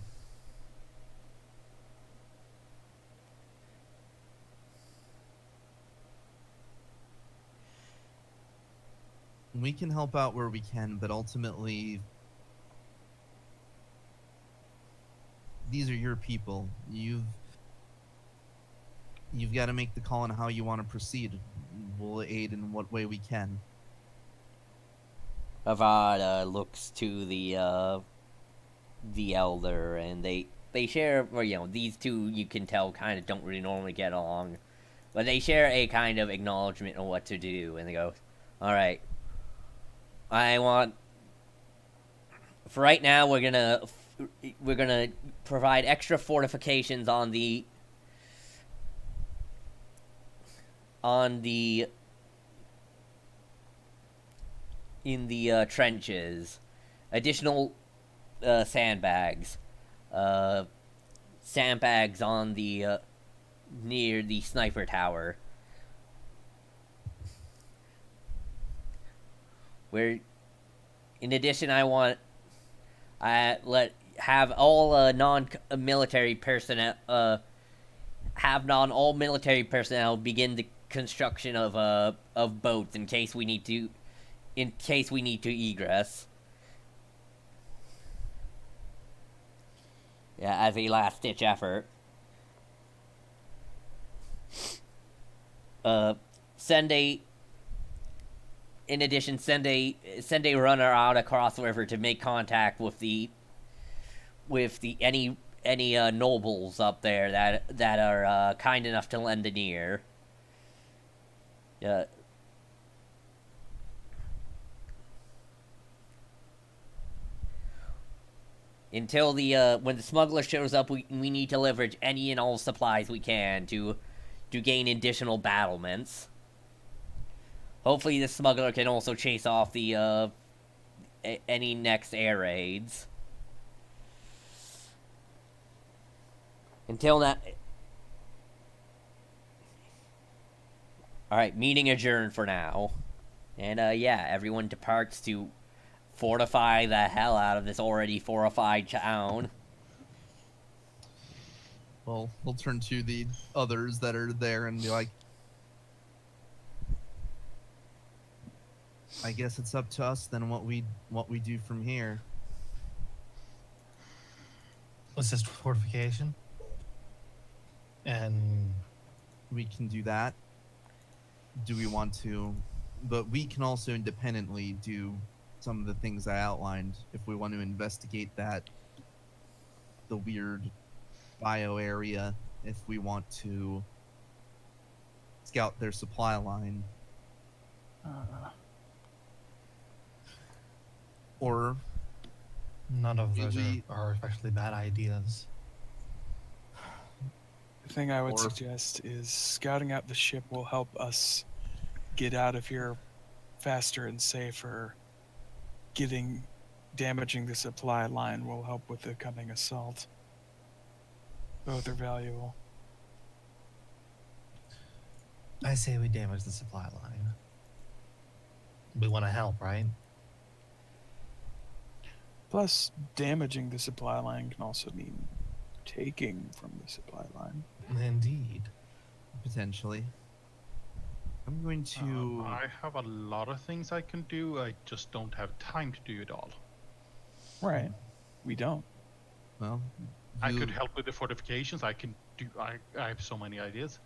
We can help out where we can, but ultimately, these are your people. You've got to make the call on how you want to proceed. We'll aid in what way we can. Avad looks to the elder, and they share. Well, these two you can tell kind of don't really normally get along, but they share a kind of acknowledgement of what to do, and they go, "All right, I want. For right now, we're gonna provide extra fortifications on the in the trenches, additional sandbags, sandbags on the near the sniper tower. Where, in addition, have all non-military personnel all military personnel begin the construction of boats in case we need to egress. Yeah, as a last ditch effort. Send a runner out across the river to make contact with any nobles up there that are kind enough to lend an ear. Until when the smuggler shows up, we need to leverage any and all supplies we can to gain additional battlements. Hopefully, the smuggler can also chase off the any next air raids. Until now. Alright, meeting adjourned for now. And yeah, everyone departs to fortify the hell out of this already fortified town. Well, we'll turn to the others that are there and be like, I guess it's up to us then what we do from here. Assist fortification. And we can do that. Do we want to? But we can also independently do some of the things I outlined if we want to investigate the weird bio area, if we want to scout their supply line. Or none of those are especially bad ideas. The thing I would suggest is scouting out the ship will help us get out of here faster and safer. Damaging the supply line will help with the coming assault. Both are valuable. I say we damage the supply line. We want to help, right? Plus, damaging the supply line can also mean taking from the supply line. Indeed. Potentially. I'm going to... I have a lot of things I can do, I just don't have time to do it all. Right. We don't. Well, I could help with the fortifications, I have so many ideas.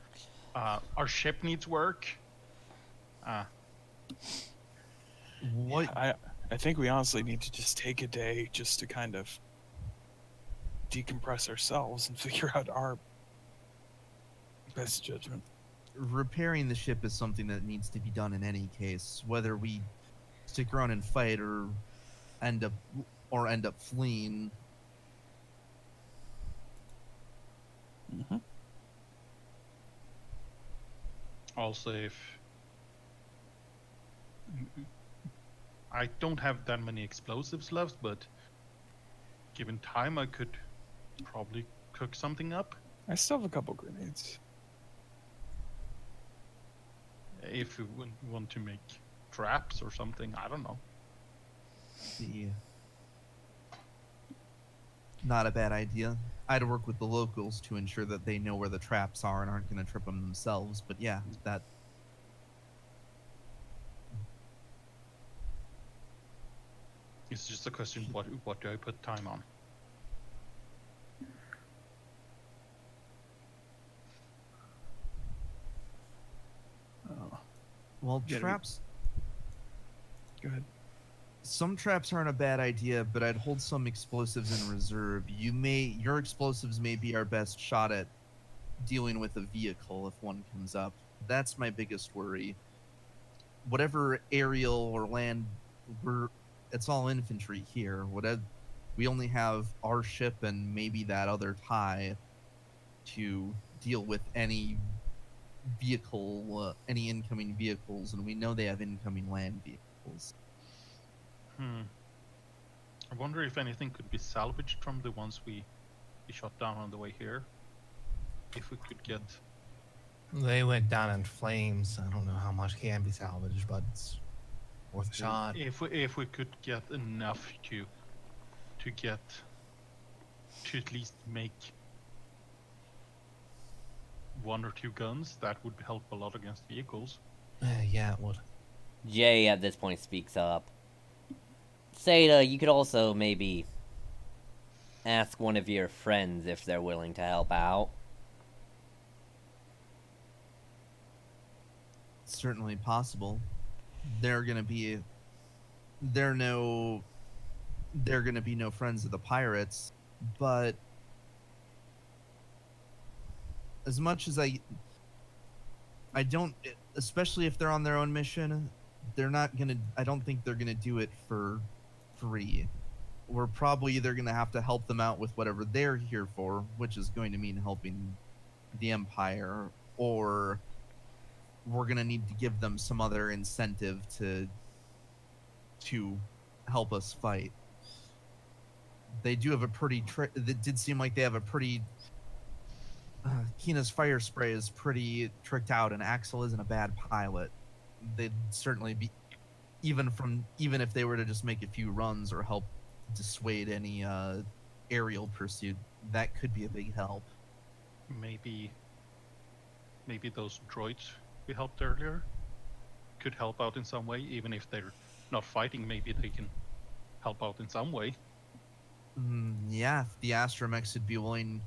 Our ship needs work. What? I think we honestly need to just take a day just to kind of decompress ourselves and figure out our best judgment. Repairing the ship is something that needs to be done in any case, whether we stick around and fight or end up fleeing. Mm-hmm. Also, if I don't have that many explosives left, but given time, I could probably cook something up. I still have a couple grenades. If you want to make traps or something, I don't know. Not a bad idea. I'd work with the locals to ensure that they know where the traps are and aren't going to trip them themselves. But yeah, that. It's just a question: what do I put time on? Oh, Well, Yeah, traps. go ahead. Some traps aren't a bad idea, but I'd hold some explosives in reserve. Your explosives may be our best shot at dealing with a vehicle if one comes up. That's my biggest worry. Whatever aerial or land, it's all infantry here. We only have our ship and maybe that other tie to deal with any vehicle, any incoming vehicles, and we know they have incoming land vehicles. I wonder if anything could be salvaged from the ones we shot down on the way here. If we could get... They went down in flames. I don't know how much can be salvaged, but it's worth a shot. If we could get enough to at least make 1 or 2 guns, that would help a lot against vehicles. Yeah, it would. Jay at this point speaks up. Seda, you could also maybe ask one of your friends if they're willing to help out. It's certainly possible. They're gonna be no friends of the pirates, but as much as I don't, especially if they're on their own mission, I don't think they're gonna do it for free. We're probably either gonna have to help them out with whatever they're here for, which is going to mean helping the Empire, or we're gonna need to give them some other incentive to help us fight. They do have a pretty. It did seem like they have a pretty. Kina's fire spray is pretty tricked out, and Axel isn't a bad pilot. They'd certainly be, even if they were to just make a few runs or help dissuade any aerial pursuit, that could be a big help. Maybe those droids we helped earlier could help out in some way, even if they're not fighting. Maybe they can help out in some way. Yeah, if the astromechs would be willing,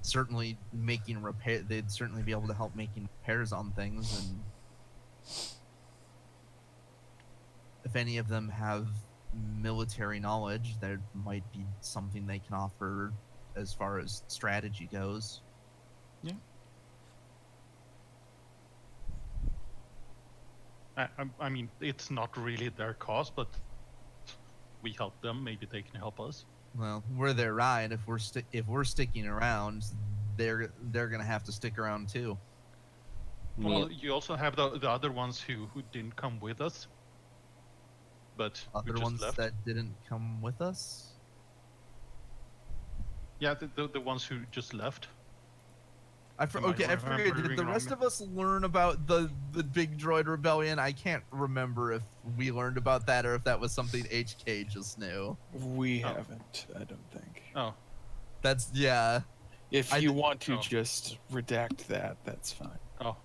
certainly making repair, they'd certainly be able to help making repairs on things, and if any of them have military knowledge, there might be something they can offer as far as strategy goes. Yeah. I mean, it's not really their cause, but we help them. Maybe they can help us. Well, we're their ride. If we're sticking around, they're gonna have to stick around too. Well, you also have the other ones who didn't come with us, but who Other just ones left. that didn't come with us. Yeah, the ones who just left. I Am I forget. Did the remembering rest wrong? of us learn about the big droid rebellion? I can't remember if we learned about that or if that was something HK just knew. We Oh. haven't, I don't think. Oh, That's yeah. If I you d- want to Oh. just redact that, that's fine.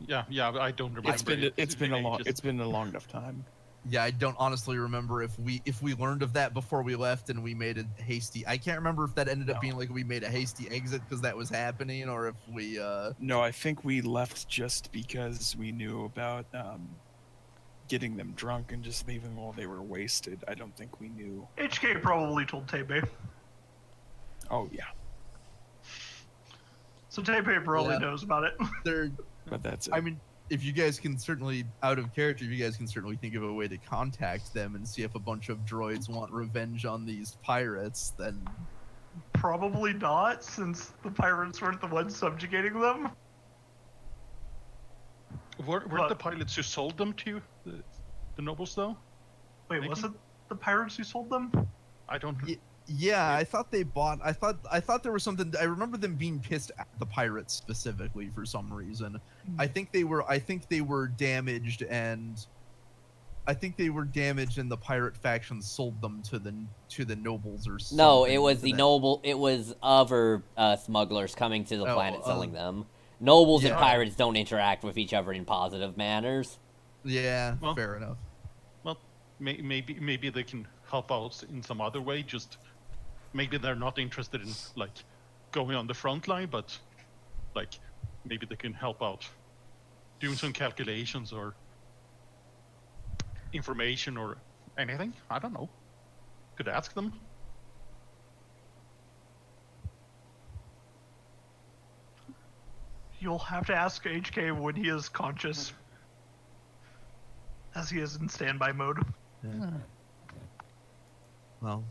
yeah. I don't remember. It's been a long ages. it's been a long enough time. Yeah, I don't honestly remember if we learned of that before we left and we made a hasty. I can't remember if that ended up No. being like we made a hasty exit because that was happening, or if we. No, I think we left just because we knew about getting them drunk and just leaving while they were wasted. I don't think we knew. HK probably told Tebe. Oh yeah. So Taipei probably Yeah. knows about it. They're. But that's it. I mean, if you guys can certainly, out of character, you guys can certainly think of a way to contact them and see if a bunch of droids want revenge on these pirates, then Probably not, since the pirates weren't the ones subjugating them. Weren't What? the pilots who sold them to the nobles, though? Wait, Maybe? was it the pirates who sold them? I don't. yeah, I thought they bought. I thought there was something. I remember them being pissed at the pirates specifically for some reason. I think they were damaged, and the pirate faction sold them to the nobles or something. No, it was to the them. noble. It was other smugglers coming to the Oh, planet selling them. Nobles and yeah. pirates don't interact with each other in positive manners. Yeah, Well, fair enough. Well, maybe they can help out in some other way. Just maybe they're not interested in like going on the front line, but like maybe they can help out doing some calculations or information or anything. I don't know. Could ask them. You'll have to ask HK when he is conscious, as he is in standby mode. Yeah. Well,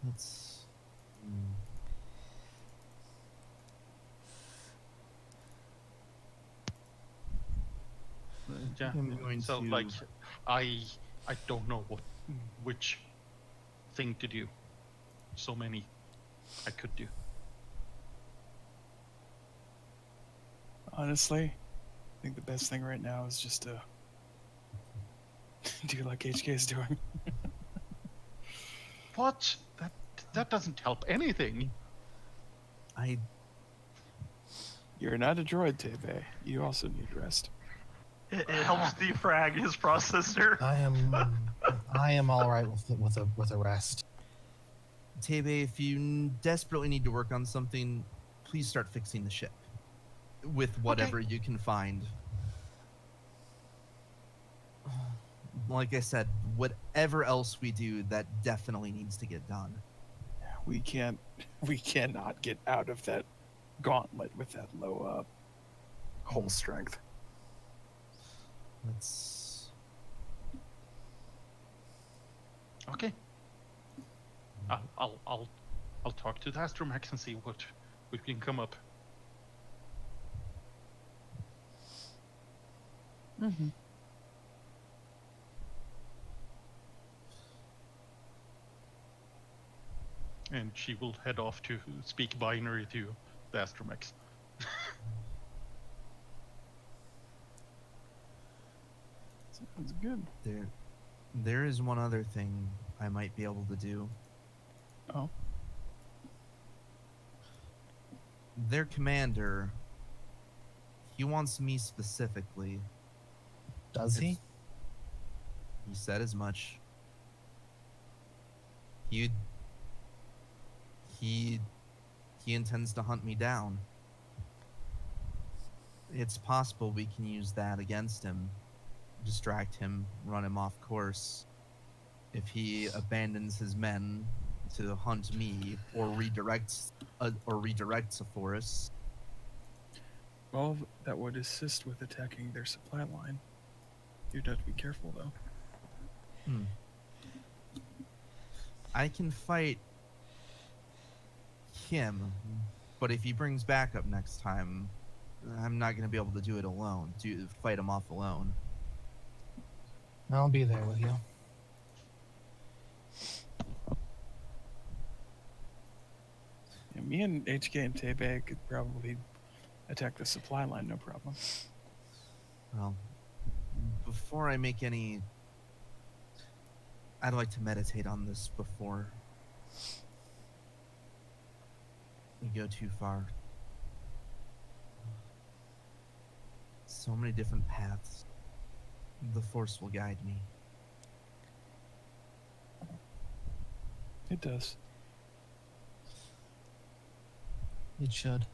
let's. Yeah. I'm going So to- like, I don't know which thing to do. So many I could do. Honestly, I think the best thing right now is just to do like HK is doing. What? That doesn't help anything. You're not a droid, Tebe. You also need rest. It helps defrag his processor. I am all right with a rest. Tebe, if you desperately need to work on something, please start fixing the ship with whatever you can find. Like I said, whatever else we do, that definitely needs to get done. We cannot get out of that gauntlet with that low hull strength. Let's. Okay. I'll talk to the Astromax and see what we can come up. Mm-hmm. And she will head off to speak binary to the Astromax. Sounds good. There is one other thing I might be able to do. Oh. Their commander, he wants me specifically. Does he? He said as much. He intends to hunt me down. It's possible we can use that against him, distract him, run him off course. If he abandons his men to hunt me or redirects a force. Well, that would assist with attacking their supply line. You'd have to be careful, though. I can fight him, but if he brings backup next time, I'm not going to be able to do it alone. Fight him off alone. I'll be there with you. Yeah, me and HK and Tebe could probably attack the supply line, no problem. Well, before I make any... I'd like to meditate on this before we go too far. So many different paths. The Force will guide me. It does. It should.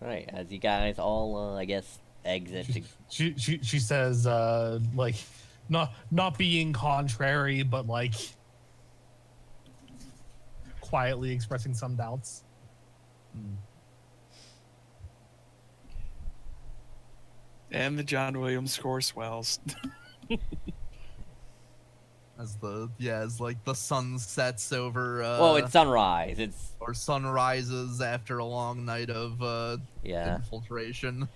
Alright, as you guys all, I guess, exit to... She says, like, not being contrary, but like quietly expressing some doubts. Mm. And the John Williams score swells. As like the sun sets over Well, it's sunrise. It's or sun rises after a long night of yeah. infiltration.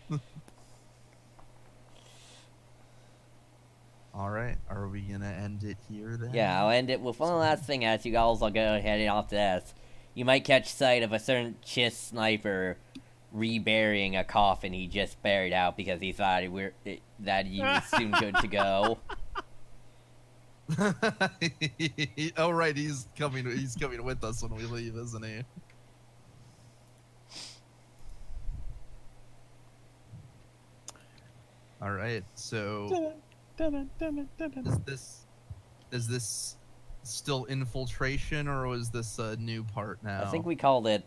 All right, are we gonna end it here then? Yeah, I'll end it with one last thing as you guys will go ahead and off to this. You might catch sight of a certain Chiss sniper reburying a coffin he just buried out because he thought that he was soon good to go. Oh right, he's coming with us when we leave, isn't he? All right, so is this still infiltration, or was this a new part now? I think we called it.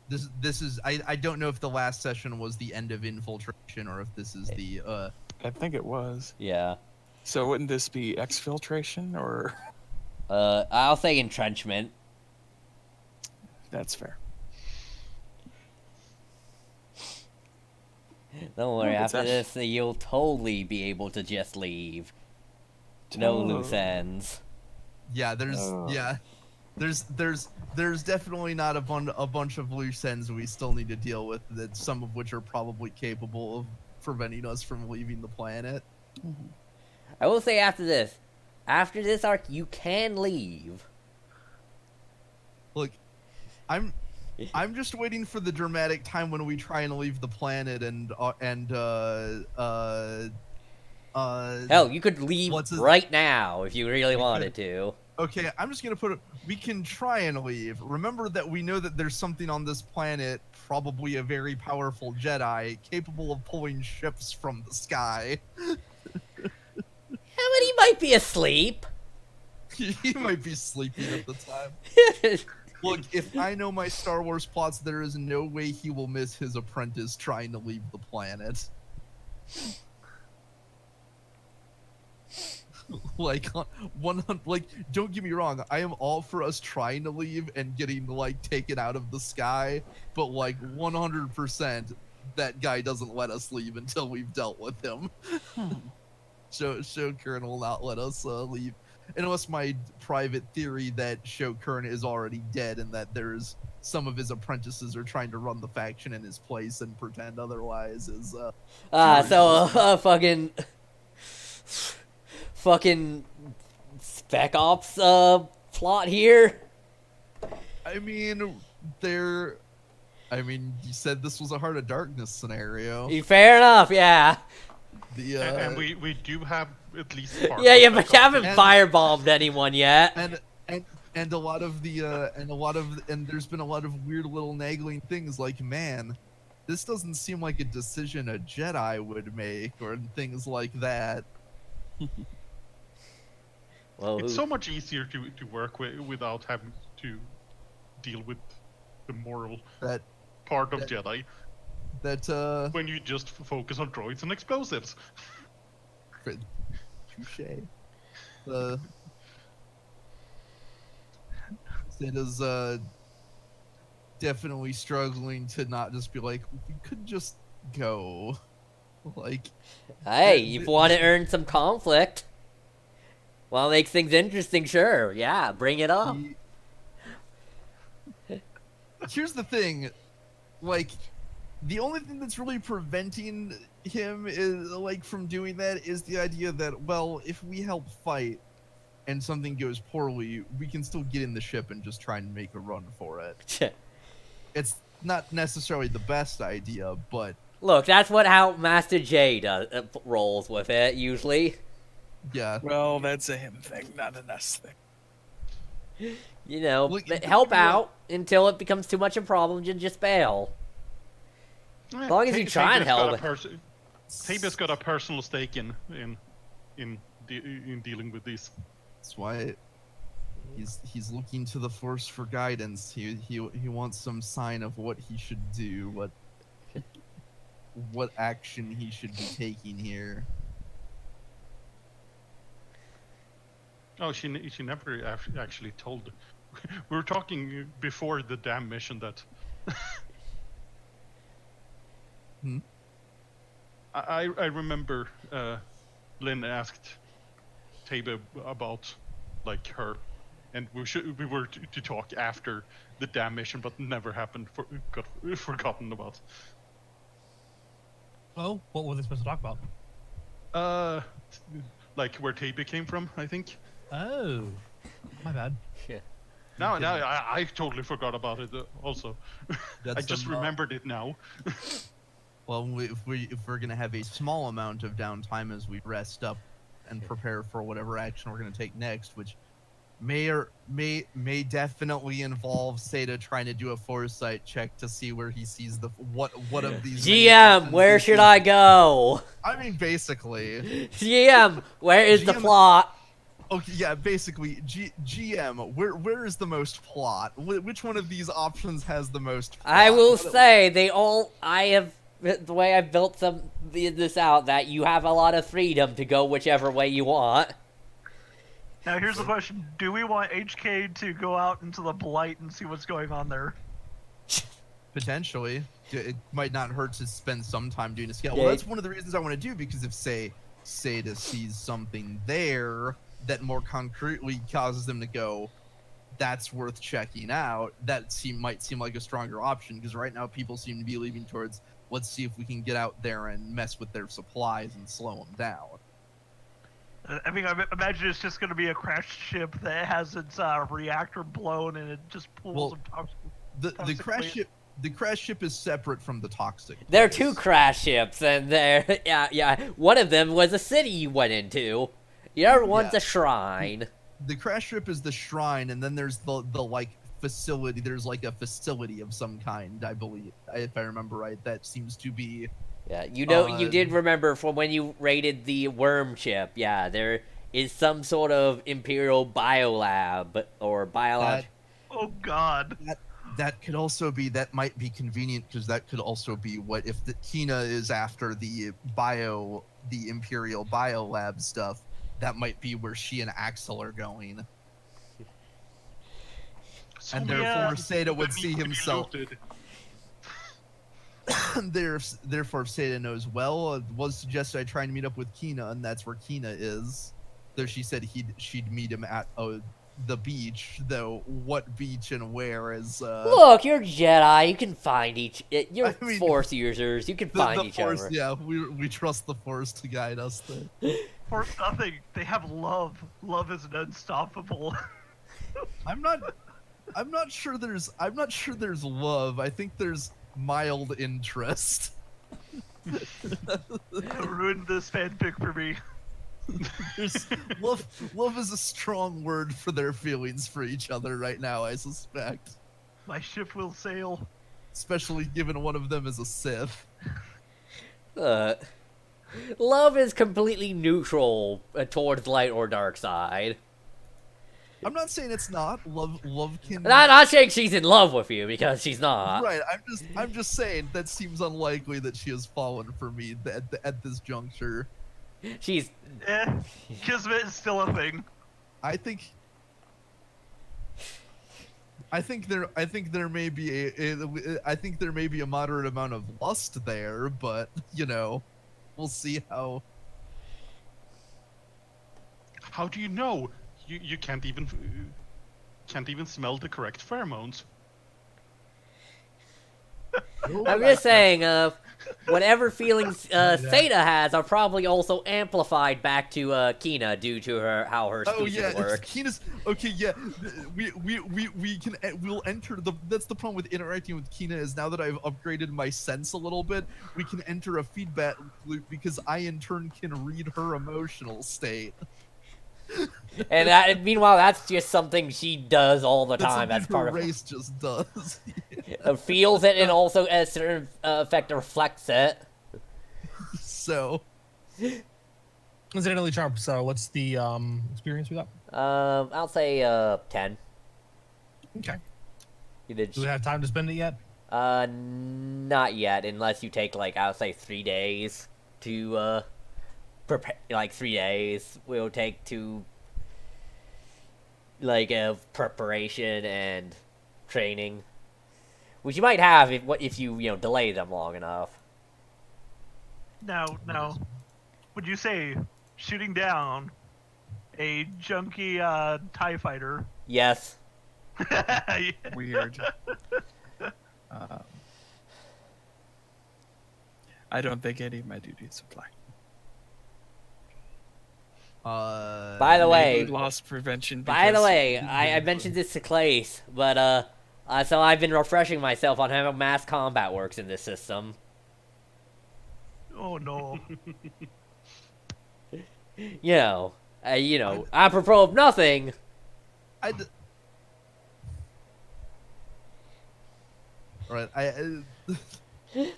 This is I don't know if the last session was the end of infiltration or if this is the I think it was. Yeah. So wouldn't this be exfiltration or? I'll say entrenchment. That's fair. Don't worry, Oh, it's after this, you'll totally be able to just leave. No loose ends. yeah there's definitely not a bunch of loose ends we still need to deal with, that some of which are probably capable of preventing us from leaving the planet. I will say after this arc, you can leave. Look, I'm just waiting for the dramatic time when we try and leave the planet Hell, you could leave right now if you really We wanted could. to. Okay, I'm just gonna put it. We can try and leave. Remember that we know that there's something on this planet, probably a very powerful Jedi, capable of pulling ships from the sky. He might be asleep. He might be sleeping at the time. Look, if I know my Star Wars plots, there is no way he will miss his apprentice trying to leave the planet. Like, don't get me wrong, I am all for us trying to leave and getting, like, taken out of the sky, but, like, 100% that guy doesn't let us leave until we've dealt with him. Shokern will not let us leave. Unless my private theory that Shokern is already dead and that there's some of his apprentices are trying to run the faction in his place and pretend otherwise is fucking Spec Ops plot here. I mean, you said this was a Heart of Darkness scenario. Fair enough, yeah. And we do have at least part Yeah, of but the you haven't firebombed anyone yet. And there's been a lot of weird little nagging things like, man, this doesn't seem like a decision a Jedi would make, or things like that. Well, It's so much easier to work with without having to deal with the moral part of Jedi. When you just focus on droids and explosives. Touche. It is definitely struggling to not just be like, we could just go. Like, hey, you want to earn some conflict? Well, makes things interesting, sure. Yeah, bring it up. Here's the thing, like, the only thing that's really preventing him is, like, from doing that is the idea that, well, if we help fight and something goes poorly, we can still get in the ship and just try and make a run for it. It's not necessarily the best idea, but look, that's how Master J does rolls with it usually. Yeah. Well, that's a him thing, not an us thing. You know, Look, help out until it becomes too much of a problem and just bail. As long as you try and help. Tabia's got a personal stake in dealing with these. That's why he's looking to the Force for guidance. He wants some sign of what he should do, what action he should be taking here. Oh, she never actually told. We were talking before the damn mission that. Hmm? I remember Lynn asked Taba about like her, and we were to talk after the damn mission, but never happened. Got forgotten about. Oh, what were they supposed to talk about? Like where Taba came from, I think. Oh, my bad. Yeah. No, I totally forgot about it. Also, I That's just remembered it now. Well, if we're gonna have a small amount of downtime as we rest up and prepare for whatever action we're gonna take next, which may definitely involve Seda trying to do a foresight check to see where he sees what of these many GM, options where he should sees. I go? I mean, basically. GM, where is the GM plot? Okay, yeah, basically, GM, where is the most plot? Which one of these options has the most plot? I will say they all. I have the way I've built this out that you have a lot of freedom to go whichever way you want. Now here's the question: do we want HK to go out into the Blight and see what's going on there? Potentially. It might not hurt to spend some time doing a scout. Yeah. Well, that's one of the reasons I want to do, because if, say, Seda sees something there that more concretely causes them to go, that's worth checking out, that might seem like a stronger option, because right now people seem to be leaning towards, let's see if we can get out there and mess with their supplies and slow them down. I mean, I imagine it's just going to be a crashed ship that has its reactor blown and it just pulls Well, them toxic. The toxic crash waste. ship... The crash ship is separate from the toxic. There are place. two crash ships, and there, yeah. One of them was a city you went into. The other one's Yeah. a shrine. The crash ship is the shrine, and then there's the like facility. There's like a facility of some kind, I believe, if I remember right. That seems to be. Yeah, you did remember from when you raided the worm ship. Yeah, there is some sort of Imperial biolab or biolog. Oh God. That could also be. That might be convenient, because that could also be what if the Kina is after the Imperial biolab stuff. That might be where she and Axel are going. So And many therefore, things Seda would that see need to be himself. looted. Therefore, Seda knows, well, it was suggested I try and meet up with Kina, and that's where Kina is. Though she said she'd meet him at the beach, though what beach and where is... Look, you're Jedi. You can find you're I mean, Force users. You can find the each Force, other. yeah, we trust the Force to guide us there. For nothing, they have love. Love is unstoppable. I'm not sure there's love. I think there's mild interest. Ruined this fanfic for me. There's love is a strong word for their feelings for each other right now, I suspect. My ship will sail. Especially given one of them is a Sith. Love is completely neutral towards light or dark side. I'm not saying it's not. Love can... Not saying she's in love with you, because she's not. Right, I'm just saying that seems unlikely that she has fallen for me at this juncture. She's... Kismet is still a thing. I think there may be a moderate amount of lust there, but we'll see how. How do you know? You can't even smell the correct pheromones. I'm just saying, whatever feelings Seda has are probably also amplified back to Kina due to how her species work. Kina's okay. Yeah, we'll enter the. That's the problem with interacting with Kina, is now that I've upgraded my sense a little bit, we can enter a feedback loop, because I in turn can read her emotional state. And meanwhile, that's just something she does all the That's time. That's something part her of race just does. feels it, and also a certain effect reflects it. So, Incidentally, Charm. So, what's the experience we got? I'll say 10. Okay. You did. Do we have time to spend it yet? Not yet, unless you take I'll say 3 days to prepare. 3 days will take to like of preparation and training, which you might have if you delay them long enough. Now, would you say shooting down a junky TIE fighter? Yes. Yeah. Weird. I don't think any of my duties apply. By the way, Maybe loss prevention. By the because way, you I didn't- mentioned this to Clace, but so I've been refreshing myself on how mass combat works in this system. Oh no. Apropos of nothing. Alright,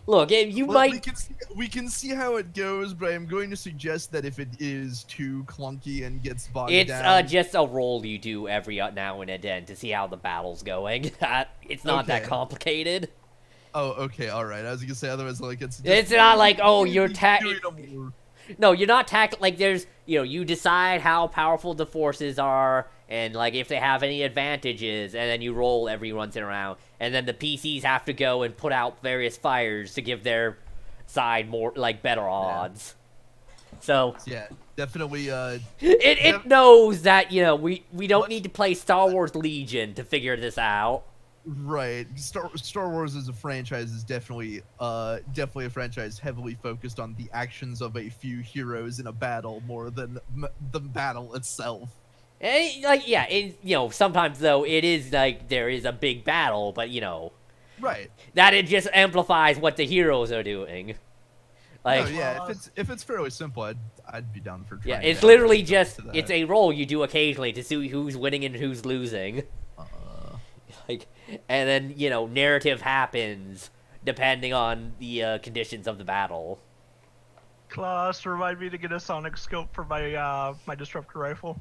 Look, you well, might. we can see how it goes, but I'm going to suggest that if it is too clunky and gets bogged It's down, just a roll you do every now and then to see how the battle's going. It's not that Okay. complicated. Oh, okay, all right. I was gonna say otherwise, like it's. It's not like, oh, you're doing a war. No, you're not like there's you decide how powerful the forces are and like if they have any advantages, and then you roll every once in a round, and then the PCs have to go and put out various fires to give their side more better odds. So Yeah, definitely. it knows that we don't need to play Star Wars Legion to figure this out. Right. Star Wars as a franchise is definitely a franchise heavily focused on the actions of a few heroes in a battle more than the battle itself. And sometimes though it is like there is a big battle, but Right. that it just amplifies what the heroes are doing. Like, No, yeah, if it's fairly simple, I'd be down for trying. yeah, it's to literally get just to that. it's a roll you do occasionally to see who's winning and who's losing. Like, and then narrative happens depending on the conditions of the battle. Klaus, remind me to get a sonic scope for my my disruptor rifle.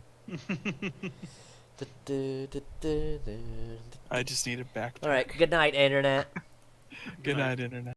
I just need a back. All right, good night, internet. Good night, internet.